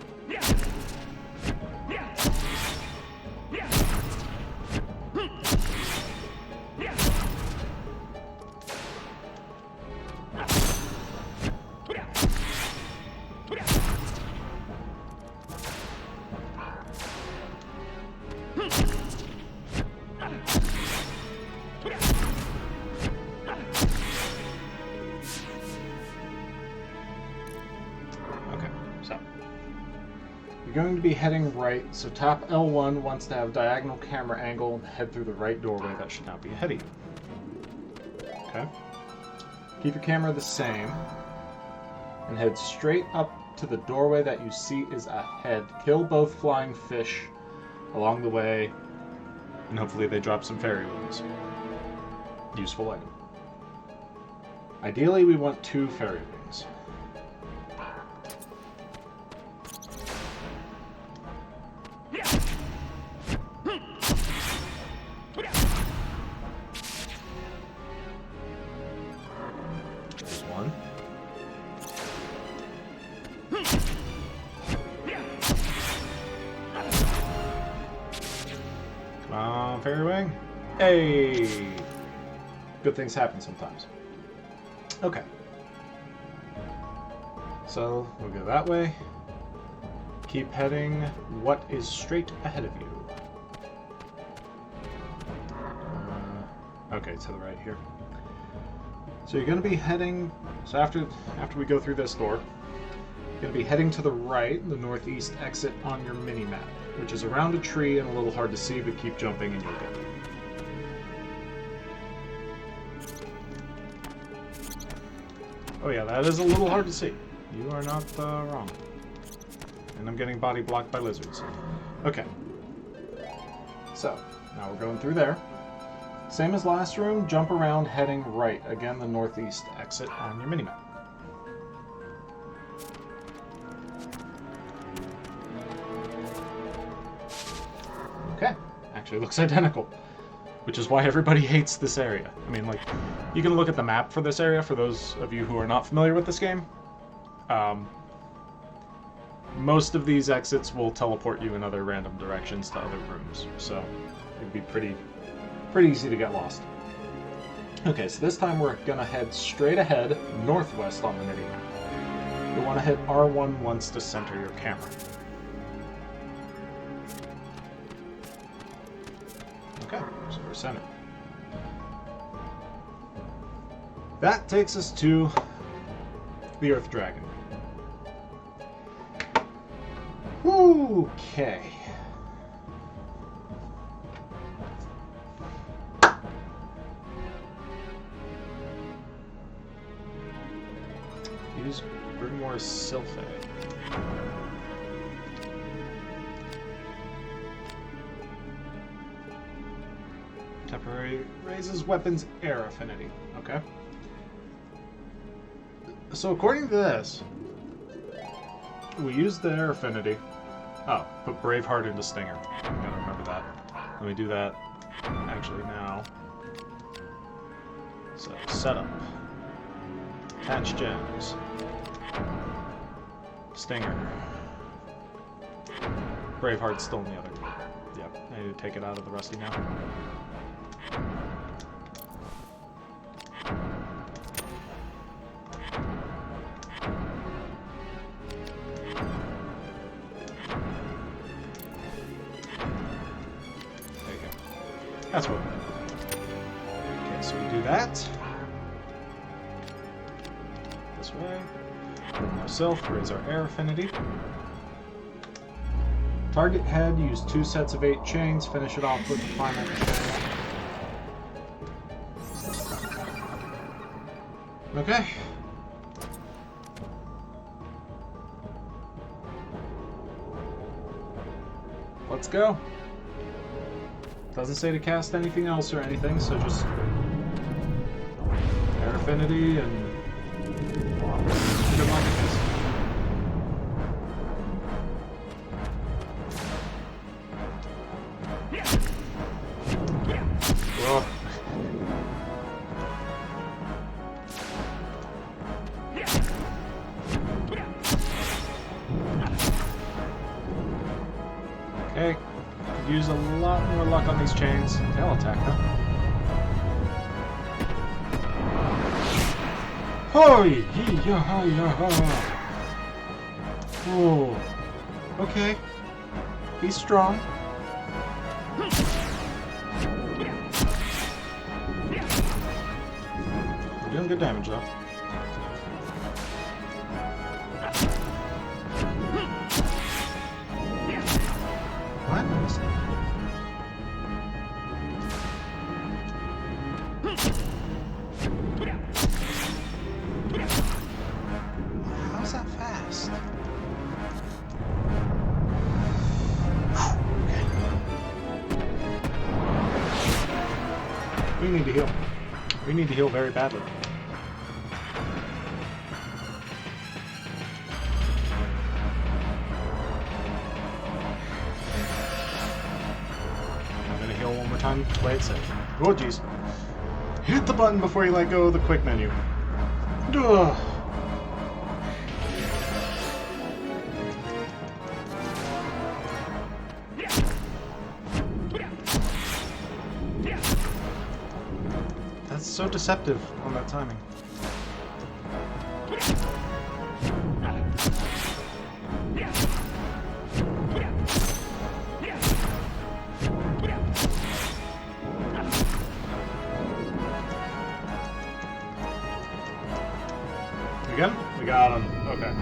So, you're going to be heading right, so tap L1 wants to have diagonal camera angle and head through the right doorway that should now be ahead of you. Okay? Keep your camera the same, and head straight up to the doorway that you see is ahead. Kill both flying fish along the way, and hopefully they drop some fairy wings. Useful item. Ideally, we want 2 fairy wings. There's one. Come on, fairy wing. Hey! Good things happen sometimes. Okay. So, we'll go that way. Keep heading. What is straight ahead of you? Okay, to the right here. So you're going to be heading... So after we go through this door, you're going to be heading to the right, the northeast exit on your mini-map, which is around a tree and a little hard to see, but keep jumping and you'll get it. Oh yeah, that is a little hard to see. You are not wrong. And I'm getting body blocked by lizards. Okay. So, now we're going through there. Same as last room, jump around heading right. Again, the northeast exit on your minimap. Okay. Actually, it looks identical. Which is why everybody hates this area. I mean, like, you can look at the map for this area, for those of you who are not familiar with this game. Most of these exits will teleport you in other random directions to other rooms, so it'd be pretty easy to get lost. Okay, so this time we're gonna head straight ahead, northwest on the minimap. You'll want to hit R1 once to center your camera. Okay, so we're centered. That takes us to the Earth Dragon. Okay. Use Brigmore's Sylphae. Temporary raises weapons air affinity. Okay. So according to this, we use the air affinity. Oh, put Braveheart into Stinger. I gotta remember that. Let me do that actually now. So, setup. Attach gems. Stinger. Braveheart's still in the other room. Yep, I need to take it out of the Rusty now. That's what we do. Okay, so we do that. This way. Ourself, raise our air affinity. Target head, use 2 sets of 8 chains, finish it off with the final chain. Okay. Let's go. Doesn't say to cast anything else or anything, so just air affinity and good luck at this. Whoa. Okay. Use a lot more luck on these chains. Tail attack, huh? Hoi! Oh. Okay. He's strong. We're doing good damage, though. We need to heal. We need to heal very badly. I'm gonna heal one more time. Play it safe. Oh jeez. Hit the button before you let go of the quick menu. Ugh. That's so deceptive on that timing. We got him? We got him. Okay.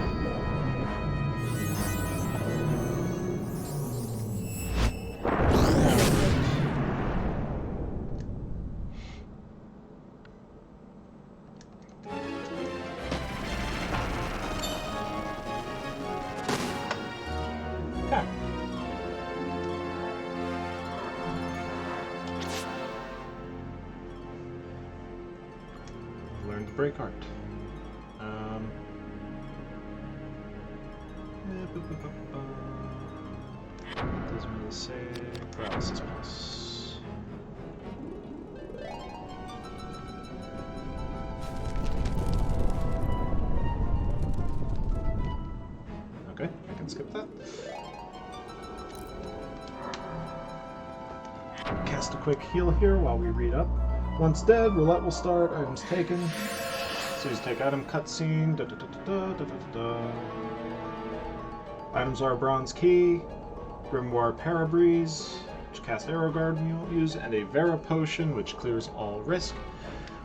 Okay. Learn to break art. Doesn't really say paralysis plus. Okay, I can skip that. Cast a quick heal here while we read up. Once dead, roulette will start. Items taken. Series take item cutscene. Da, da, da, da, da, da, da. Items are a bronze key, grimoire parabreeze, which casts arrow guard when you won't use, and a Vera potion, which clears all risk.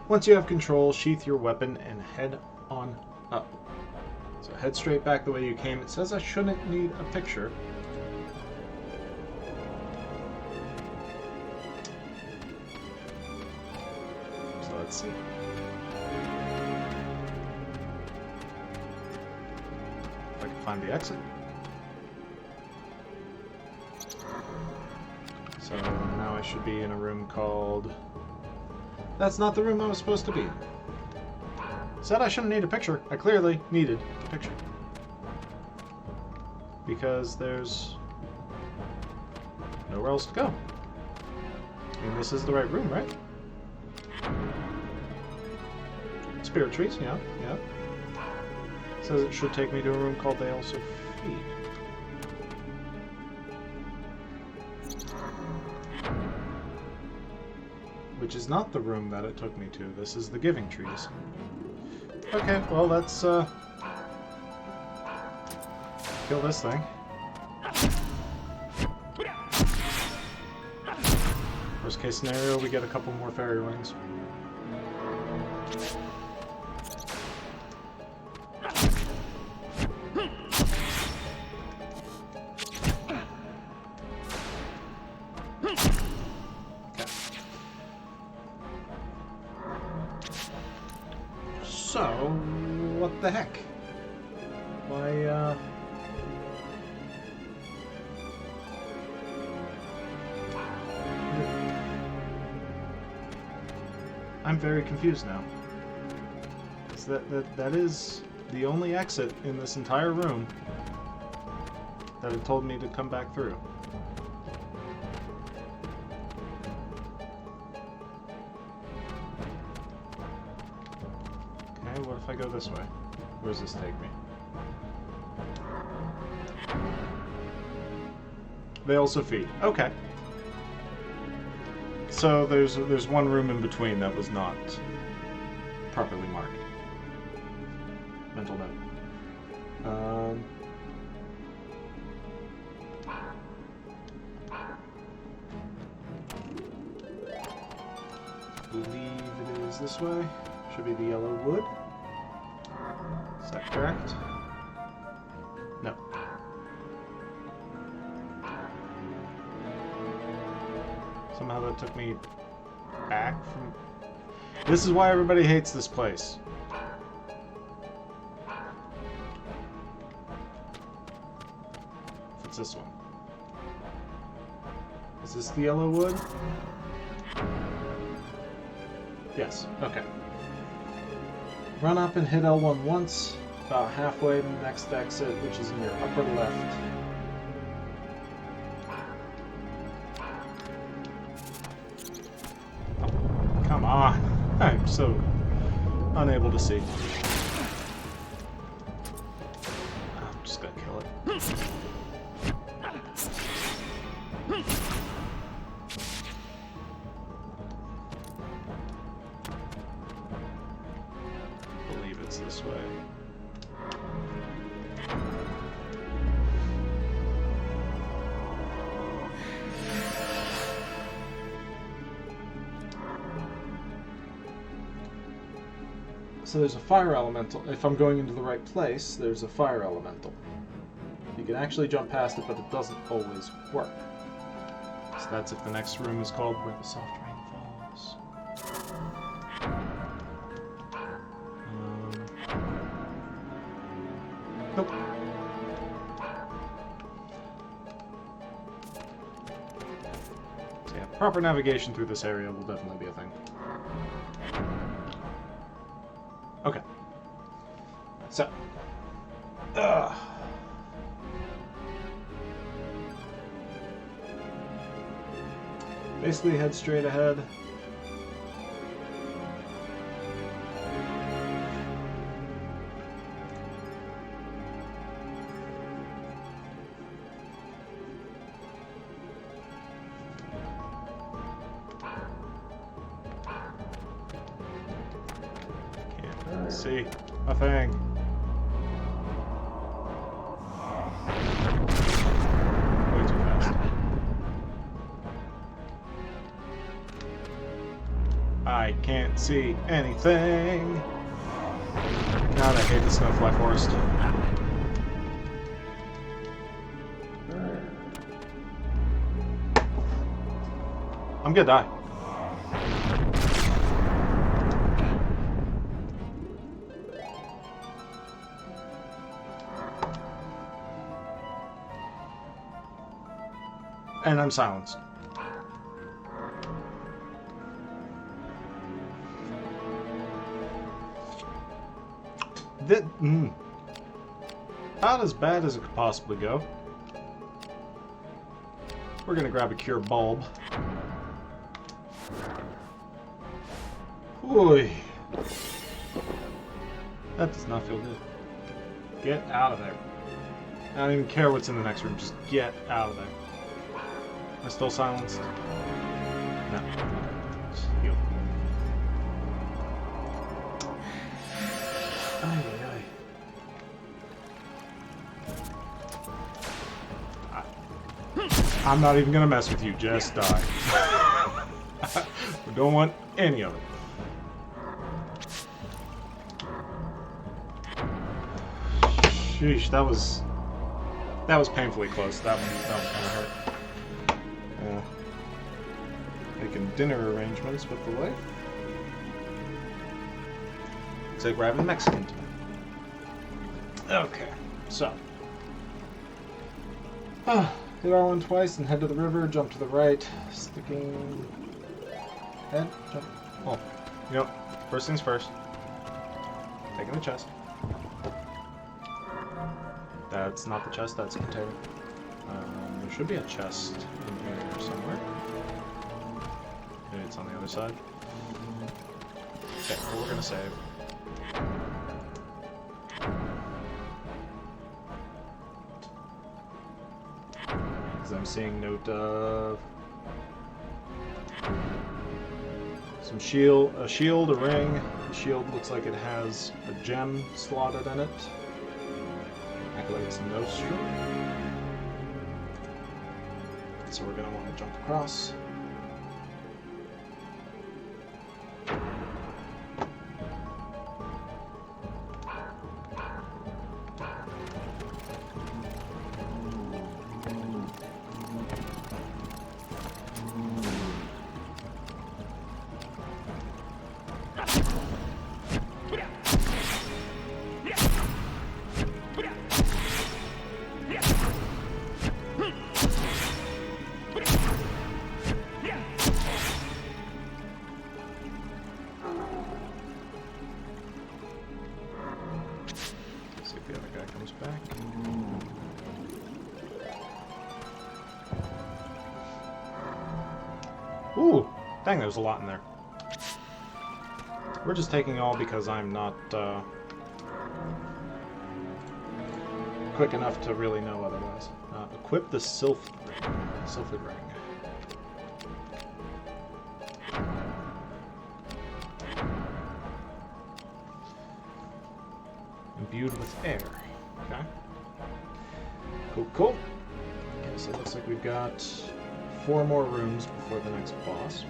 Once you have control, sheath your weapon and head on up. So head straight back the way you came. It says I shouldn't need a picture. So let's see. If I can find the exit. So now I should be in a room called... That's not the room I was supposed to be in. Said I shouldn't need a picture. I clearly needed a picture. Because there's nowhere else to go. I mean, this is the right room, right? Spirit trees, yeah. It says it should take me to a room called They Also Feed. Which is not the room that it took me to. This is the Giving Trees. Okay, well, let's kill this thing. Worst case scenario, we get a couple more fairy wings. So, what the heck? Why, I'm very confused now. That is the only exit in this entire room that it told me to come back through. Okay, what if I go this way? Where does this take me? They also feed. Okay. So there's one room in between that was not properly marked. Mental note. I believe it is this way. Should be the yellow wood. Is that correct? No. Somehow that took me back from... This is why everybody hates this place. If it's this one. Is this the yellow wood? Yes, okay. Run up and hit L1 once, about halfway to the next exit, which is in your upper left. Come on. I'm so unable to see. I'm just gonna kill it. I believe it's this way. So there's a fire elemental. If I'm going into the right place, there's a fire elemental. You can actually jump past it, but it doesn't always work. So that's if the next room is called Where the Soft Rain Falls. Nope. So yeah, proper navigation through this area will definitely be a thing. Okay. So. Basically head straight ahead. Can't see a thing. Way too fast. I can't see anything. God, I hate the snowflake forest. I'm gonna die. And I'm silenced. Not as bad as it could possibly go. We're gonna grab a cure bulb. Oy. That does not feel good. Get out of there. I don't even care what's in the next room, just get out of there. Am I still silenced? No. Just heal. Ay, ay, ay. I'm not even gonna mess with you, just die. We don't want any of it. Sheesh, that was painfully close. That one kind of hurt. Making dinner arrangements with the wife. It's like we're having Mexican tonight. Okay, so. Hit R1 twice and head to the river, jump to the right, sticking... Head, jump. Oh, you know, first things first. Taking the chest. That's not the chest, that's a potato. There should be a chest in here somewhere. Maybe it's on the other side. Okay, well, we're gonna save. Because I'm seeing note of some shield, a shield, a ring. The shield looks like it has a gem slotted in it. Activates Nostrum. So we're gonna want to jump across. Ooh, dang, there's a lot in there. We're just taking all because I'm not quick enough to really know otherwise. Equip the sylphid ring. Imbued with air. Okay. Cool, cool. Okay, so it looks like we've got 4 more rooms before the next boss.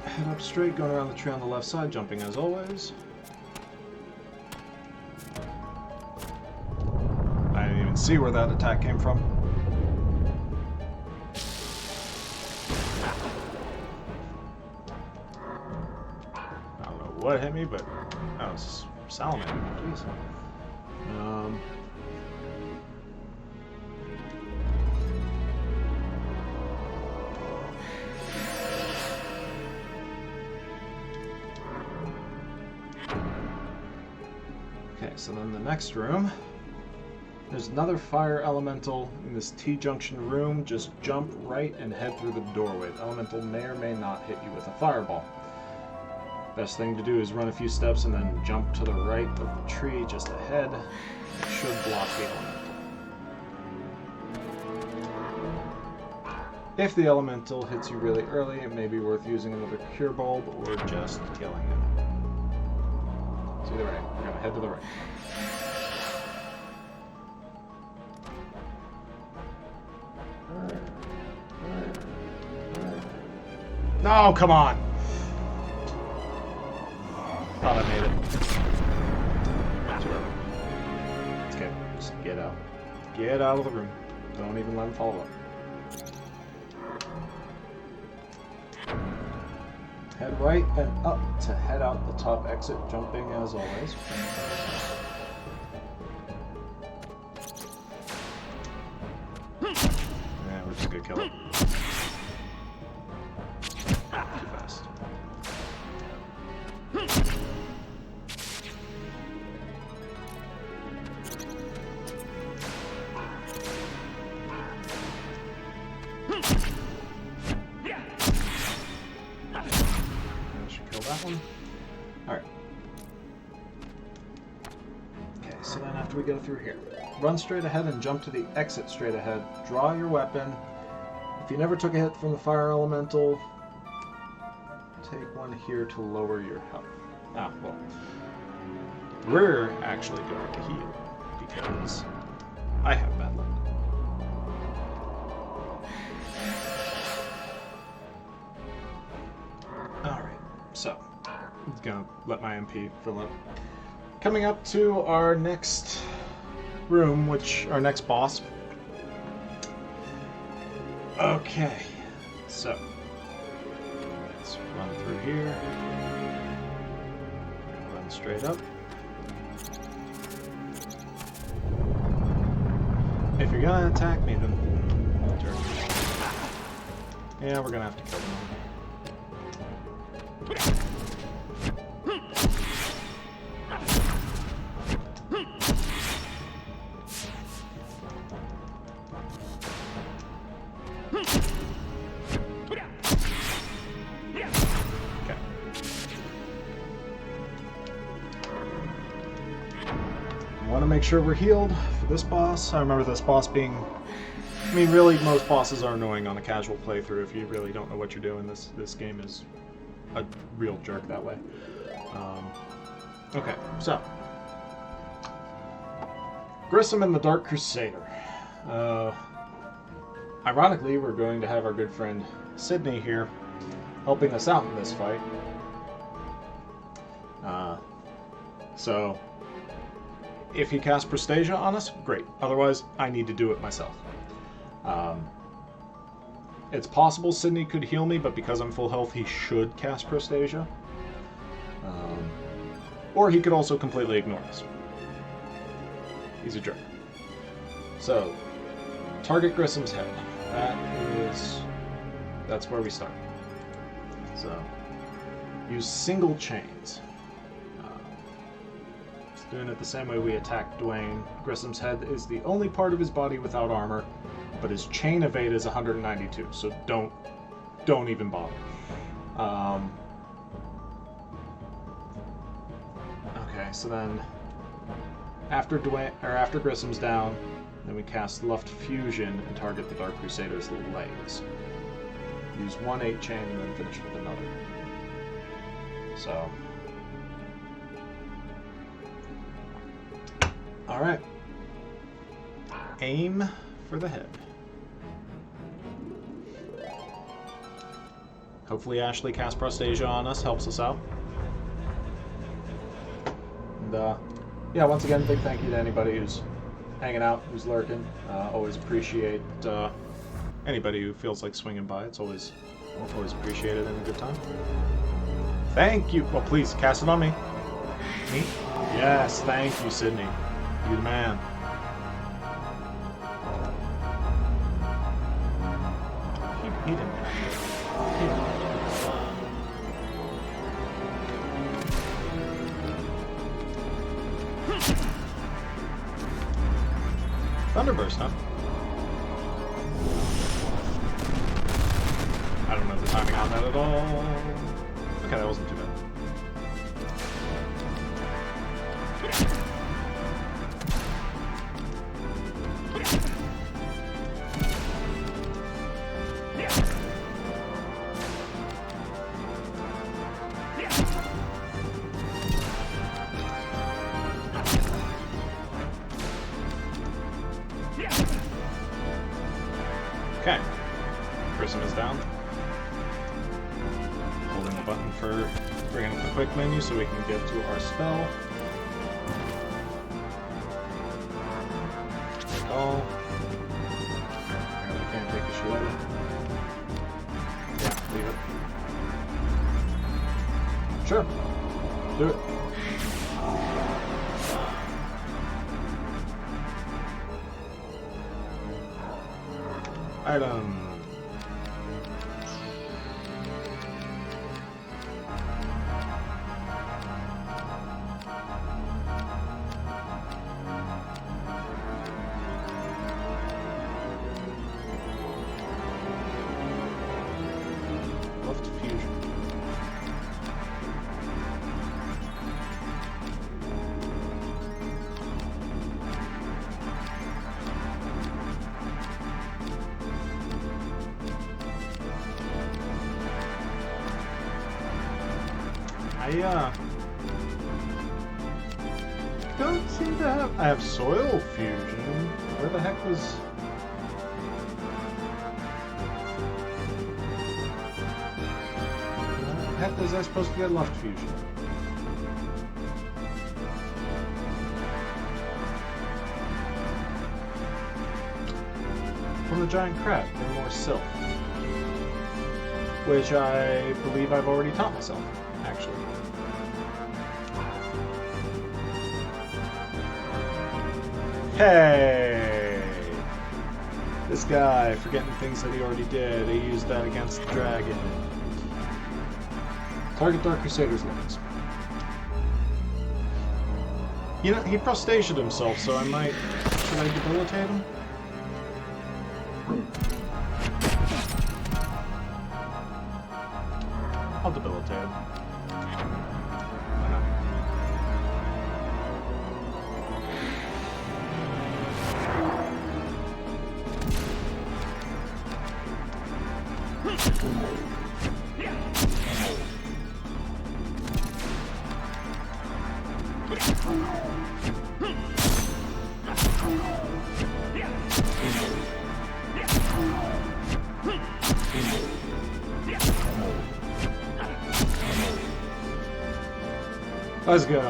Head up straight, going around the tree on the left side, jumping as always. I didn't even see where that attack came from. I don't know what hit me, but that was salamander. Jeez. Okay, so then the next room, there's another fire elemental in this T-junction room. Just jump right and head through the doorway. The elemental may or may not hit you with a fireball. Best thing to do is run a few steps and then jump to the right of the tree just ahead. It should block the elemental. If the elemental hits you really early, it may be worth using another cure bulb or just killing it. So either way, we're going to head to the right. No, come on! Thought I made it. Too early. It's okay. Just get out. Get out of the room. Don't even let him follow up. Head right and up to head out the top exit, jumping as always. Yeah, we're just gonna kill it. Too fast. Alright. Okay, so then after we go through here, run straight ahead and jump to the exit straight ahead. Draw your weapon. If you never took a hit from the fire elemental, take one here to lower your health. Ah, well. We're actually going to heal because I have bad luck. Alright, so I'm gonna let my MP fill up. Coming up to our next room, our next boss. Okay, so let's run through here. Run straight up. If you're gonna attack me, then turn. Yeah, we're gonna have to kill them. Make sure we're healed for this boss. I remember this boss being... I mean, really, most bosses are annoying on a casual playthrough if you really don't know what you're doing. This game is a real jerk that way. Okay, so... Grissom and the Dark Crusader. Ironically, we're going to have our good friend Sydney here helping us out in this fight. So... If he casts Prestasia on us, great. Otherwise, I need to do it myself. It's possible Sydney could heal me, but because I'm full health, he should cast Prestasia. Or he could also completely ignore us. He's a jerk. So, target Grissom's head. That's where we start. So, use single chains. Doing it the same way we attacked Dwayne. Grissom's head is the only part of his body without armor, but his chain evade is 192, so don't even bother. Okay, so then after Grissom's down, then we cast Luft Fusion and target the Dark Crusader's legs. Use 1 8 chain and then finish with another. So, all right. Aim for the head. Hopefully Ashley cast Prostasia on us, helps us out. And yeah, once again, big thank you to anybody who's hanging out, who's lurking. Always appreciate anybody who feels like swinging by. It's always appreciated and a good time. Thank you. Well, please cast it on me. Me? Yes, thank you, Sydney. You the man. He didn't have it. Thunderburst, huh? I don't know the timing on that at all. Okay, that wasn't too bad. Okay, Grissom is down. Holding the button for bringing up the quick menu so we can get to our spell. Oh, apparently can't take the shoe out. Yeah, leave it. Sure, do it. Item. Left fusion. I don't seem to have... I have soil fusion. Where the heck was... Where the heck was I supposed to get Luft fusion? From the giant crab, and more silk. Which I believe I've already taught myself, actually. Hey! This guy, forgetting things that he already did. He used that against the dragon. Target Dark Crusader's legs. You know, he prostatiated himself, so I might... Should I debilitate him? I'll debilitate him. Why not? Let's go.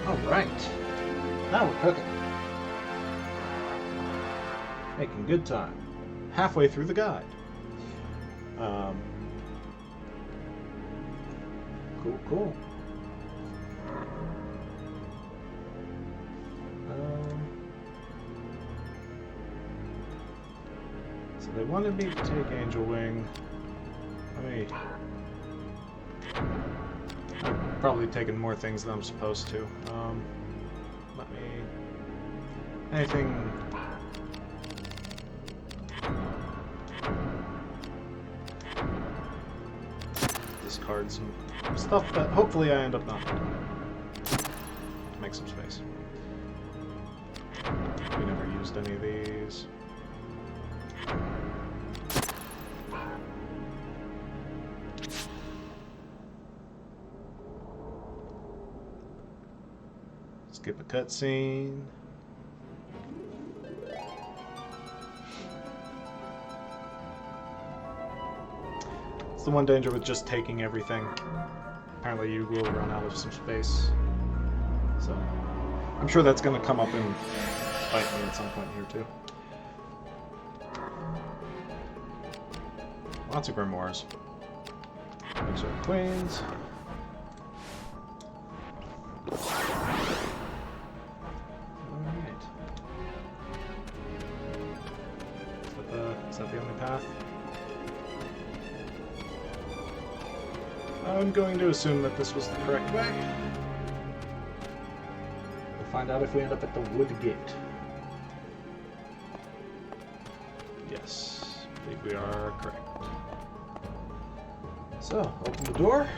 All right. Now we're cooking. Making good time. Halfway through the guide. Cool. So they wanted me to take Angel Wing. I've probably taken more things than I'm supposed to. Anything... Discard some stuff that hopefully I end up not doing. Make some space. We never used any of these. Skip a cutscene. It's the one danger with just taking everything. Apparently you will run out of some space. So, I'm sure that's going to come up and bite me at some point here too. Lots of grimoires. These are queens. Alright. Is that the only path? I'm going to assume that this was the correct way. We'll find out if we end up at the wood gate. Yes, I believe we are correct. So, open the door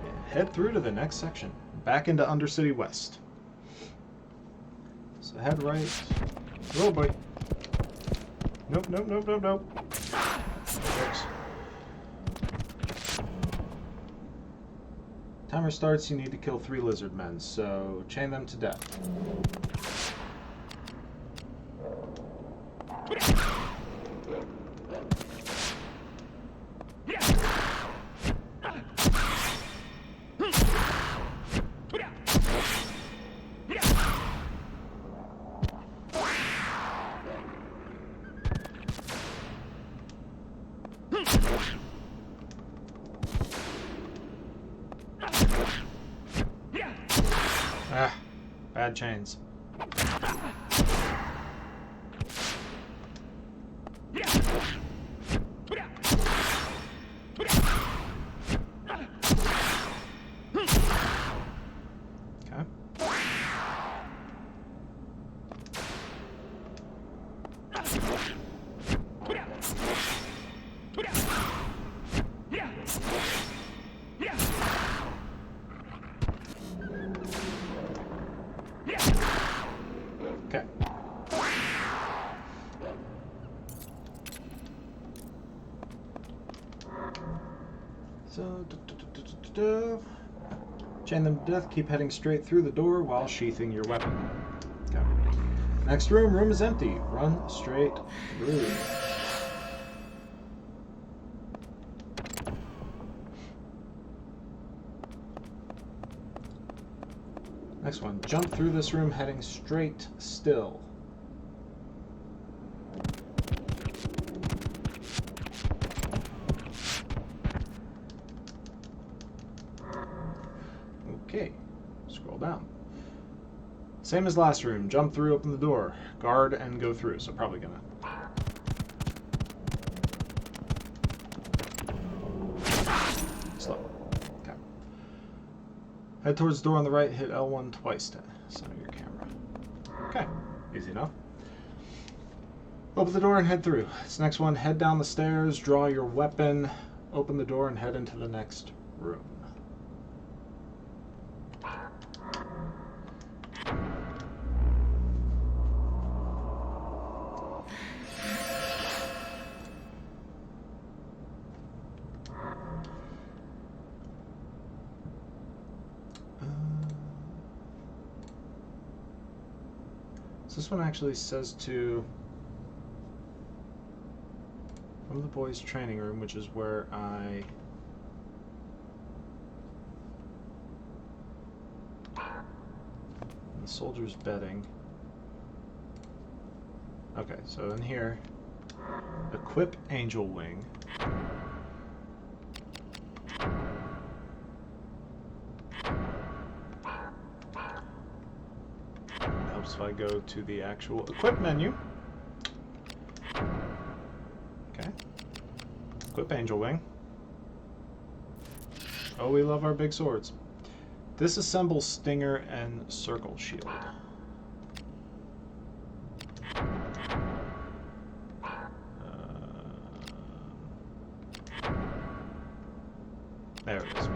and head through to the next section. Back into Undercity West. So head right. Oh boy. Nope, nope, nope, nope, nope. Oops. Timer starts, you need to kill 3 lizard men, so chain them to death. Ah, bad chains. So, chain them to death, keep heading straight through the door while sheathing your weapon. Okay. Next room is empty. Run straight through. Next one, jump through this room heading straight still. Okay, scroll down. Same as last room, jump through, open the door, guard, and go through, so probably gonna... Slow. Okay. Head towards the door on the right, hit L1 twice to center your camera. Okay, easy enough. Open the door and head through. This next one, head down the stairs, draw your weapon, open the door, and head into the next room. So this one actually says to... from the boys' training room, which is where I... the soldiers' bedding. Okay, so in here, equip Angel Wing. Helps if I go to the actual equip menu. Equip Angel Wing. Oh, we love our big swords. Disassemble Stinger and Circle Shield. There it is.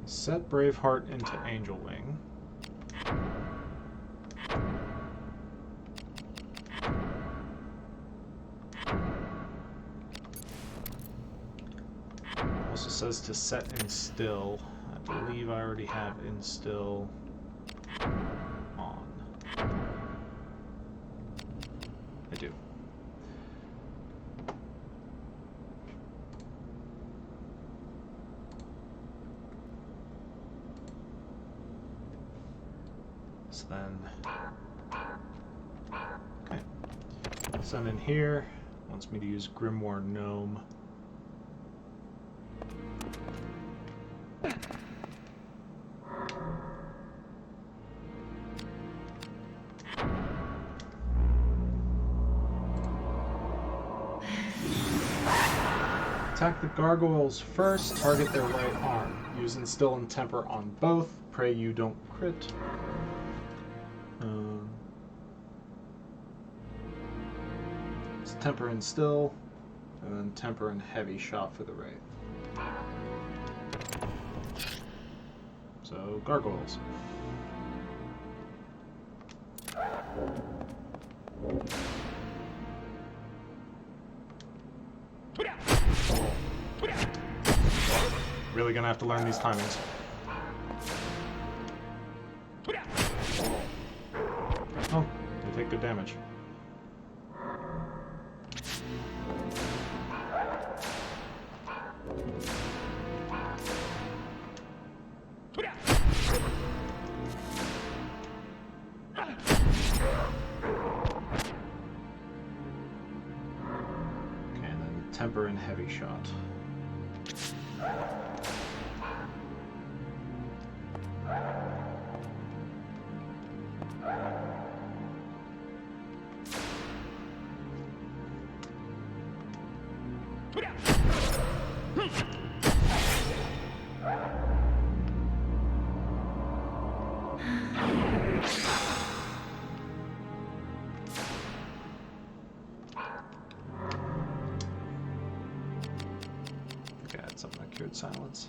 Set Braveheart into Angel Wing. Also says to set Instill. I believe I already have Instill on. I do. So then, okay, send in here, wants me to use Grimoire Gnome. Attack the gargoyles first, target their right arm. Use Instill and Temper on both, pray you don't crit. It's Temper and Still, and then Temper and Heavy Shot for the Wraith. So, gargoyles. Really gonna have to learn these timings. Oh, they take good damage. Okay, and then Temper and Heavy Shot. Okay, I had something that cured silence.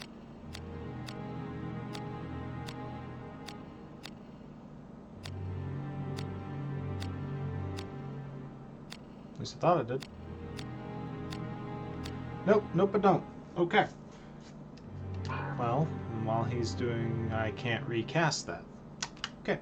At least I thought it did. Nope, nope, I don't. Okay. Well, while he's doing, I can't recast that. Okay.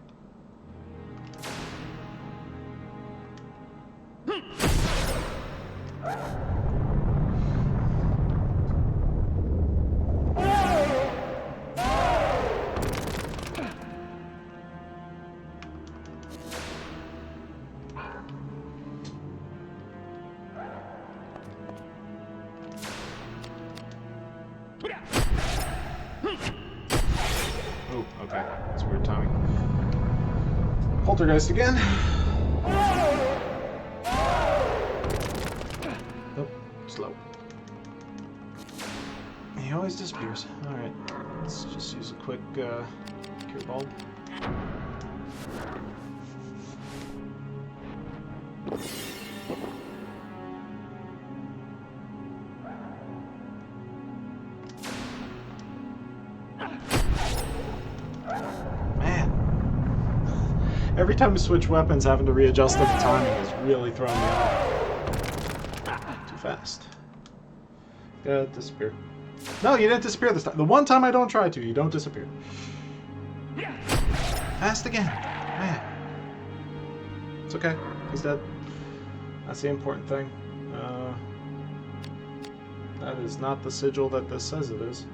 Oh, okay. That's weird timing. Poltergeist again. Nope. Slow. He always disappears. Alright. Let's just use a quick cure bulb. Every time we switch weapons, having to readjust the timing is really throwing me off. Too fast. Disappear. No, you didn't disappear this time. The one time I don't try to, you don't disappear. Fast again. Man. It's okay. He's dead. That's the important thing. That is not the sigil that this says it is.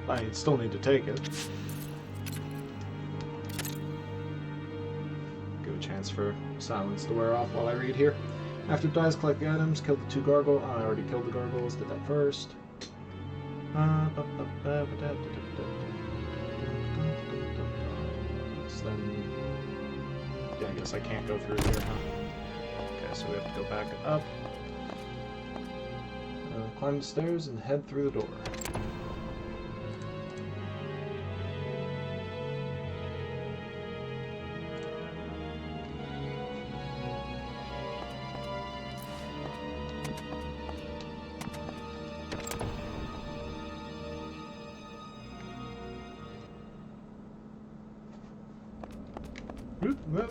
I still need to take it. chance for silence to wear off while I read here. After it dies, collect the items, kill the 2 gargoyles. I already killed the gargoyles, did that first. Then, yeah, I guess I can't go through here, huh? Okay, so we have to go back up. Climb the stairs and head through the door.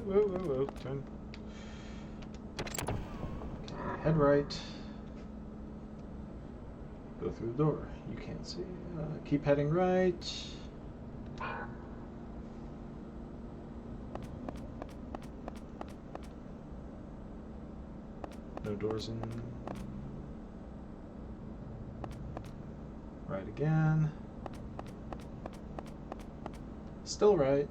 Whoa. Turn. Okay, head right. Go through the door. You can't see. Keep heading right. No doors in. Right again. Still right.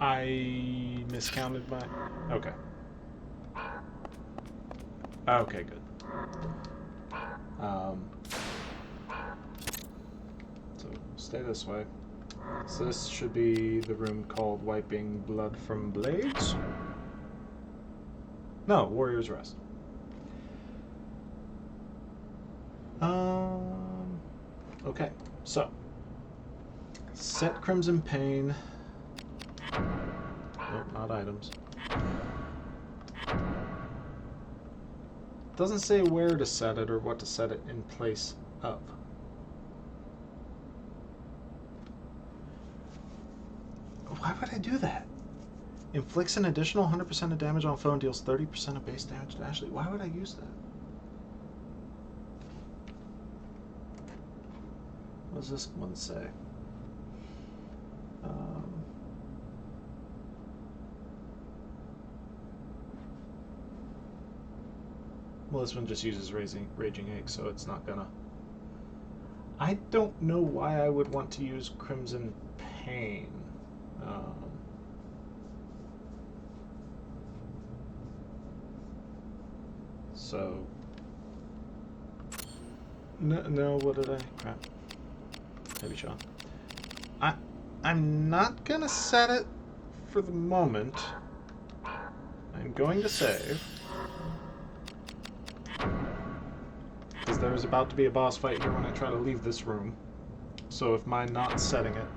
I miscounted my... Okay. Okay, good. So, stay this way. So this should be the room called Wiping Blood from Blades? No, Warrior's Rest. Okay, so. Set Crimson Pain. Nope, not items. Doesn't say where to set it or what to set it in place of. Why would I do that? Inflicts an additional 100% of damage on foe and deals 30% of base damage to Ashley. Why would I use that? What does this one say? Well, this one just uses Raging Egg, so it's not gonna... I don't know why I would want to use Crimson Pain. So... No, what did I... Crap. Heavy shot. I'm not gonna set it for the moment. I'm going to save. Because there's about to be a boss fight here when I try to leave this room. So if my not setting it,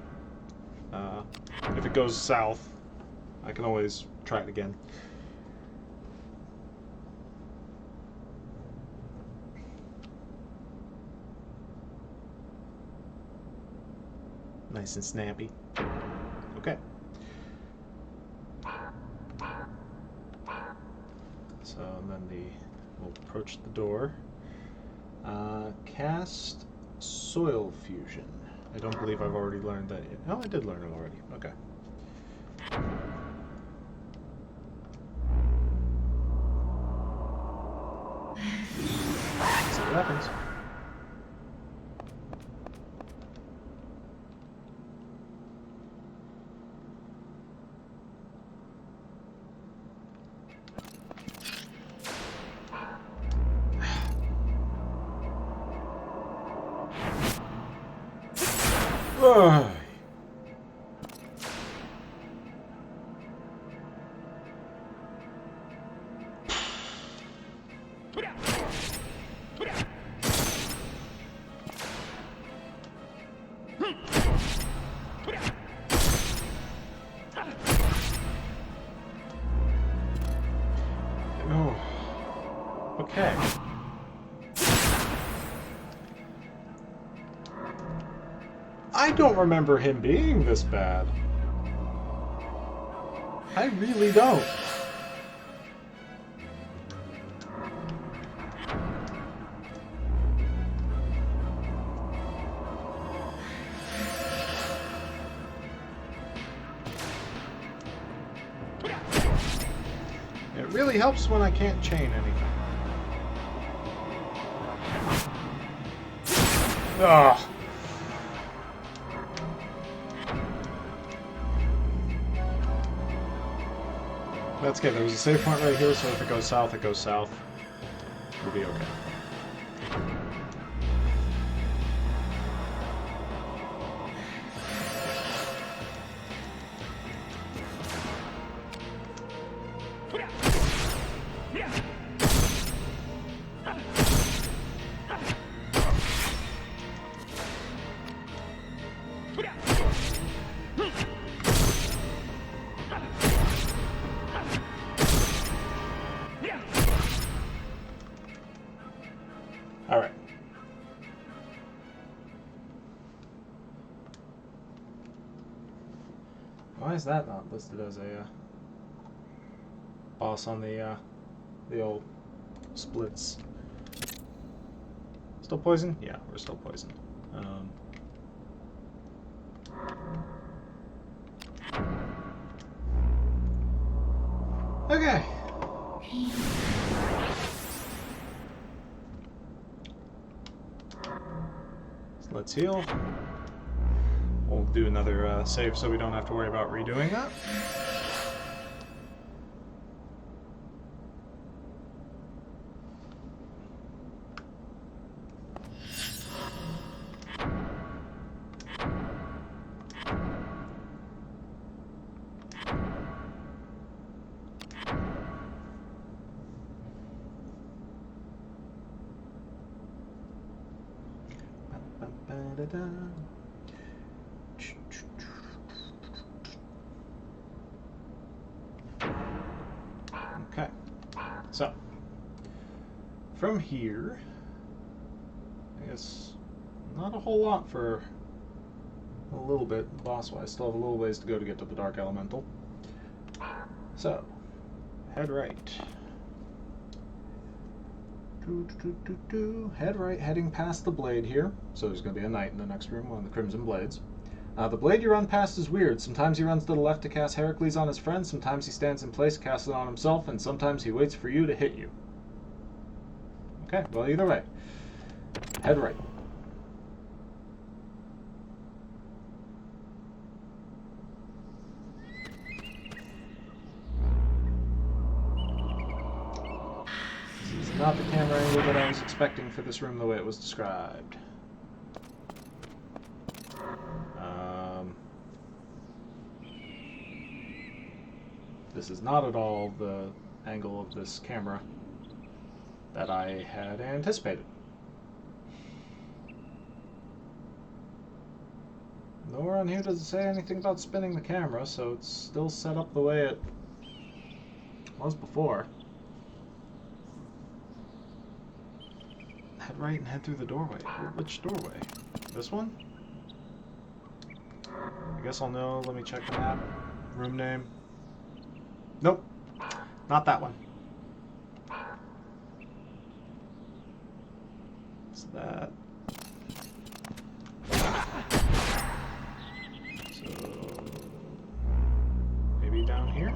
if it goes south, I can always try it again. Nice and snappy. Okay. So and then we'll approach the door. Cast Soil Fusion. I don't believe I've already learned that yet. Oh, I did learn it already. Okay. See what happens. Okay. I don't remember him being this bad. I really don't. It really helps when I can't chain anything. Ugh. That's okay. There was a save point right here, so if it goes south, it goes south. We'll be okay. Alright. Why is that not listed as a boss on the old splits? Still poison? Yeah, we're still poisoned. Okay. So let's heal. We'll do another save so we don't have to worry about redoing that. Okay, so from here, I guess not a whole lot for a little bit boss-wise. Still have a little ways to go to get to the Dark Elemental. So, head right. Head right, heading past the blade here. So there's going to be a knight in the next room, one of the Crimson Blades. The blade you run past is weird. Sometimes he runs to the left to cast Heracles on his friend, sometimes he stands in place, casts it on himself, and sometimes he waits for you to hit you. Okay, well either way. Head right. This is not the camera angle that I was expecting for this room the way it was described. This is not at all the angle of this camera that I had anticipated. Nowhere on here does it say anything about spinning the camera, so it's still set up the way it was before. Head right and head through the doorway. Which doorway? This one? I guess I'll know. Let me check the map. Room name. Nope. Not that one. It's that. So maybe down here?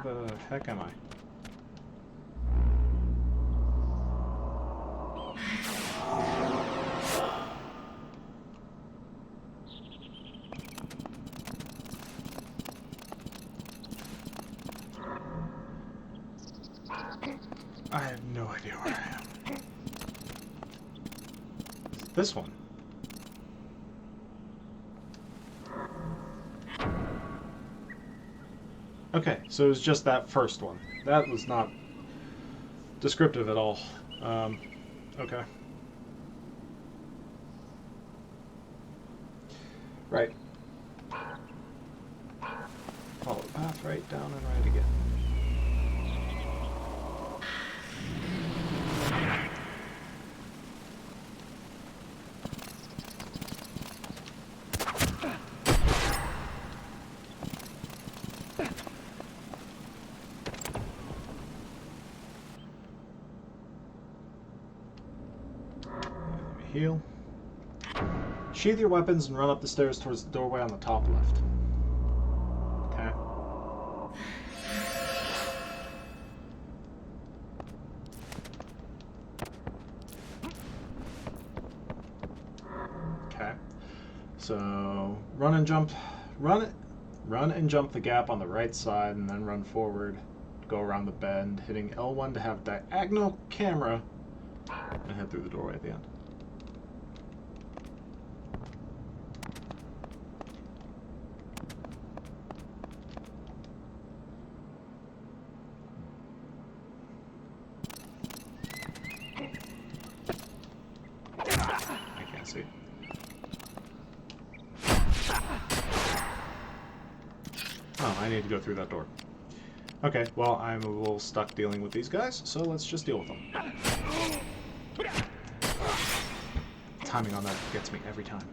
Where the heck am I? I have no idea where I am. Is it this one? Okay, so it was just that first one. That was not descriptive at all. Okay. Right. Follow the path right, down and right again. heal. Sheath your weapons and run up the stairs towards the doorway on the top left. Okay. Okay. So run and jump the gap on the right side, and then run forward. Go around the bend, hitting L1 to have diagonal camera, and head through the doorway at the end. I can't see. Oh, I need to go through that door. Okay, well, I'm a little stuck dealing with these guys, so let's just deal with them. Timing on that gets me every time.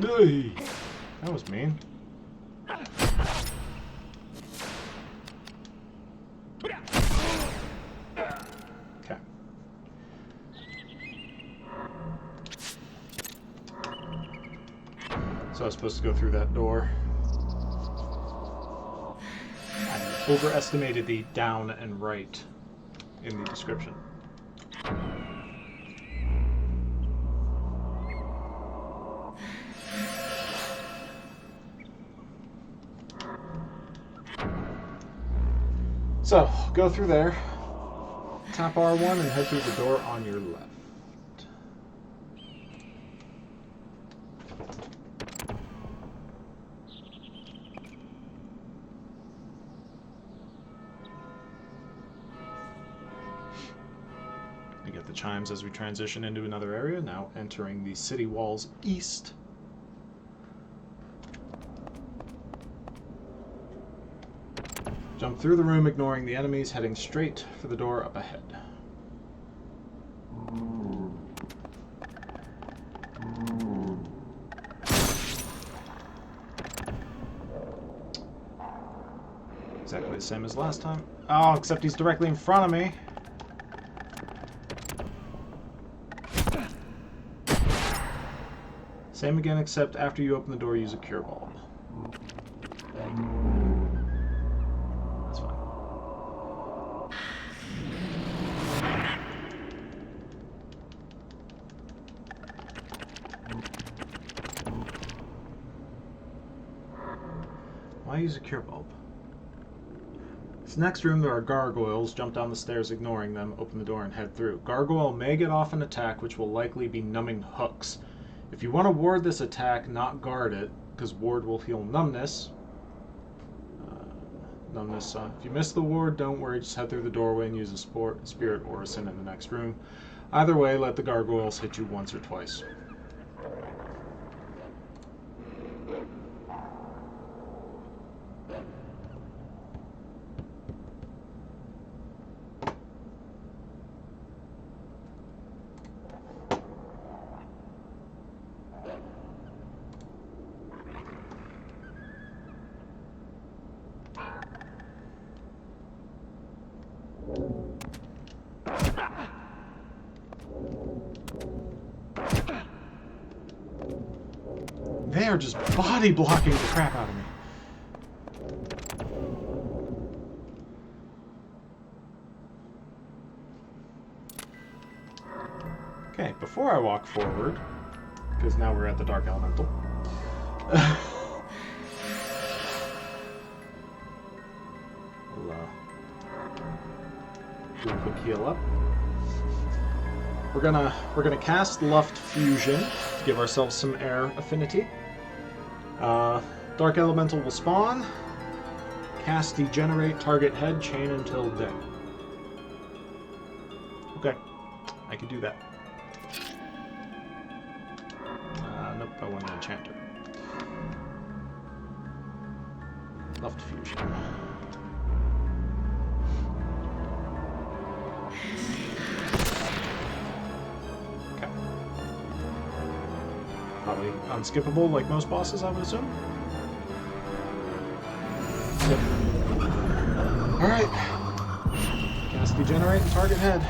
Hey, that was mean. Okay. So I was supposed to go through that door. I overestimated the down and right in the description. So, go through there, tap R1, and head through the door on your left. You get the chimes as we transition into another area, now entering the city walls east. Jump through the room, ignoring the enemies, heading straight for the door up ahead. Exactly the same as last time. Oh, except he's directly in front of me. Same again, except after you open the door, use a cure bulb. Why use a cure bulb? This next room, there are gargoyles. Jump down the stairs, ignoring them, open the door, and head through. Gargoyle may get off an attack, which will likely be numbing hooks. If you want to ward this attack, not guard it, because ward will heal numbness. If you miss the ward, don't worry, just head through the doorway and use a spirit orison in the next room. Either way, let the gargoyles hit you once or twice. They are just body blocking the crap out of me. Okay, before I walk forward, because now we're at the Dark Elemental. We'll do a quick heal up. We're gonna cast Luft Fusion to give ourselves some air affinity. Dark Elemental will spawn. Cast Degenerate target head chain until day. Okay, I can do that. Nope, I want an enchanter. Left fusion. Okay. Probably unskippable like most bosses, I would assume. Yep. Alright. Cast degenerate and target head.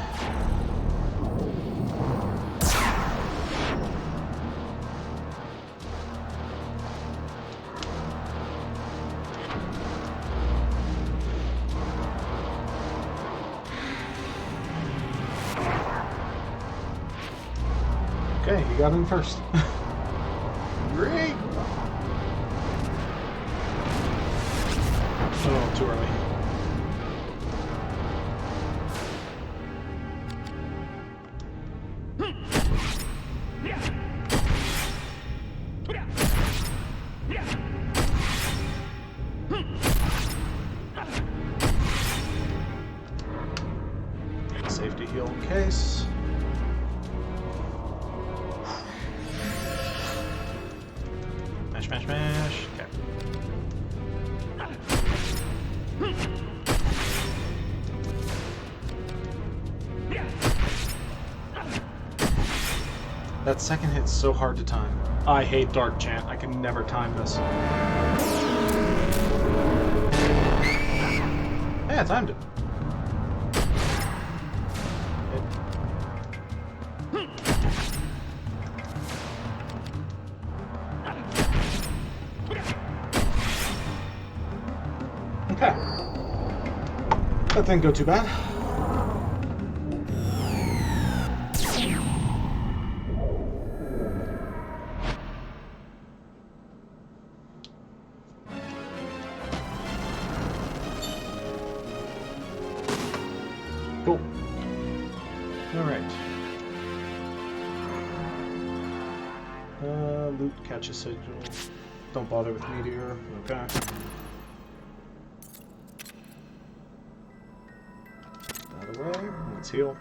Okay, you got in first. Great! Oh, too early. Safety heal in case. Smash, smash, smash. Okay. That second hit's so hard to time. I hate Dark Chant. I can never time this. Hey, I timed it. Okay. That didn't go too bad. Cool. Alright. Loot, catch a sigil. Don't bother with meteor. Okay. Out of the way. Let's heal.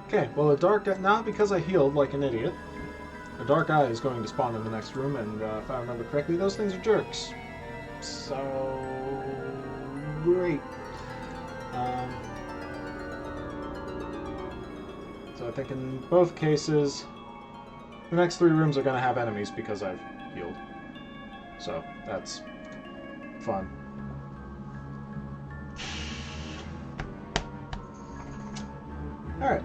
Okay, well the dark now because I healed like an idiot, the dark eye is going to spawn in the next room, and if I remember correctly, those things are jerks. So great. So I think in both cases, the next 3 rooms are going to have enemies because I've healed. So that's fun. Alright.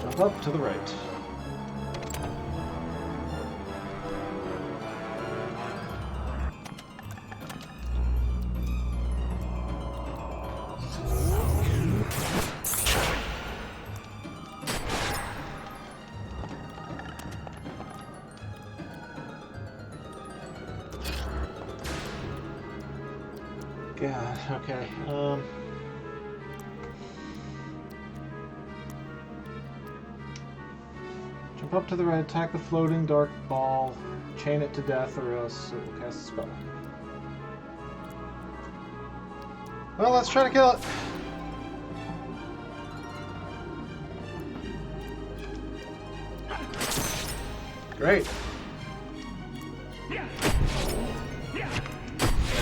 Jump up to the right. God, okay. Jump up to the right, attack the floating dark ball, chain it to death, or else it will cast a spell. Well, let's try to kill it. Great.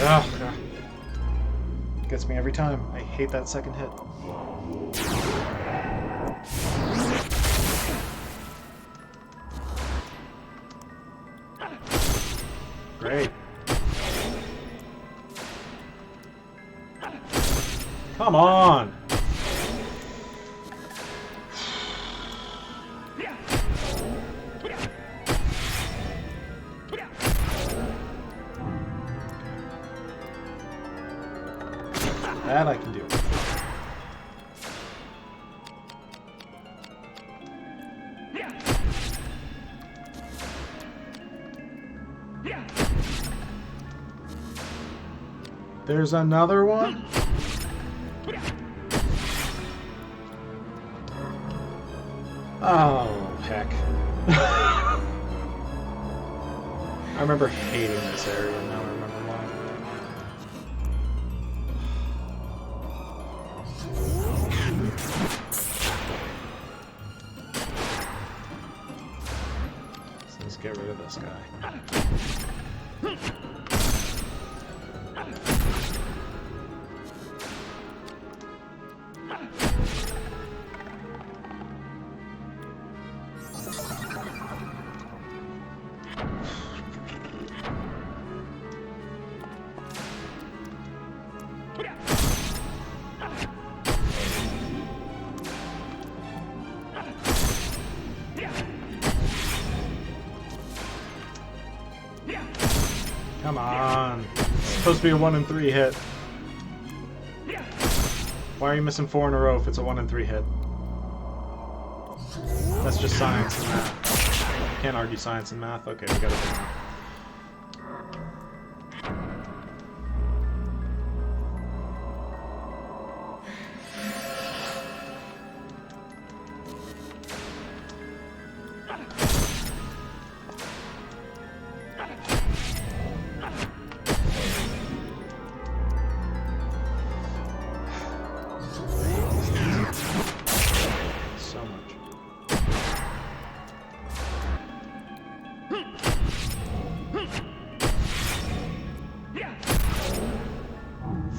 Ugh. Gets me every time. I hate that second hit. Great. Come on! That I can do. There's another one? Oh, heck. I remember hating this area, now I remember why. get rid of this guy. Come on. It's supposed to be a 1 in 3 hit. Why are you missing 4 in a row if it's a 1 in 3 hit? That's just science and math. Can't argue science and math. Okay, we got it.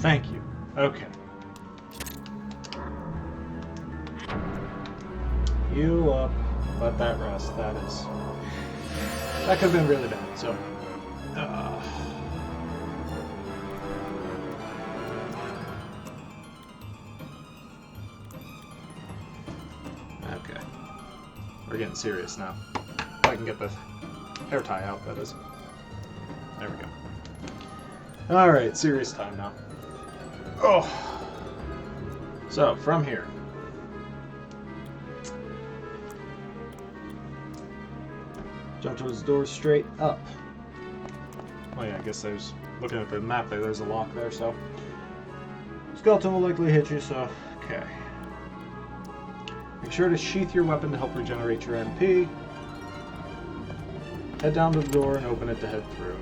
Thank you. Okay. You up. Let that rest. That could have been really bad, so. Okay. We're getting serious now. If I can get the hair tie out, that is. There we go. Alright, serious time now. Oh! So, from here. Jump towards the door straight up. Oh yeah, I guess there's... Looking at the map there's a lock there, so... Skeleton will likely hit you, so... Okay. Make sure to sheath your weapon to help regenerate your MP. Head down to the door and open it to head through.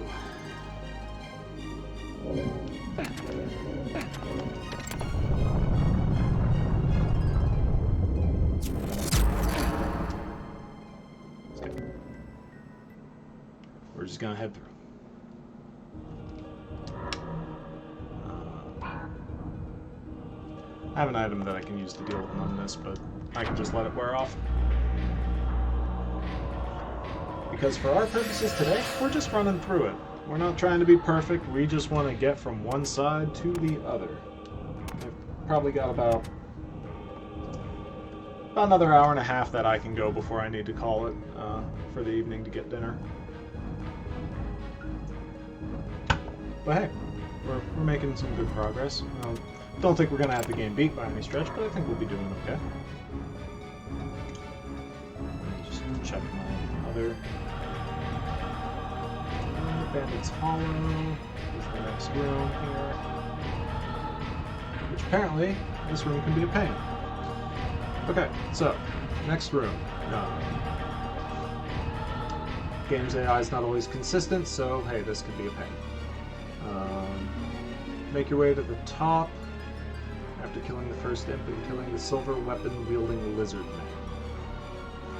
We're just gonna head through. I have an item that I can use to deal with numbness, but I can just let it wear off. Because for our purposes today, we're just running through it. We're not trying to be perfect, we just want to get from one side to the other. I've probably got about another hour and a half that I can go before I need to call it for the evening to get dinner. But hey, we're making some good progress. Don't think we're going to have the game beat by any stretch, but I think we'll be doing okay. Just check my other... Bandit's Hollow is the next room here. Which apparently, this room can be a pain. Okay, so, next room. Game's AI is not always consistent, so hey, this could be a pain. Make your way to the top after killing the first imp and killing the silver weapon-wielding lizard man.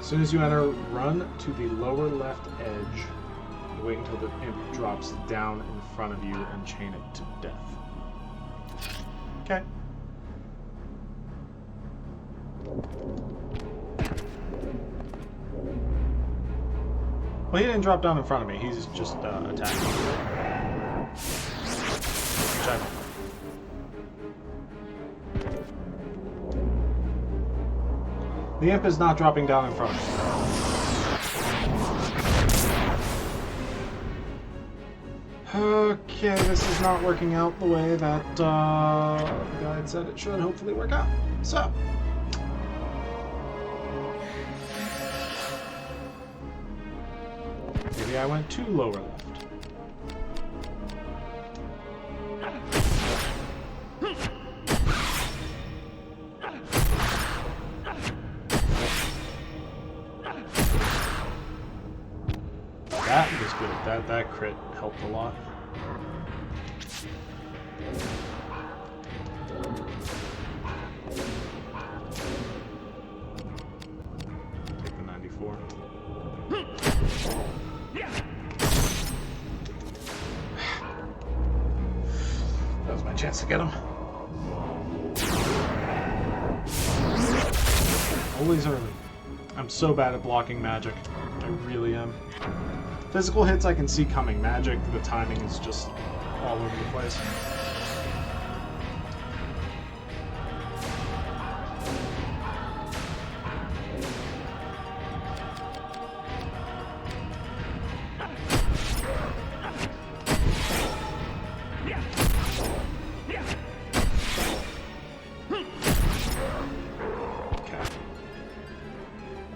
As soon as you enter, run to the lower left edge and wait until the imp drops down in front of you and chain it to death. Okay. Well, he didn't drop down in front of me, he's just attacking. The imp is not dropping down in front of me. Okay, this is not working out the way that the guide said it should hopefully work out. So. Maybe I went too lower left. That was good. That crit helped a lot. Take the 94. chance to get him. Always early. I'm so bad at blocking magic. I really am. Physical hits I can see coming. Magic, the timing is just all over the place.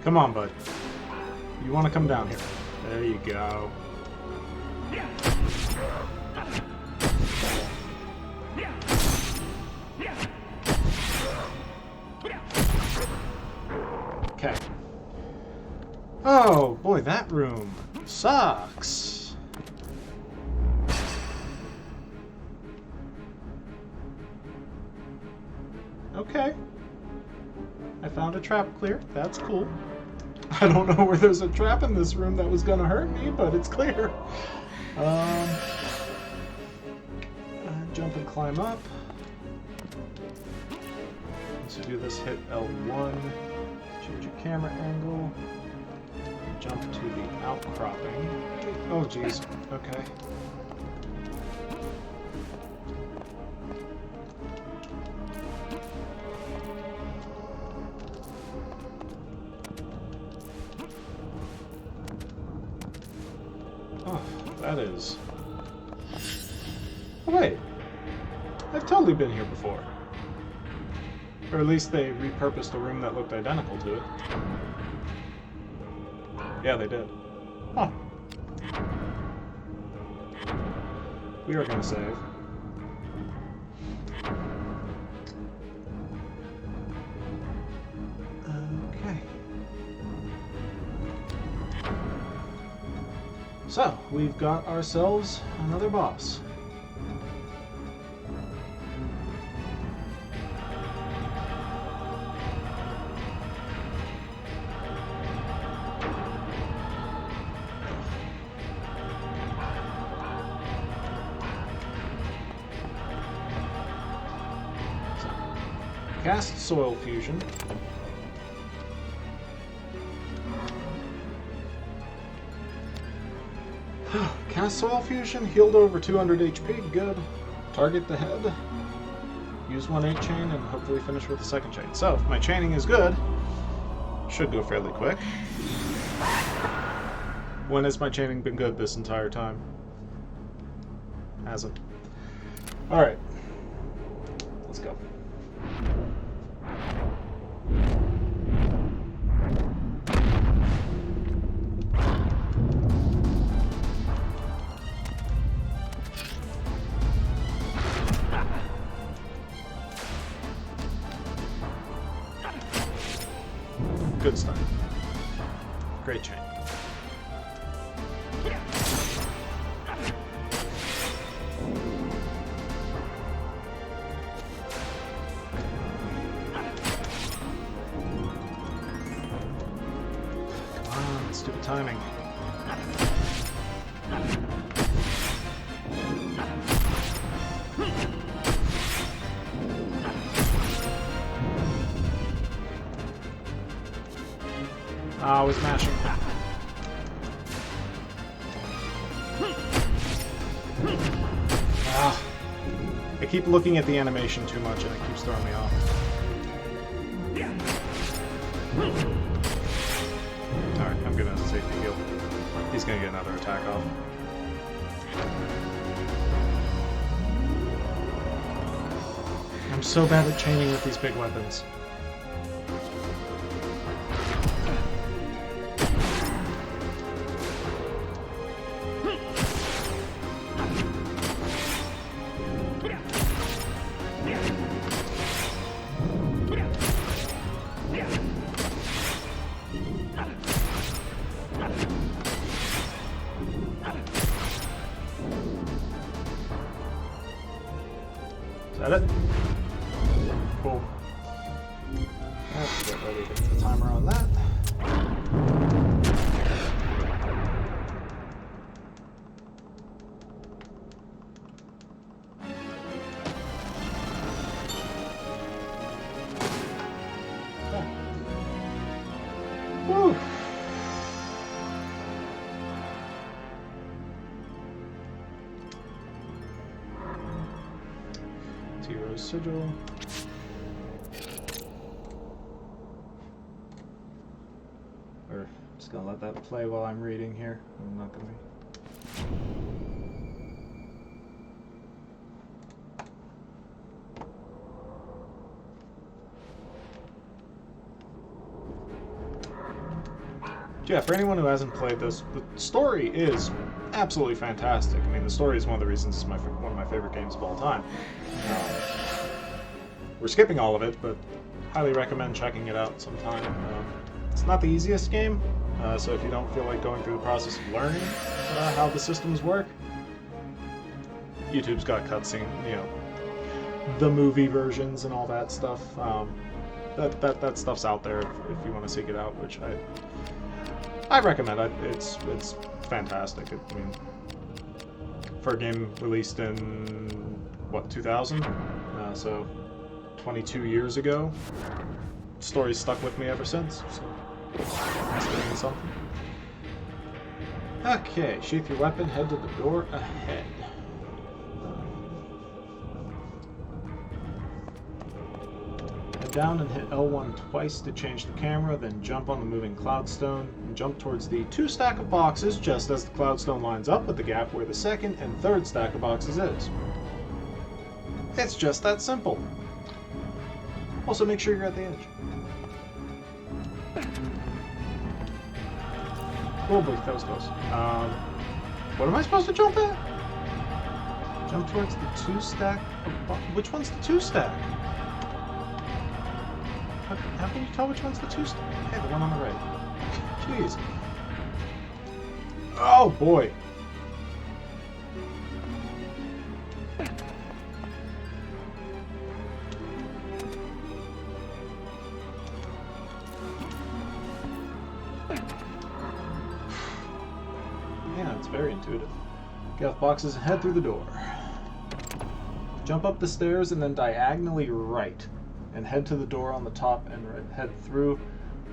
Come on, bud. You want to come down here. There you go. Okay. Oh, boy, that room sucks. Okay. I found a trap clear. That's cool. I don't know where there's a trap in this room that was gonna hurt me, but it's clear. Jump and climb up. So do this, hit L1, change your camera angle, jump to the outcropping. Oh geez, okay. Oh, that is... Oh, wait. I've totally been here before. Or at least they repurposed a room that looked identical to it. Yeah, they did. Huh. We are gonna save. Okay. So, we've got ourselves another boss. Cast Soil Fusion. Cast Soil Fusion, healed over 200 HP, good. Target the head. Use 1/8 chain and hopefully finish with the second chain. So, if my chaining is good, should go fairly quick. When has my chaining been good this entire time? Hasn't. Alright. Let's go. Good start. Great chain. Come on, stupid timing. I was mashing. I keep looking at the animation too much and it keeps throwing me off. Alright, I'm gonna safety heal. He's gonna get another attack off. I'm so bad at chaining with these big weapons. Is that it? Cool. Let's get ready to get the timer on that. Rose sigil. Or just gonna let that play while I'm reading here. I'm not gonna be. Yeah, for anyone who hasn't played this, the story is absolutely fantastic. I mean, the story is one of the reasons it's one of my favorite games of all time. We're skipping all of it, but highly recommend checking it out sometime. It's not the easiest game, so if you don't feel like going through the process of learning how the systems work, YouTube's got cutscene, you know, the movie versions and all that stuff. That stuff's out there if you want to seek it out, which I recommend. It's fantastic. I mean, for a game released in what, 2000, so 22 years ago, the story's stuck with me ever since. So that's doing something. Okay, sheath your weapon, head to the door ahead. Head down and hit L1 twice to change the camera, then jump on the moving cloudstone and jump towards the 2 stack of boxes just as the cloudstone lines up with the gap where the 2nd and 3rd stack of boxes is. It's just that simple. Also, make sure you're at the edge. Oh boy, that was close. What am I supposed to jump at? Jump towards the 2 stack of which one's the 2 stack? How can you tell which one's the 2 stack? Hey, the one on the right. Jeez. Oh boy. Yeah, it's very intuitive. Get off boxes and head through the door. Jump up the stairs and then diagonally right. And head to the door on the top and head through.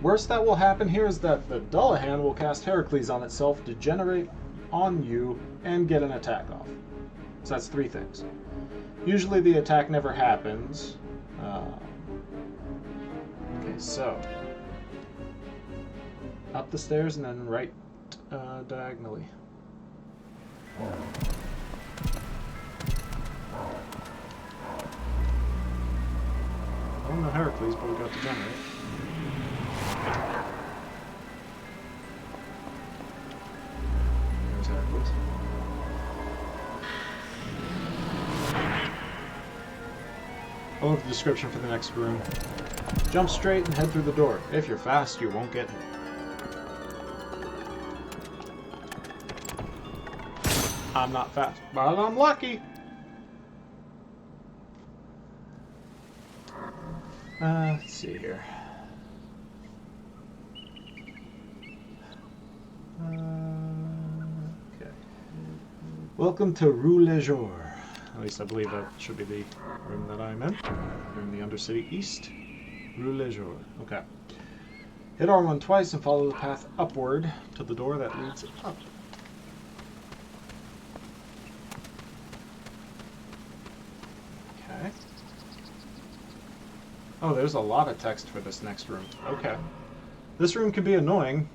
Worst that will happen here is that the Dullahan will cast Heracles on itself, degenerate on you, and get an attack off. So that's 3 things. Usually the attack never happens. Okay, so up the stairs and then right diagonally. I don't know Heracles, but we got the generate. There's Heracles. I love the description for the next room. Jump straight and head through the door. If you're fast, you won't get hit. I'm not fast, but I'm lucky. Let's see here. Okay. Welcome to Rue Le Jour. At least I believe that should be the room that I'm in. We're in the Undercity East. Rue Le Jour. Okay. Hit R1 twice and follow the path upward to the door that leads up. Okay. Oh, there's a lot of text for this next room. Okay. This room can be annoying.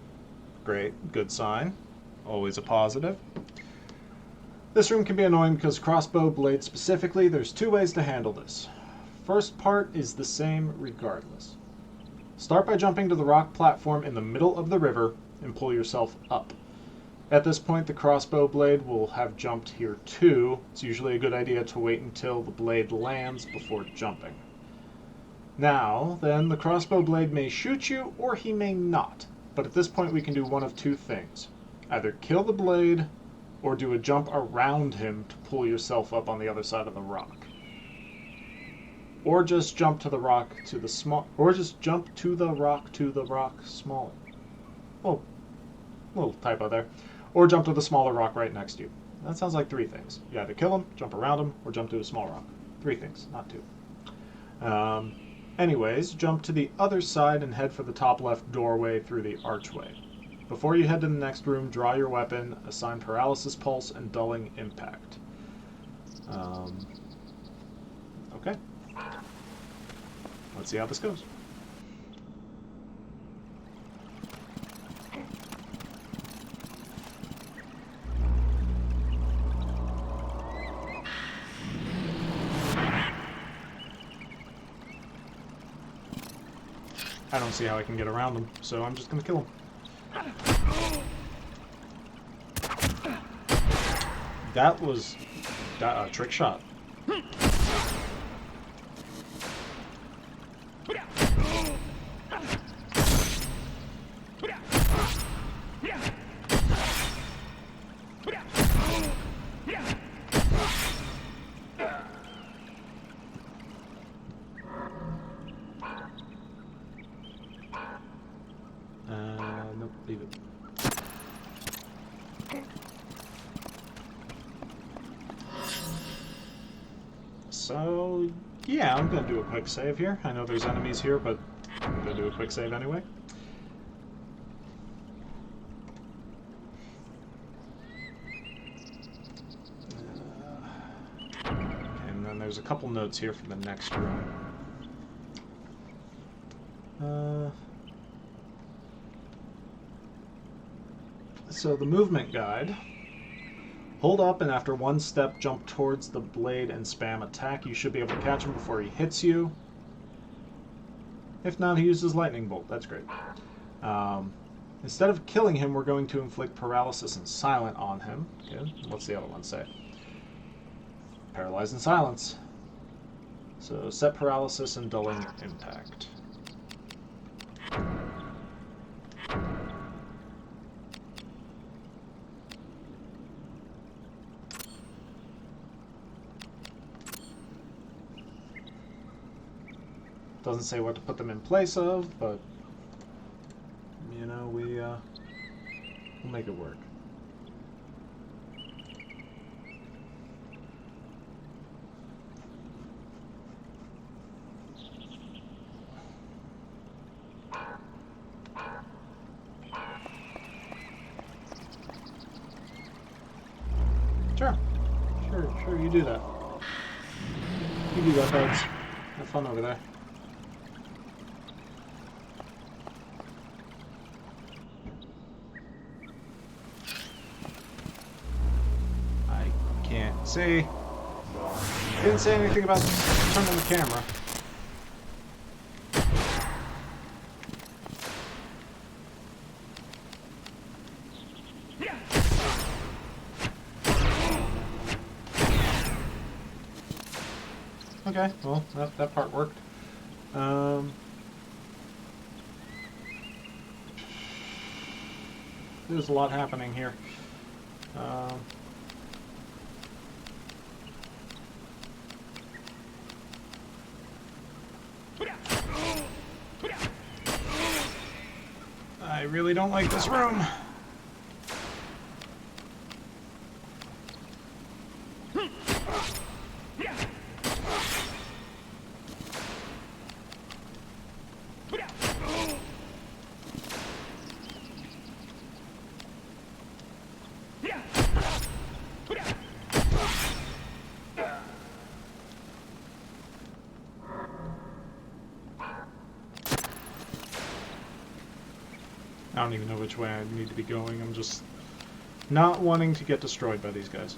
Great. Good sign. Always a positive. This room can be annoying because crossbow blade specifically, there's 2 ways to handle this. First part is the same regardless. Start by jumping to the rock platform in the middle of the river and pull yourself up. At this point, the crossbow blade will have jumped here too. It's usually a good idea to wait until the blade lands before jumping. Now, then, the crossbow blade may shoot you or he may not. But at this point we can do one of 2 things. Either kill the blade or do a jump around him to pull yourself up on the other side of the rock. Or just jump to the rock to the small, or just jump to the rock smaller. Oh, little typo there. Or jump to the smaller rock right next to you. That sounds like 3 things. You either kill him, jump around him, or jump to a small rock. 3 things, not 2. Anyways, jump to the other side and head for the top left doorway through the archway. Before you head to the next room, draw your weapon, assign paralysis pulse and dulling impact. Okay. let's see how this goes. I don't see how I can get around him, so I'm just gonna kill him. That was a trick shot. Nope, leave it. So, yeah, I'm gonna do a quick save here. I know there's enemies here, but I'm gonna do a quick save anyway. And then there's a couple notes here for the next room. So the movement guide. Hold up and after one step jump towards the blade and spam attack. You should be able to catch him before he hits you. If not, he uses lightning bolt. That's great. Instead of killing him, we're going to inflict paralysis and silent on him. Good. What's the other one say? Paralyze and silence. So set paralysis and dulling impact. Doesn't say what to put them in place of, but you know, we'll make it work. Sure, you do that. You do that, buds. Have fun over there. See, didn't say anything about turning the camera. Okay, well, that part worked. There's a lot happening here. I really don't like this room. I don't even know which way I need to be going. I'm just not wanting to get destroyed by these guys.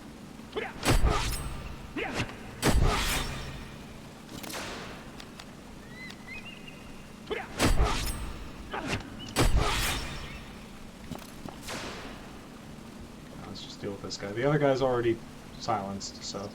Let's just deal with this guy. The other guy's already silenced, so...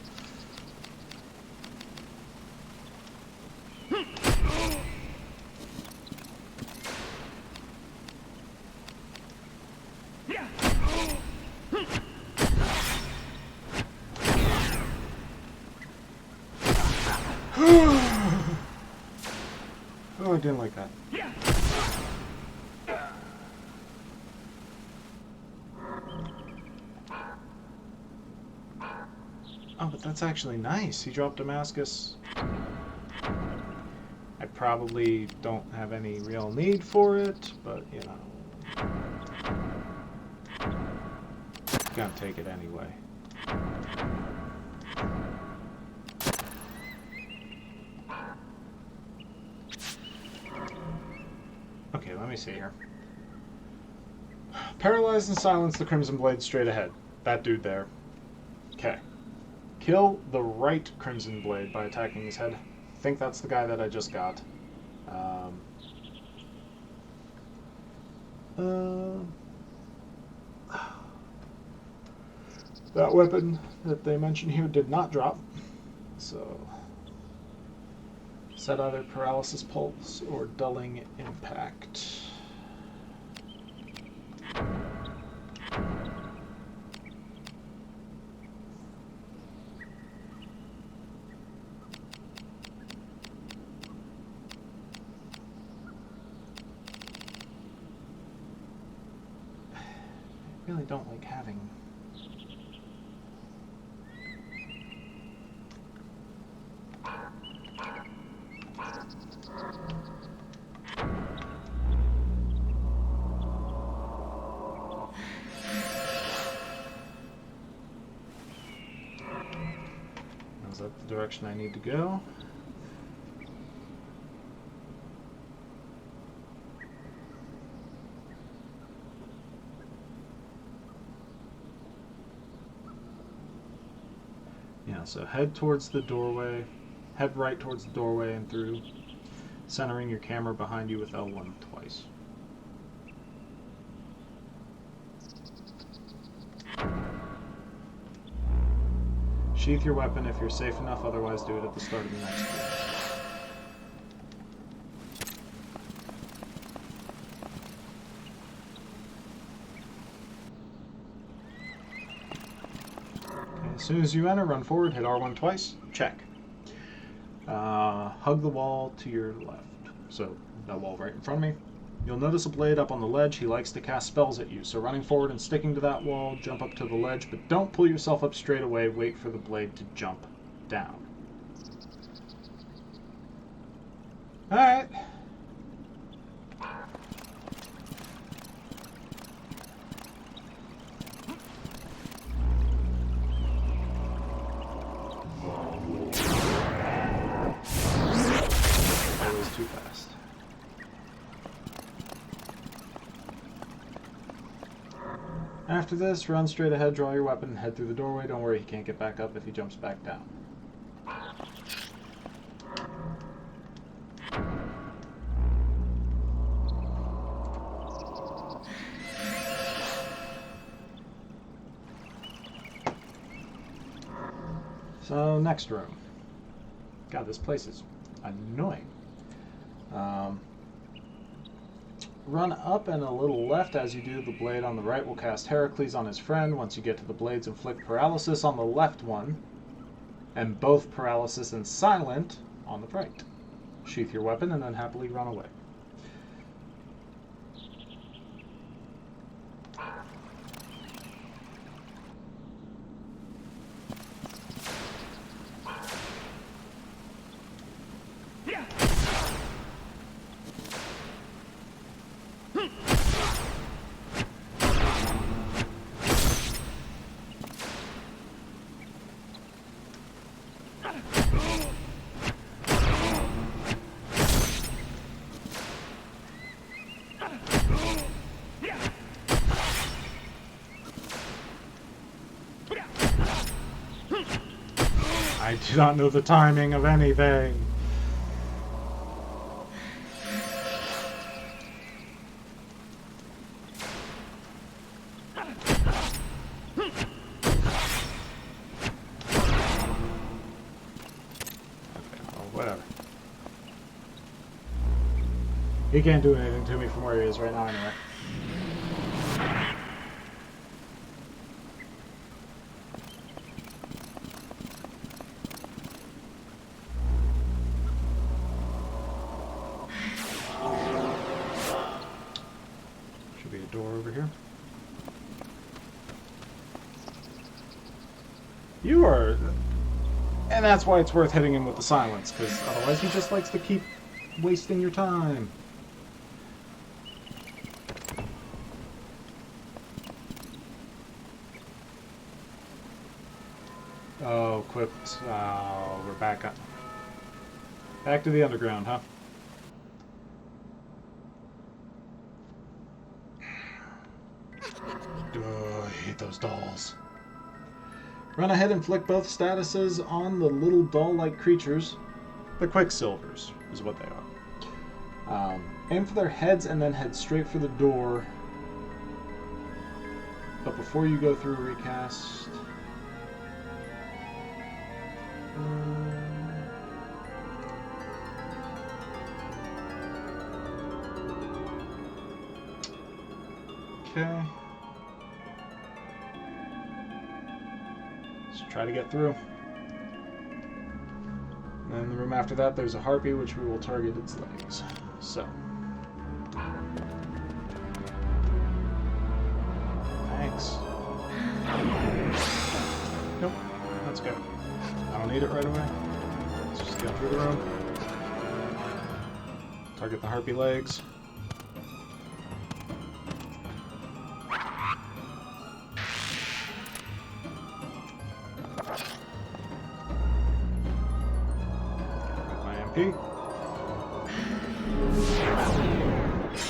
Oh, I didn't like that. Oh, but that's actually nice. He dropped Damascus. I probably don't have any real need for it, but, you know. Gotta take it anyway. let me see here. Paralyze and silence the Crimson Blade straight ahead. That dude there. Okay. Kill the right Crimson Blade by attacking his head. I think that's the guy that I just got. That weapon that they mentioned here did not drop. So, set either paralysis pulse or dulling impact. I really don't like having... Is that the direction I need to go? Yeah, so head towards the doorway, head right towards the doorway and through, centering your camera behind you with L1 twice. Sheath your weapon if you're safe enough, otherwise do it at the start of the next room. As soon as you enter, run forward, hit R1 twice, check. Hug the wall to your left. So, that wall right in front of me. You'll notice a blade up on the ledge. He likes to cast spells at you. So running forward and sticking to that wall, jump up to the ledge, but don't pull yourself up straight away. Wait for the blade to jump down. Alright. Too fast. After this, run straight ahead, draw your weapon, and head through the doorway. Don't worry, he can't get back up if he jumps back down. So, next room. God, this place is annoying. Run up and a little left. As you do, the blade on the right will cast Heracles on his friend. Once you get to the blades, inflict paralysis on the left one, and both paralysis and silent on the right. Sheath your weapon and then happily run away. I do not know the timing of anything. Whatever. He can't do anything to me from where he is right now anyway. Should be a door over here. You are... And that's why it's worth hitting him with the silence, because otherwise he just likes to keep wasting your time. Oh, equipped. Oh, we're back up. Back to the underground, huh? balls. Run ahead and flick both statuses on the little doll-like creatures. The Quicksilvers is what they are. Aim for their heads and then head straight for the door. But before you go through recast... Okay. Let's try to get through. And in the room after that, there's a harpy, which we will target its legs. So. Thanks. Nope. That's good. I don't need it right away. Let's just get through the room. Target the harpy legs. Did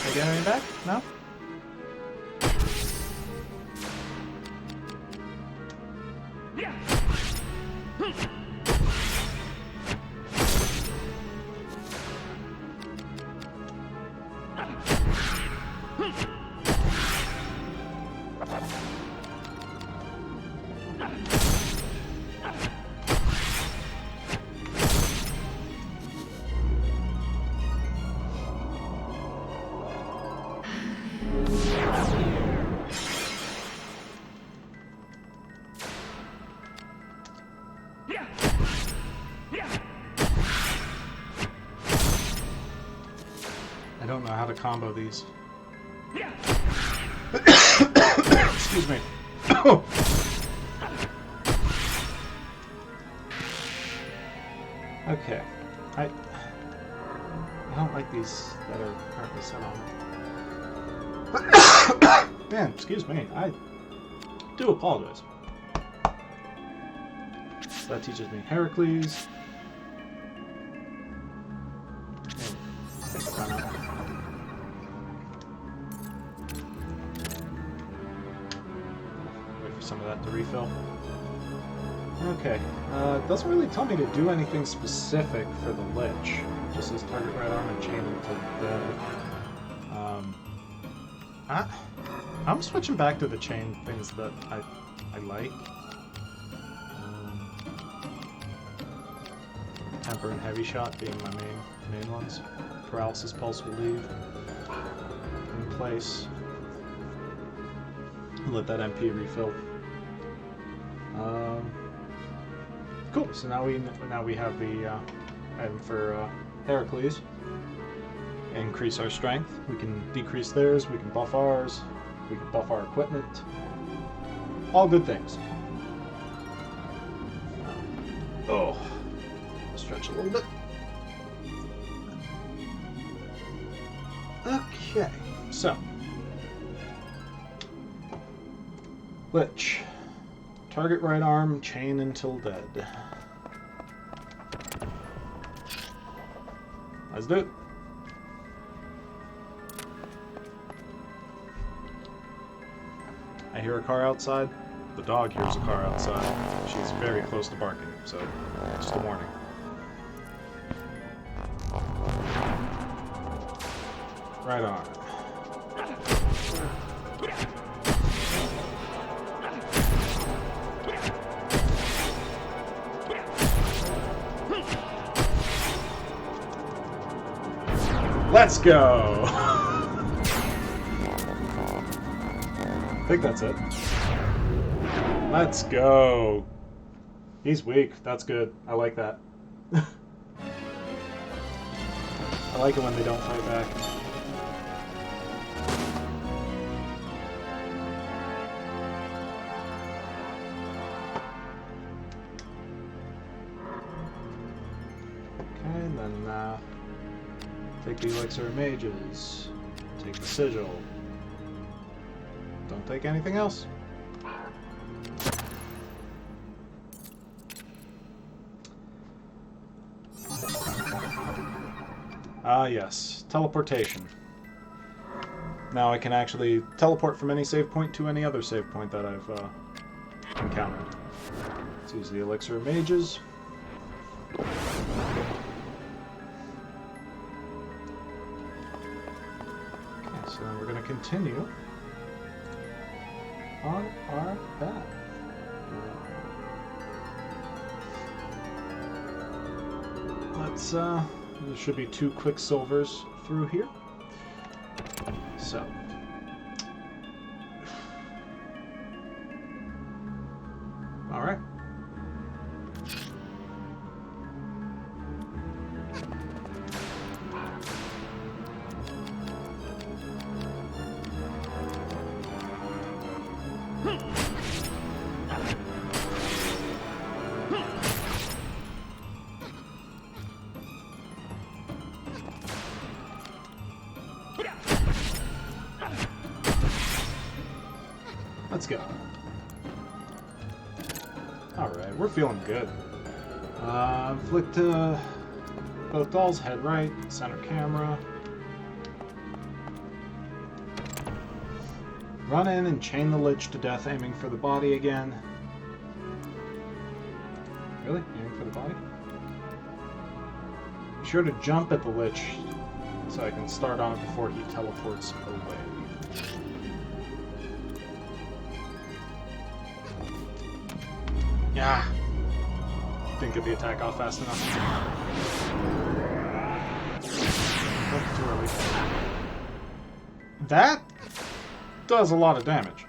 I get anything back? No? I don't know how to combo these. Excuse me. Okay. I don't like these that are currently set on. Man, excuse me. I do apologize. So that teaches me Heracles. Wait for some of that to refill. Okay. It doesn't really tell me to do anything specific for the Lich. It just says target right arm and chain until dead. I'm switching back to the chain things that I like. Temper and heavy shot being my main ones. Paralysis pulse will leave in place. Let that MP refill. Cool. So now we have the item for Heracles. Increase our strength. We can decrease theirs. We can buff ours. We can buff our equipment. All good things. Oh, stretch a little bit. Okay, so Lich. Target right arm, chain until dead. Let's do it. I hear a car outside. The dog hears a car outside. She's very close to barking, so just a warning. Right on. Let's go! I think that's it. Let's go! He's weak. That's good. I like that. I like it when they don't fight back. Okay, and then take the elixir of mages. Take the sigil. Don't take anything else. Ah, yes. Teleportation. Now I can actually teleport from any save point to any other save point that I've encountered. Let's use the elixir of mages. Okay, so then we're going to continue on our path. Let's, there should be 2 quicksilvers through here. So. Alright. Let's go. Alright, we're feeling good. Flick to both dolls, head right, center camera. Run in and chain the lich to death, aiming for the body again. Really? Aiming for the body? Be sure to jump at the lich so I can start on it before he teleports away. Yeah. Didn't get the attack off fast enough. Oh, too early. That does a lot of damage.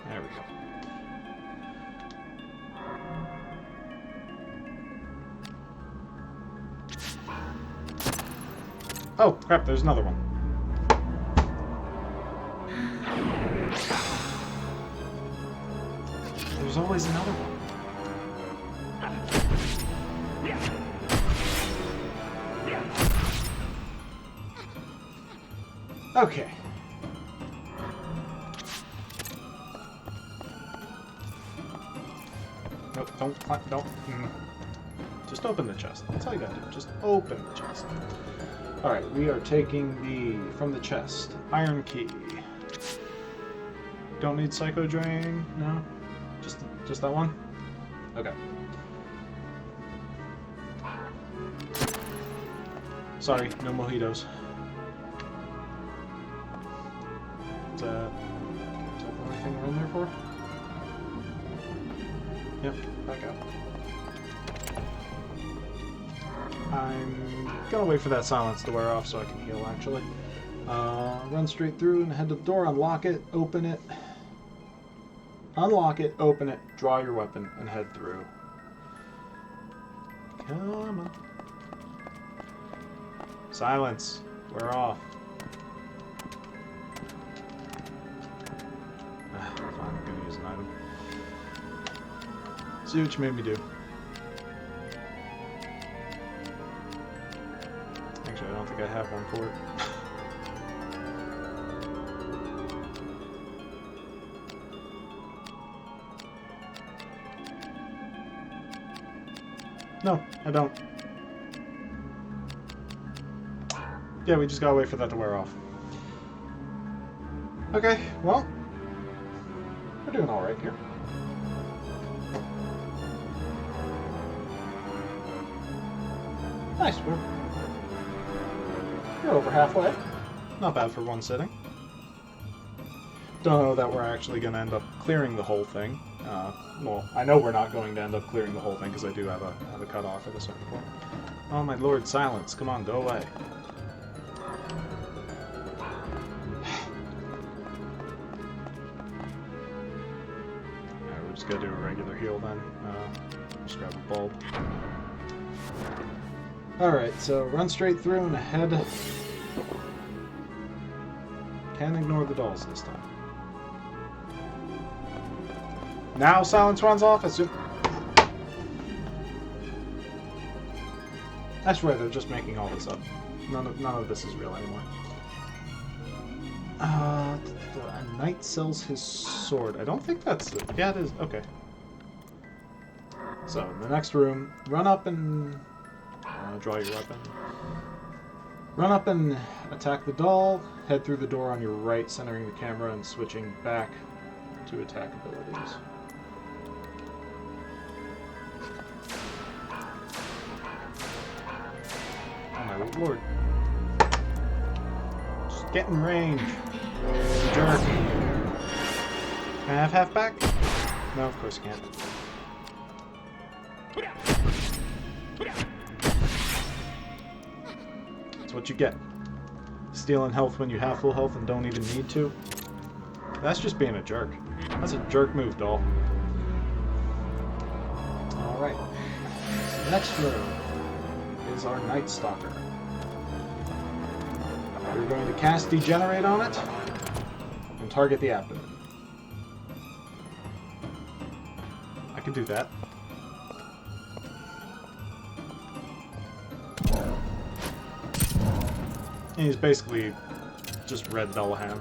There we go. Oh, crap, there's another one. There's always another one. Okay. Nope, don't climb, don't. Just open the chest. That's all you gotta do. Just open the chest. Alright, we are taking from the chest, iron key. Don't need psycho drain, no? Just that one? Okay. Sorry, no mojitos. Is that the only thing we're in there for? Yep, back up. I'm gonna wait for that silence to wear off so I can heal, actually. Run straight through and head to the door, unlock it, open it. Unlock it, open it, draw your weapon, and head through. Come on. Silence. We're off. Fine, I'm gonna use an item. See what you made me do. Actually, I don't think I have one for it. No, I don't. Yeah, we just gotta wait for that to wear off. Okay, well, we're doing alright here. Nice, we're over halfway. Not bad for one sitting. Don't know that we're actually going to end up clearing the whole thing. Well, I know we're not going to end up clearing the whole thing because I do have a cutoff at a certain point. Oh my lord, silence. Come on, go away. Alright, we're just going to do a regular heal then. Just grab a bulb. Alright, so run straight through and ahead. Can't ignore the dolls this time. Now silence runs off as soon... I swear they're just making all this up. None of this is real anymore. A knight sells his sword. I don't think that's it. Yeah, it is. Okay. So, in the next room, run up and... draw your weapon. Run up and attack the doll. Head through the door on your right, centering the camera and switching back to attack abilities. Oh my lord. Just get in range. Jerk. Can I have half back? No, of course I can't. That's what you get. Stealing health when you have full health and don't even need to. That's just being a jerk. That's a jerk move, doll. Alright. So the next room is our Night Stalker. We're going to cast Degenerate on it and target the abdomen. I can do that. And he's basically just Red Dullahan.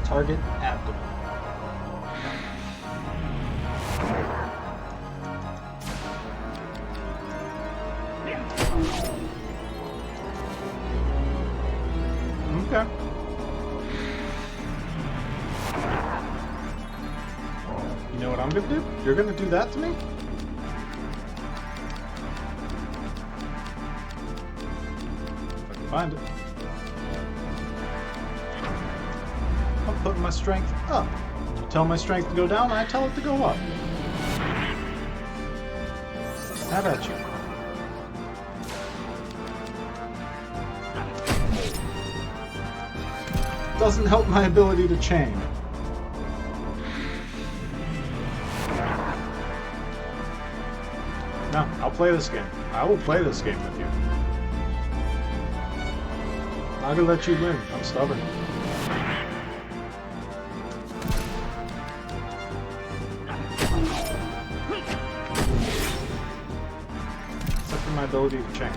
Target abdomen. Okay. You know what I'm gonna do? You're gonna do that to me? If I can find it. I'm putting my strength up. You tell my strength to go down, I tell it to go up. Have at you. Doesn't help my ability to chain. No, I'll play this game. I will play this game with you. I'm gonna let you win. I'm stubborn. Except for my ability to chain.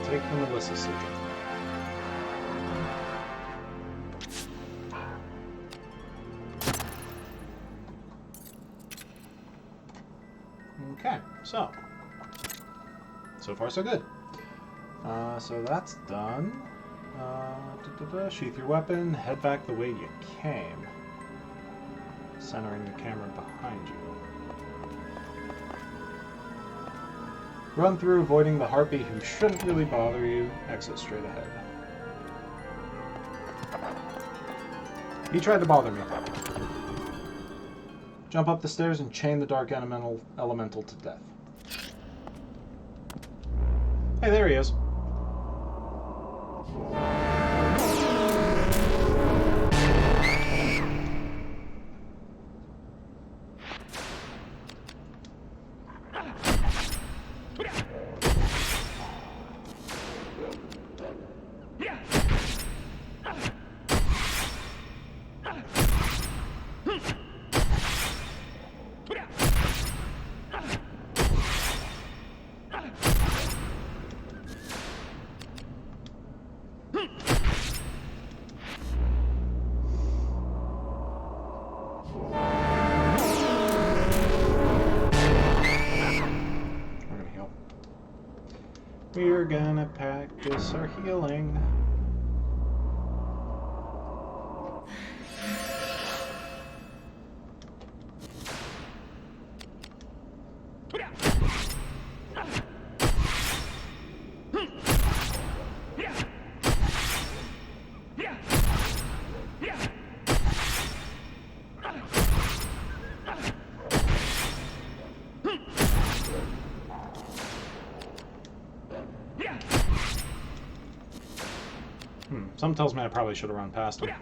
Take the Melissa sigil. Okay, so far so good. So that's done. Sheath your weapon, head back the way you came, centering the camera behind you. Run through, avoiding the harpy who shouldn't really bother you. Exit straight ahead. He tried to bother me. Jump up the stairs and chain the dark elemental to death. Hey, there he is. We're gonna practice our healing. Something tells me I probably should have run past him.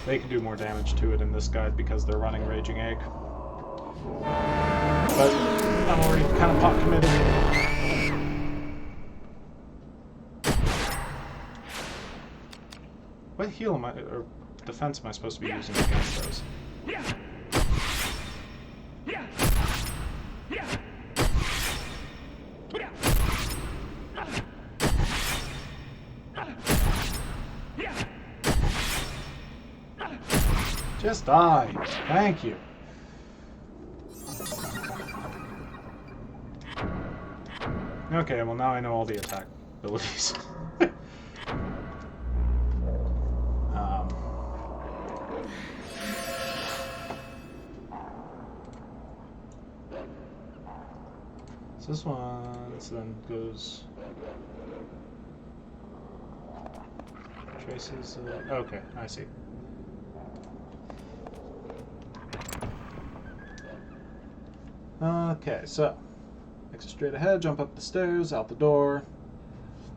They can do more damage to it in this guide because they're running Raging Egg. But I'm already kind of pot committed. What heal am I, or defense am I supposed to be using against those? Just die. Thank you. Okay, well now I know all the attack abilities. So this one then goes... Traces... okay, I see. Okay, so exit straight ahead, jump up the stairs, out the door.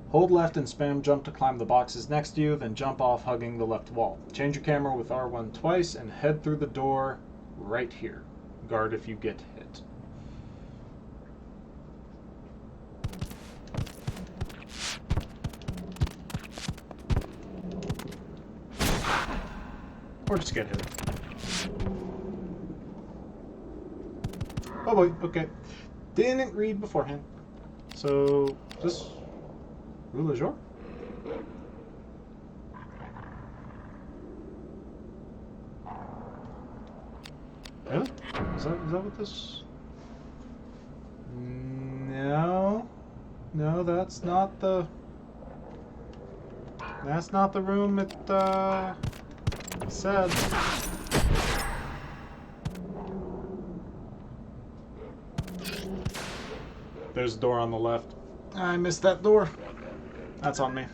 Hold left and spam jump to climb the boxes next to you, then jump off hugging the left wall. Change your camera with R1 twice and head through the door right here. Guard if you get hit. Or just get hit. Oh boy, okay. Didn't read beforehand. So, this... Rule de jour? Really? Is that what this... No. No, that's not the... That's not the room it, said. There's a door on the left. I missed that door. That's on me.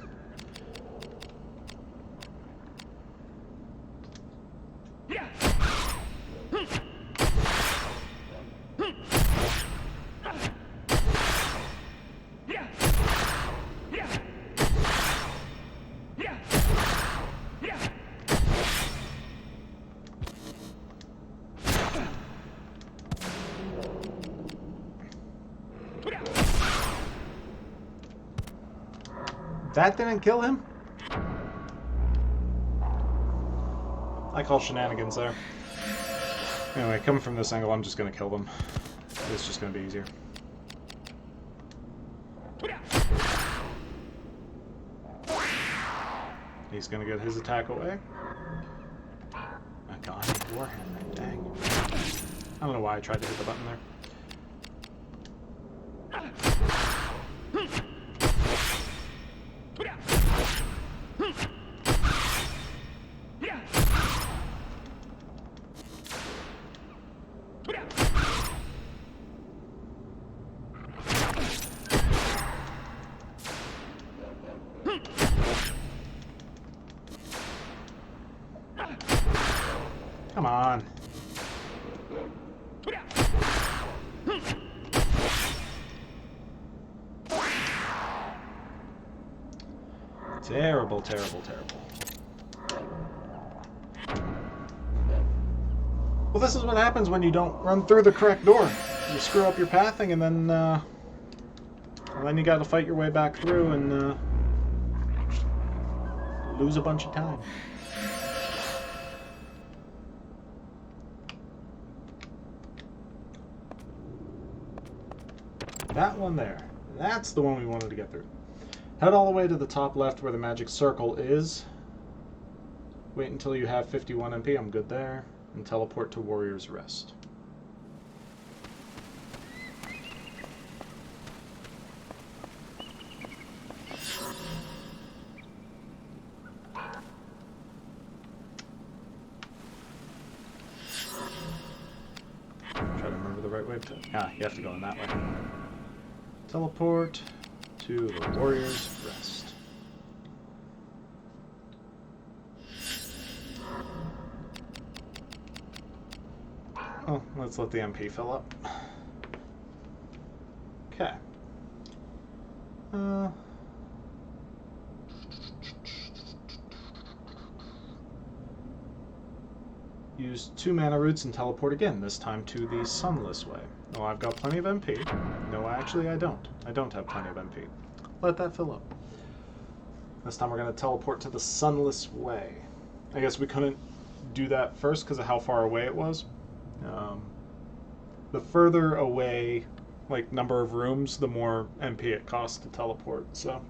That didn't kill him? I call shenanigans there. Anyway, coming from this angle, I'm just going to kill them. It's just going to be easier. He's going to get his attack away. My god, Warhammer, dang. I don't know why I tried to hit the button there. Come on. Terrible, terrible, terrible. Well, this is what happens when you don't run through the correct door. You screw up your pathing and then you gotta fight your way back through and lose a bunch of time. That one there. That's the one we wanted to get through. Head all the way to the top left where the magic circle is. Wait until you have 51 MP. I'm good there. And teleport to Warrior's Rest. Try to remember the right way to... Ah, you have to go in that way. Teleport to the Warrior's Rest. Oh, let's let the MP fill up. Okay. use 2 mana roots and teleport again, this time to the Sunless Way. Oh, I've got plenty of MP. No, actually I don't. I don't have plenty of MP. Let that fill up. This time we're going to teleport to the Sunless Way. I guess we couldn't do that first because of how far away it was. The further away, like, number of rooms, the more MP it costs to teleport, so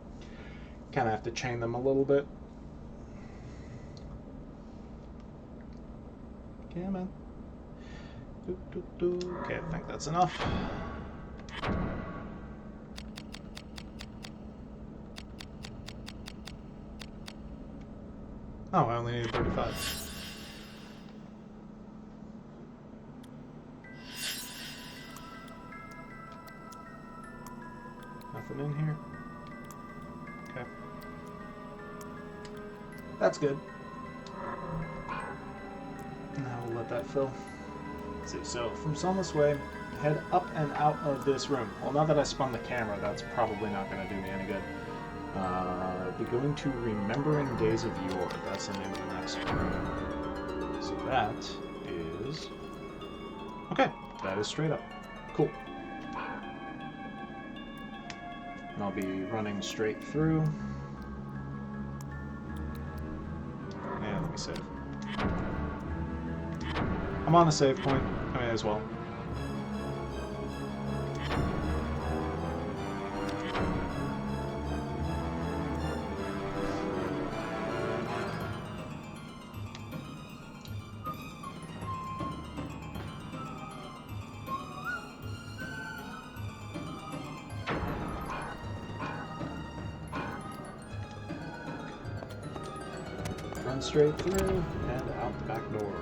kind of have to chain them a little bit. Okay, man. Okay, I think that's enough. Oh, I only needed 35. Nothing in here. Okay. That's good. Now we'll let that fill. Let's see, so from Sunless Way, head up and out of this room. Well, now that I spun the camera, that's probably not going to do me any good. Be going to Remembering Days of Yore. That's the name of the next room. So that is... Okay, that is straight up. Cool. And I'll be running straight through. And let me save. I'm on a save point. I may as well. Run straight through and out the back door.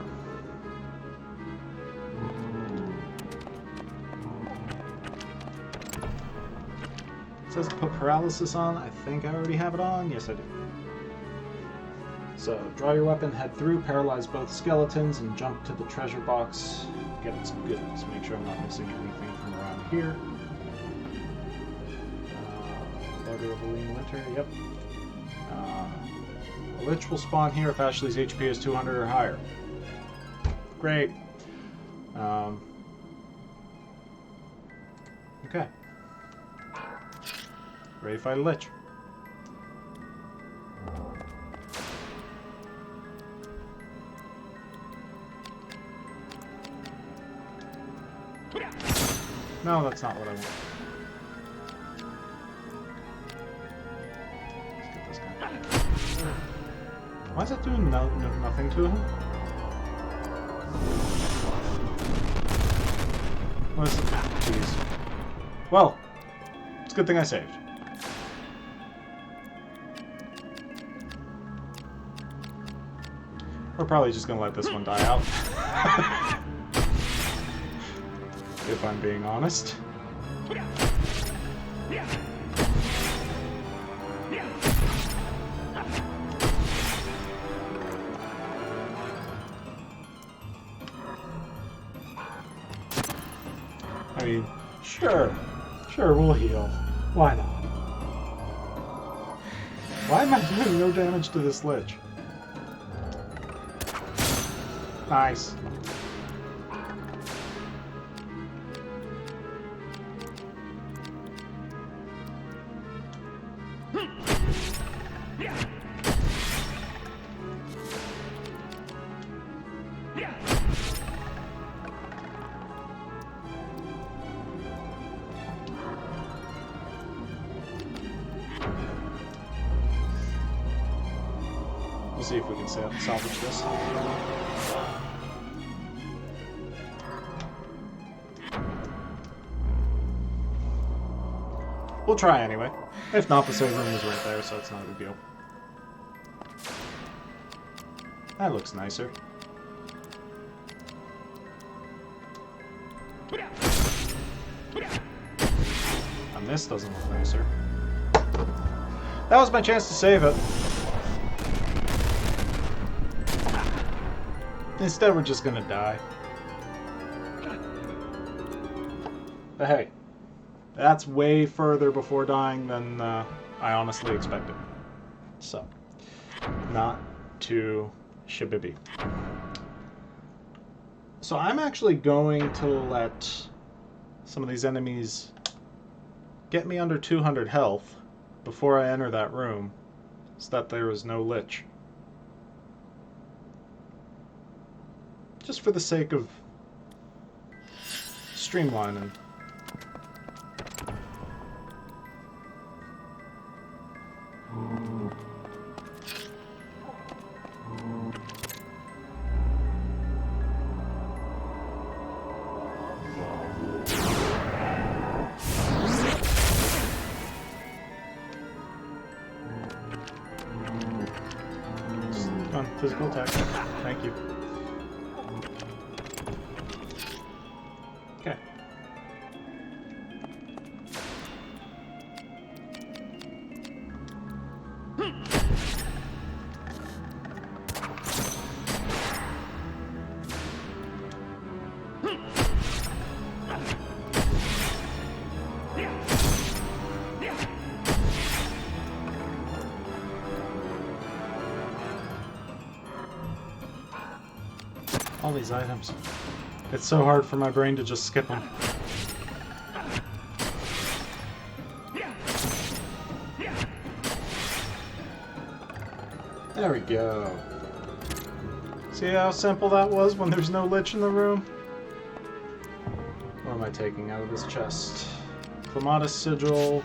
It says to put paralysis on. I think I already have it on. Yes, I do. So, draw your weapon, head through, paralyze both skeletons, and jump to the treasure box. Get its goods. Make sure I'm not missing anything from around here. Loader of Lean Winter, yep. A Lich will spawn here if Ashley's HP is 200 or higher. Great. Okay. Ready to fight a Lich. No, that's not what I want. Let's get this guy. Why is it doing nothing to him? What is it? Jeez. Well, it's a good thing I saved. We're probably just gonna let this one die out. If I'm being honest. I mean, sure, we'll heal. Why not? Why am I doing no damage to this Lich? Nice. We'll see if we can salvage this. We'll try anyway. If not, the save room is right there, so it's not a big deal. That looks nicer. And this doesn't look nicer. That was my chance to save it. Instead, we're just gonna die. But hey, that's way further before dying than I honestly expected. So, not too shabby. So I'm actually going to let some of these enemies get me under 200 health before I enter that room, so that there is no lich. Just for the sake of streamlining. Physical attack. Thank you. Okay. All these items. It's so hard for my brain to just skip them. There we go. See how simple that was when there's no lich in the room? What am I taking out of this chest? Clematis Sigil.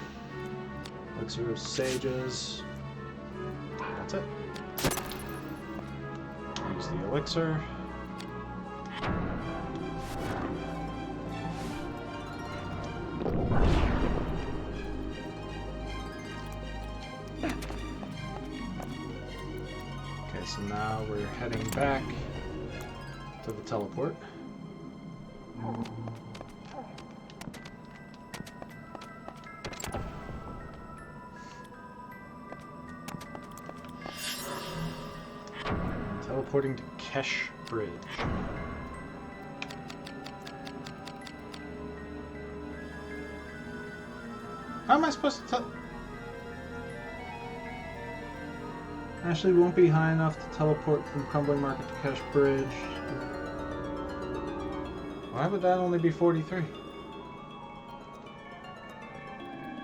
Elixir of Sages. That's it. Use the elixir. Okay, so now we're heading back to the teleport. Teleporting to Kesh Bridge. How am I supposed to Actually won't be high enough to teleport from Crumbling Market to Kesh Bridge. Why would that only be 43?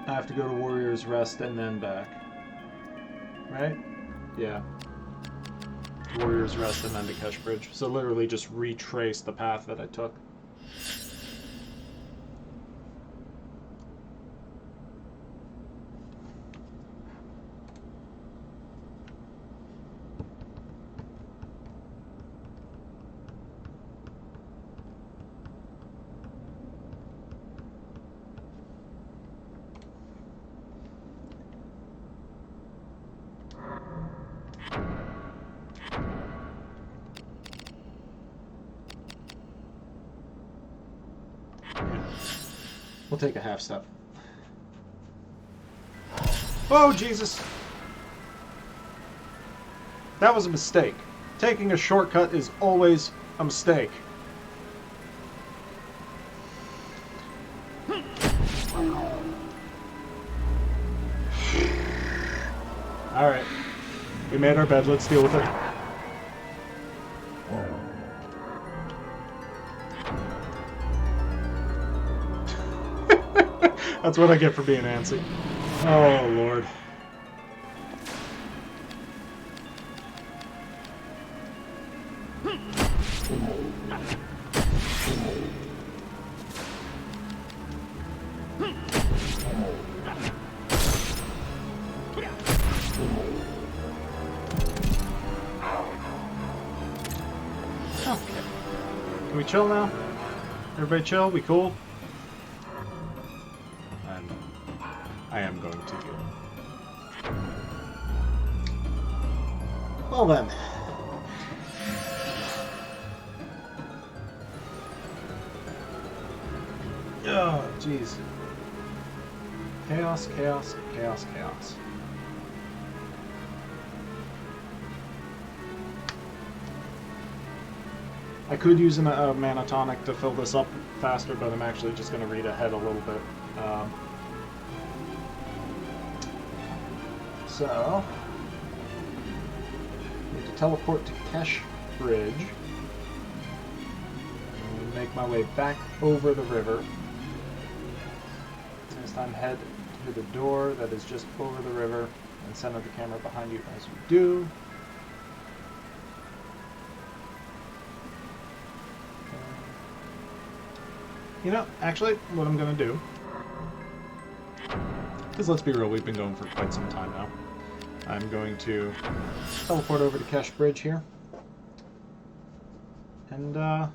I have to go to Warrior's Rest and then back. Right? Yeah. Warrior's Rest and then to Kesh Bridge. So literally just retrace the path that I took. We'll take a half step. Oh, Jesus! That was a mistake. Taking a shortcut is always a mistake. Alright. We made our bed, let's deal with it. That's what I get for being antsy. Oh, Lord. Okay. Can we chill now? Everybody chill? We cool? I am going to do. Well then. Oh, jeez. Chaos, chaos, chaos, chaos. I could use a mana tonic to fill this up faster, but I'm actually just going to read ahead a little bit. So, need to teleport to Kesh Bridge. make my way back over the river. This time head to the door that is just over the river and center the camera behind you as you do. You know, actually, what I'm going to do, because let's be real, we've been going for quite some time now. I'm going to teleport over to Kesh Bridge here. And,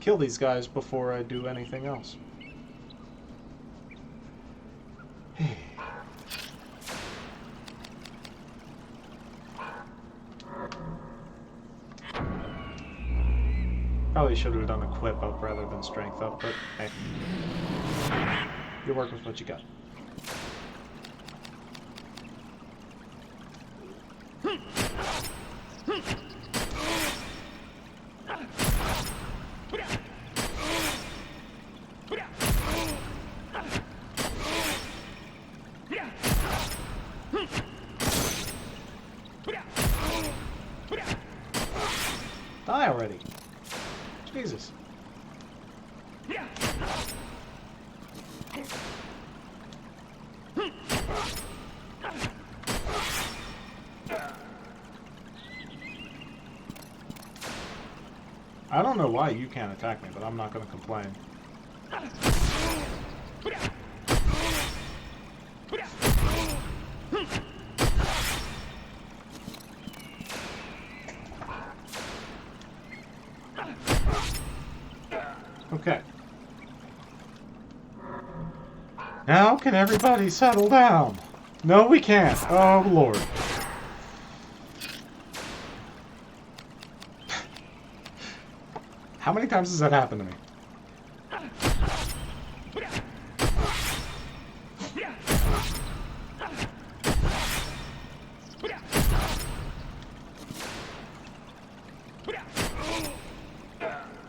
kill these guys before I do anything else. Probably should have done equip up rather than strength up, but hey. You work with what you got. Die already. Jesus. I don't know why you can't attack me, but I'm not going to complain. Okay. Now can everybody settle down? No, we can't. Oh, Lord. How many times has that happened to me?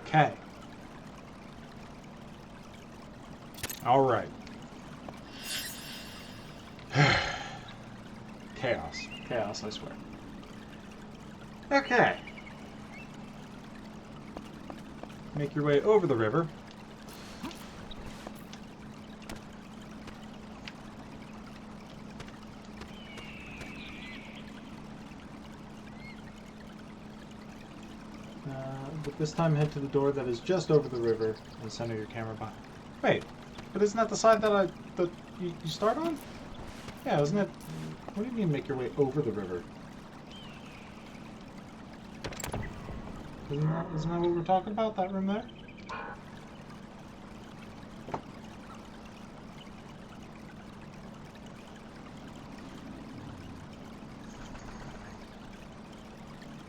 Okay. All right. Chaos. Chaos, I swear. Okay. Make your way over the river. But this time head to the door that is just over the river and center your camera behind. Wait, but isn't that the side that you start on? Yeah, isn't it? What do you mean make your way over the river? Isn't that what we're talking about, that room there?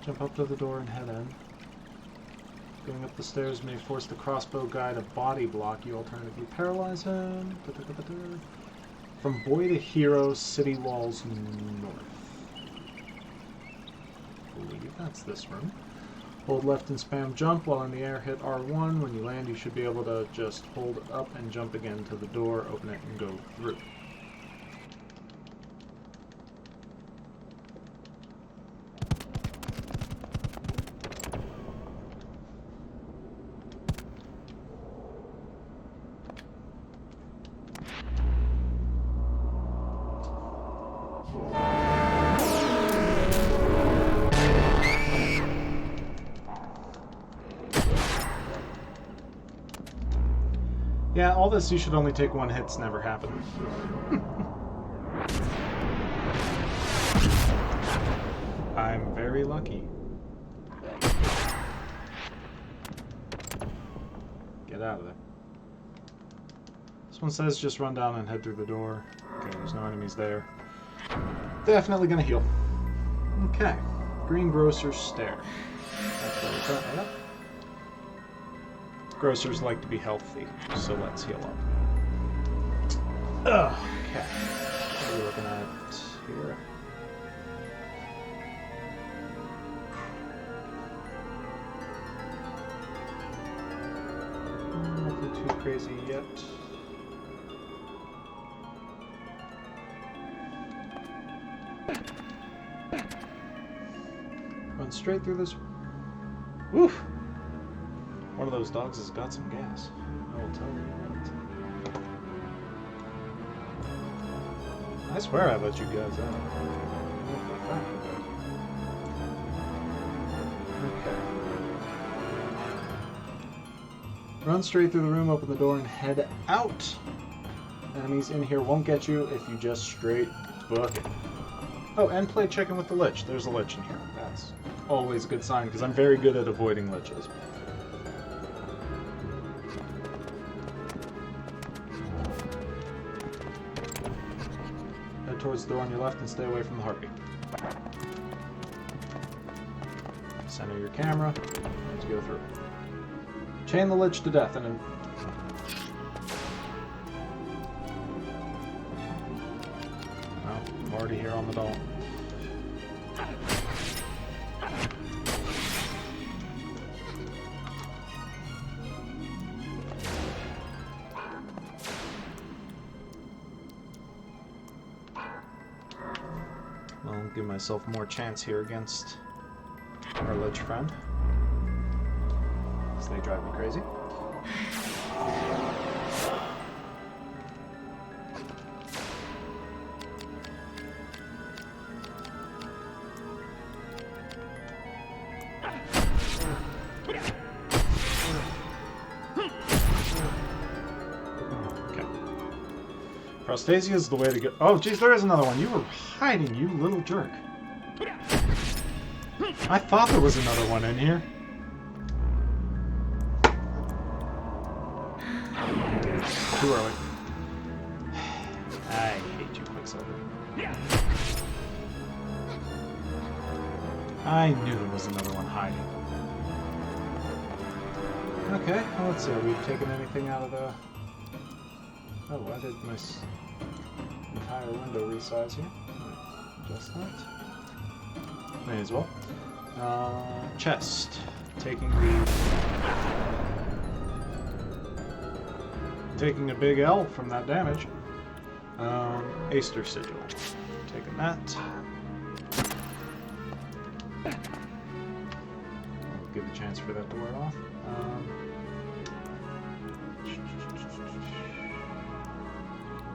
Jump up to the door and head in. Going up the stairs may force the crossbow guy to body block you, alternatively paralyze him. From boy to hero, city walls north. I believe that's this room. Hold left and spam jump while in the air, hit R1. When you land, you should be able to just hold up and jump again to the door, open it, and go through. Yeah, all this you should only take one hit's never happened. I'm very lucky. Get out of there. This one says just run down and head through the door. Okay, there's no enemies there. Definitely gonna heal. Okay. Greengrocer's Stair. That's where it's at. Yep. Grocers like to be healthy, so let's heal up. Okay. What are we looking at here? Nothing too crazy yet. Run straight through this Woof! One of those dogs has got some gas. I will tell you that. I swear I let you guys out. Okay. Run straight through the room, open the door, and head out. Enemies in here won't get you if you just straight book it. Oh, and play chicken with the lich. There's a lich in here. That's always a good sign, because I'm very good at avoiding liches. Head towards the door on your left and stay away from the heartbeat. Center your camera to go through. Chain the lich to death and then... Oh, I'm already here on the doll. I'll give myself more chance here against our lich friend. Because they drive me crazy. Prostasia is the way to go. Oh, geez, there is another one. You were hiding, you little jerk. I thought there was another one in here. Too early. I hate you, Quicksilver. I knew there was another one hiding. Okay, well, let's see. Are we taking anything out of the... Oh, why did my entire window resize here? Just that. May as well. Chest. Taking a big L from that damage. Aster Sigil. Taking that. I'll give a chance for that to wear off.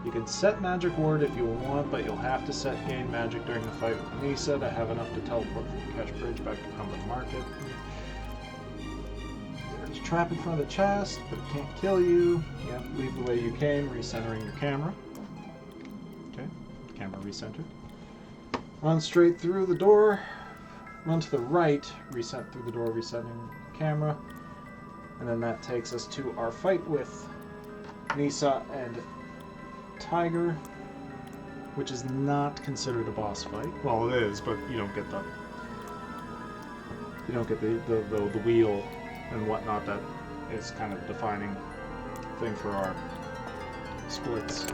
You can set magic ward if you want, but you'll have to set gain magic during the fight with Nisa to have enough to teleport from Cash Bridge back to Cumberland Market. There's a trap in front of the chest, but it can't kill you. Yep, leave the way you came, recentering your camera. Okay, camera recentered. Run straight through the door. Run to the right, reset through the door, resetting the camera. And then that takes us to our fight with Nisa and Tiger, which is not considered a boss fight. Well, it is, but you don't get the wheel and whatnot that is kind of defining thing for our splits.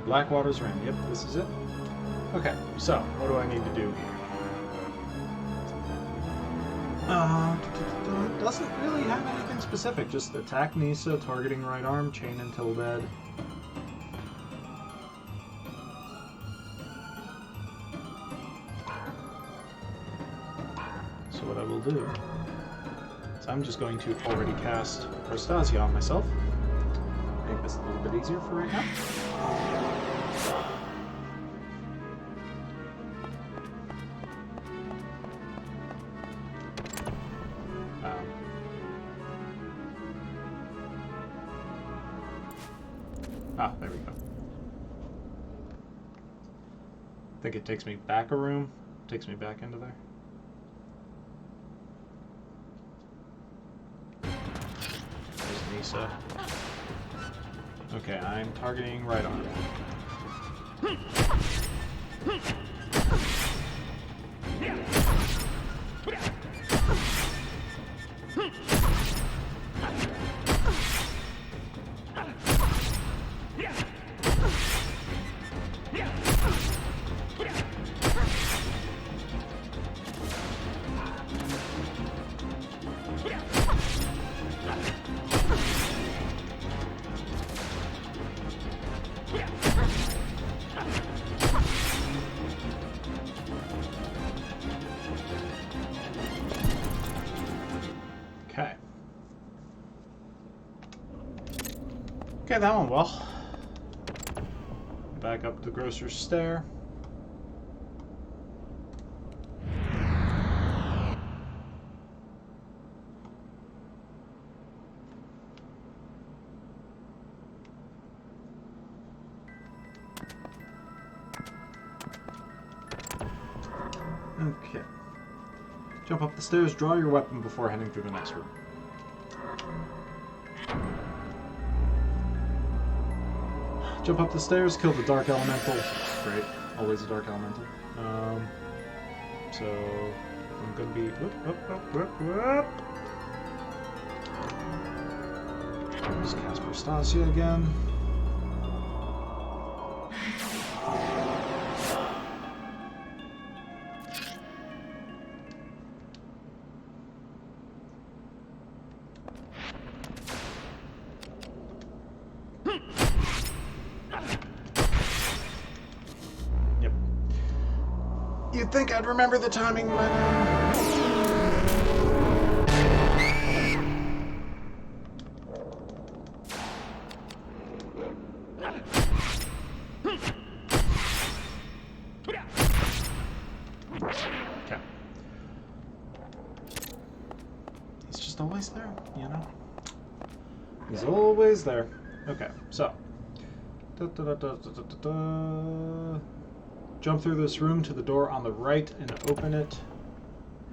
Blackwater's Ring. Yep, this is it. Okay, so what do I need to do here? It doesn't really have anything specific. Just attack Nisa, targeting right arm, chain until dead. So what I will do is I'm just going to already cast Prostasia on myself. Make this a little bit easier for right now. There we go. I think it takes me back a room. Takes me back into there. There's Nisa. Okay, I'm targeting right arm. Okay, that went well. Back up the grocer's stair. Okay. Jump up the stairs, draw your weapon before heading through the next room. Jump up the stairs, kill the dark elemental. Great, always a dark elemental. So I'm gonna be whoop. Just cast Prostasia again. You'd think I'd remember the timing by now. Okay. He's just always there, you know? He's always there. Okay, so. Jump through this room to the door on the right and open it.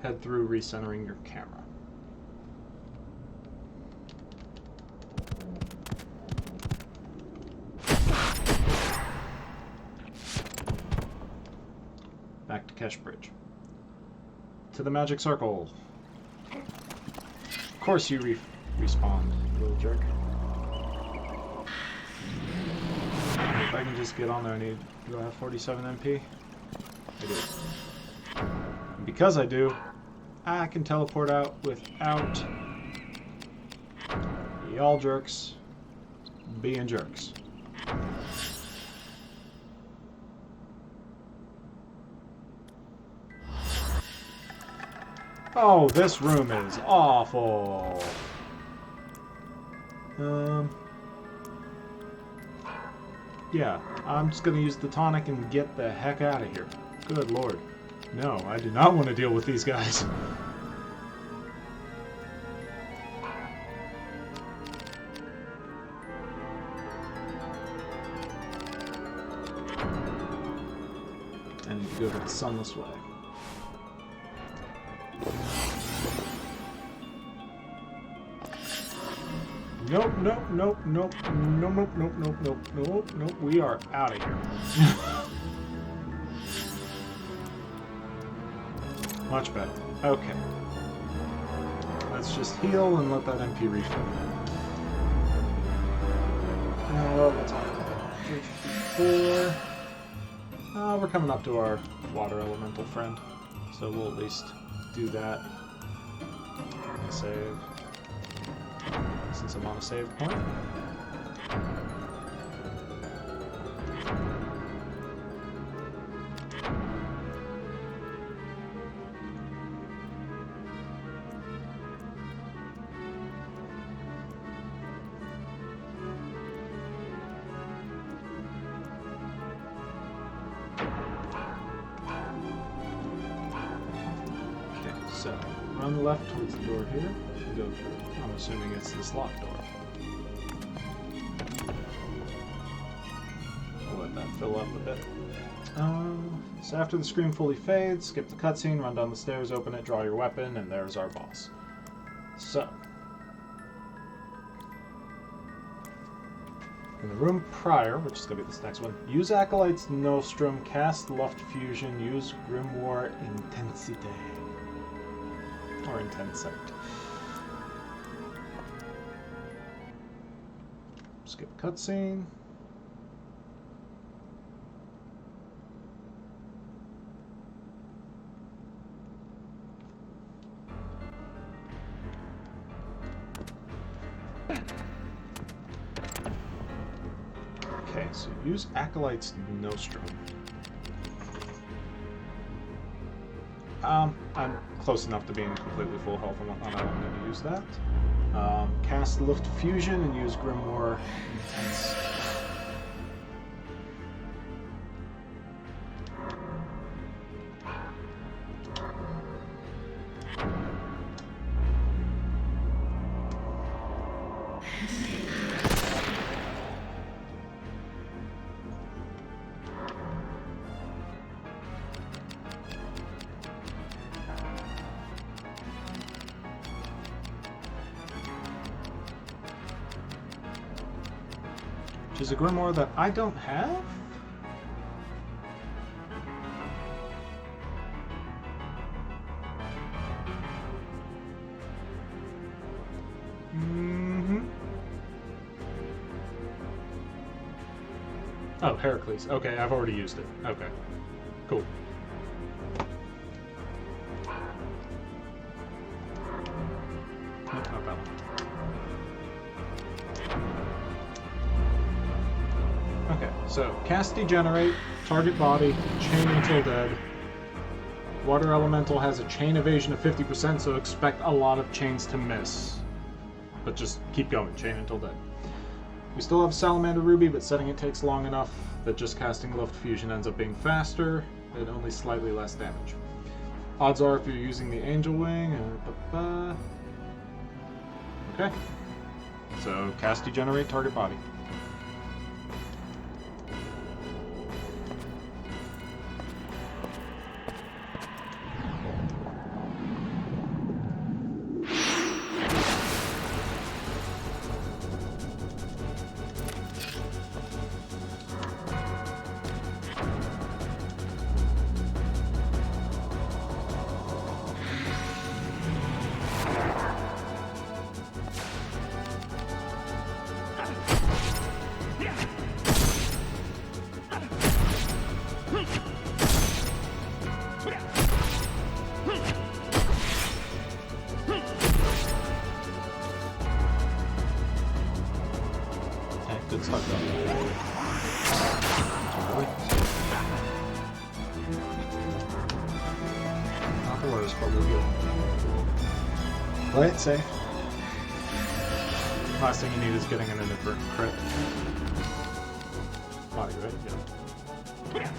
Head through, recentering your camera. Back to Kesh Bridge. To the magic circle. Of course you respawned, little jerk. If I can just get on there, do I have 47 MP? I do. And because I do, I can teleport out without y'all jerks being jerks. Oh, this room is awful. Yeah, I'm just gonna use the tonic and get the heck out of here. Good lord. No, I do not want to deal with these guys. I need to go the sunless way. Nope. We are out of here. Much better. Okay. Let's just heal and let that MP refill. What's on 354. We're coming up to our water elemental friend, so we'll at least do that. And save. Since I'm on a save point. Okay, so run left towards the door here. Go through. I'm assuming it's this locked door. I'll let that fill up a bit. So after the screen fully fades, skip the cutscene, run down the stairs, open it, draw your weapon, and there's our boss. So, in the room prior, which is going to be this next one, use Acolyte's Nostrum, cast Luft Fusion, use Grimoire Intensite. Or Intensite. Skip cutscene. Okay, so use Acolyte's Nostrum. I'm close enough to being completely full health. I'm not going to use that. Cast Lift Fusion and use Grimoire Intense. Which is a Grimoire that I don't have? Oh, Heracles. Okay, I've already used it. Okay. Cool. Nope, not that one. Okay, so cast Degenerate, target body, chain until dead. Water Elemental has a chain evasion of 50%, so expect a lot of chains to miss. But just keep going, chain until dead. We still have Salamander Ruby, but setting it takes long enough that just casting Lift Fusion ends up being faster and only slightly less damage. Odds are if you're using the Angel Wing... Okay. So cast Degenerate, target body. Good stuff, though. Not the worst, but we're good. Play it safe. Last thing you need is getting an inadvertent crit. Body, right? Yeah.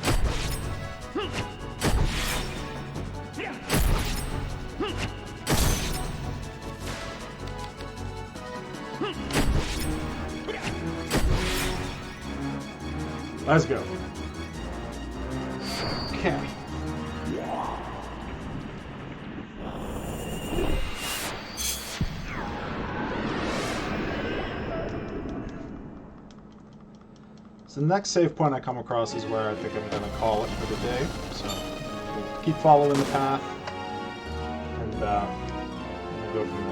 Let's go. Okay. So the next save point I come across is where I think I'm going to call it for the day. So we'll keep following the path and we'll go from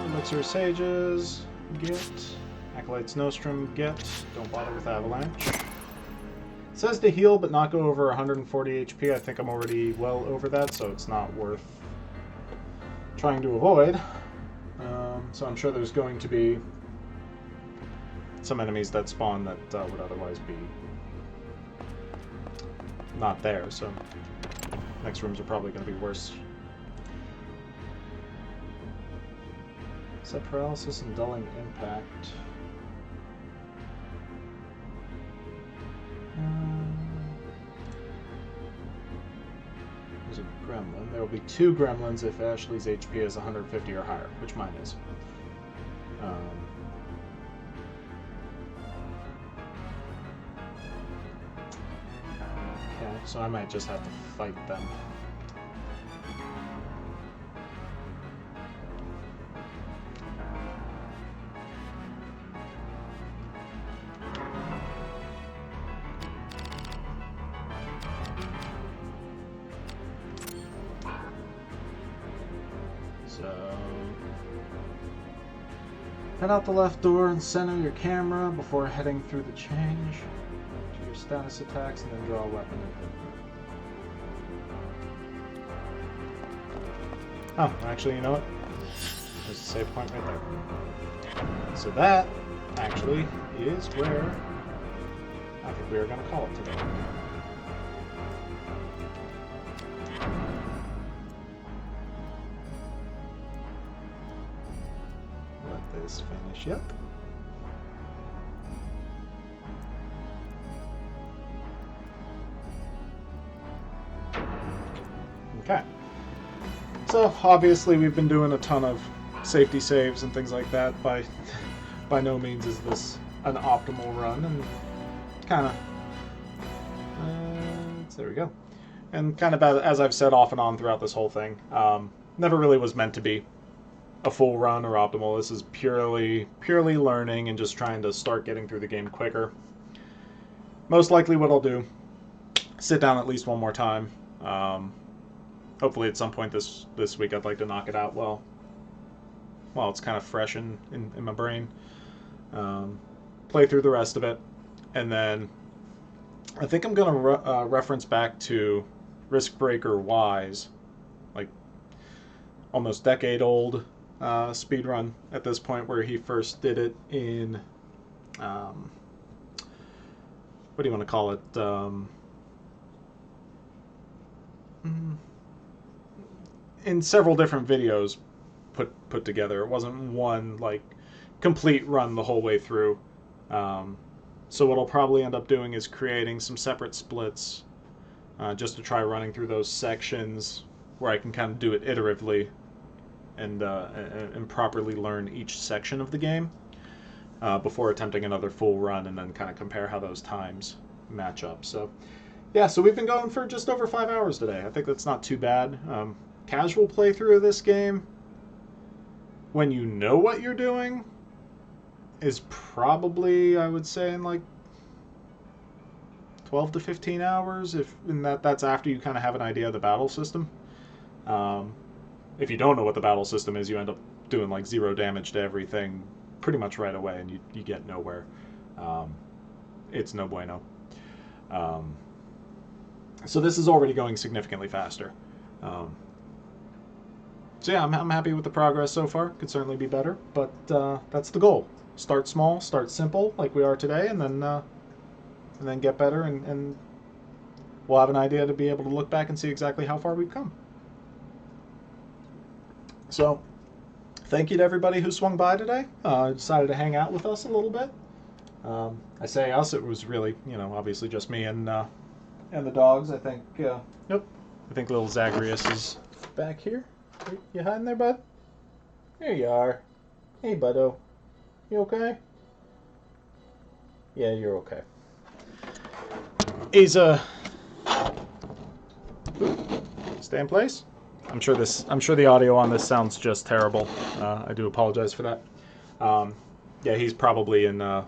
there. Elixir Sages, get. Acolyte's Nostrum, get. Don't bother with Avalanche. It says to heal, but not go over 140 HP. I think I'm already well over that, so it's not worth trying to avoid. So I'm sure there's going to be some enemies that spawn that would otherwise be not there, so next rooms are probably going to be worse. Set paralysis and dulling impact. There's a gremlin. There will be 2 gremlins if Ashley's HP is 150 or higher, which mine is. Okay, so I might just have to fight them. Head out the left door and center your camera before heading through the change to your status attacks and then draw a weapon. Oh, actually, you know what? There's a save point right there. So that, actually, is where I think we are going to call it today. this finish. Yep. Okay. So obviously we've been doing a ton of safety saves and things like that. By no means is this an optimal run, and kind of there we go. And kind of as I've said off and on throughout this whole thing, never really was meant to be a full run or optimal. This is purely learning and just trying to start getting through the game quicker. Most likely what I'll do, sit down at least one more time. Hopefully at some point this week I'd like to knock it out well it's kind of fresh in my brain. Play through the rest of it, and then I think I'm going to reference back to Riskbreaker Y's, like almost decade-old speedrun at this point, where he first did it in, what do you want to call it? In several different videos put together. It wasn't one like complete run the whole way through. So what I'll probably end up doing is creating some separate splits just to try running through those sections where I can kind of do it iteratively and properly learn each section of the game before attempting another full run, and then kind of compare how those times match up. So yeah, so we've been going for just over 5 hours today. I think that's not too bad. Casual playthrough of this game, when you know what you're doing, is probably, I would say, in like 12 to 15 hours, that's after you kind of have an idea of the battle system. If you don't know what the battle system is, you end up doing like 0 damage to everything pretty much right away, and you get nowhere. It's no bueno. So this is already going significantly faster. So yeah, I'm happy with the progress so far. Could certainly be better, but that's the goal. Start small, start simple, like we are today, and then get better, and we'll have an idea to be able to look back and see exactly how far we've come. So, thank you to everybody who swung by today. Decided to hang out with us a little bit. I say us, it was really, obviously just me and the dogs. I think, nope. I think little Zagreus is back here. You hiding there, bud? There you are. Hey, buddo. You okay? Yeah, you're okay. He's stay in place. I'm sure the audio on this sounds just terrible. I do apologize for that. Yeah, he's probably in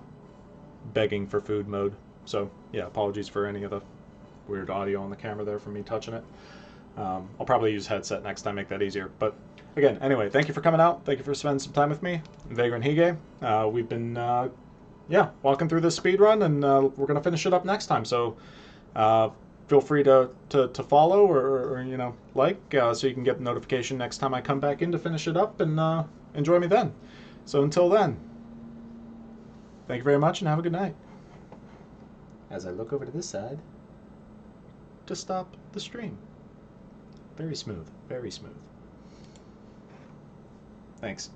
begging for food mode. So yeah, apologies for any of the weird audio on the camera there from me touching it. I'll probably use headset next time, make that easier. But again, anyway, thank you for coming out. Thank you for spending some time with me, Vagrant Hige. We've been, walking through this speed run, and we're going to finish it up next time. So feel free to follow or like, so you can get the notification next time I come back in to finish it up, and enjoy me then. So until then, thank you very much, and have a good night. As I look over to this side to stop the stream. Very smooth, very smooth. Thanks.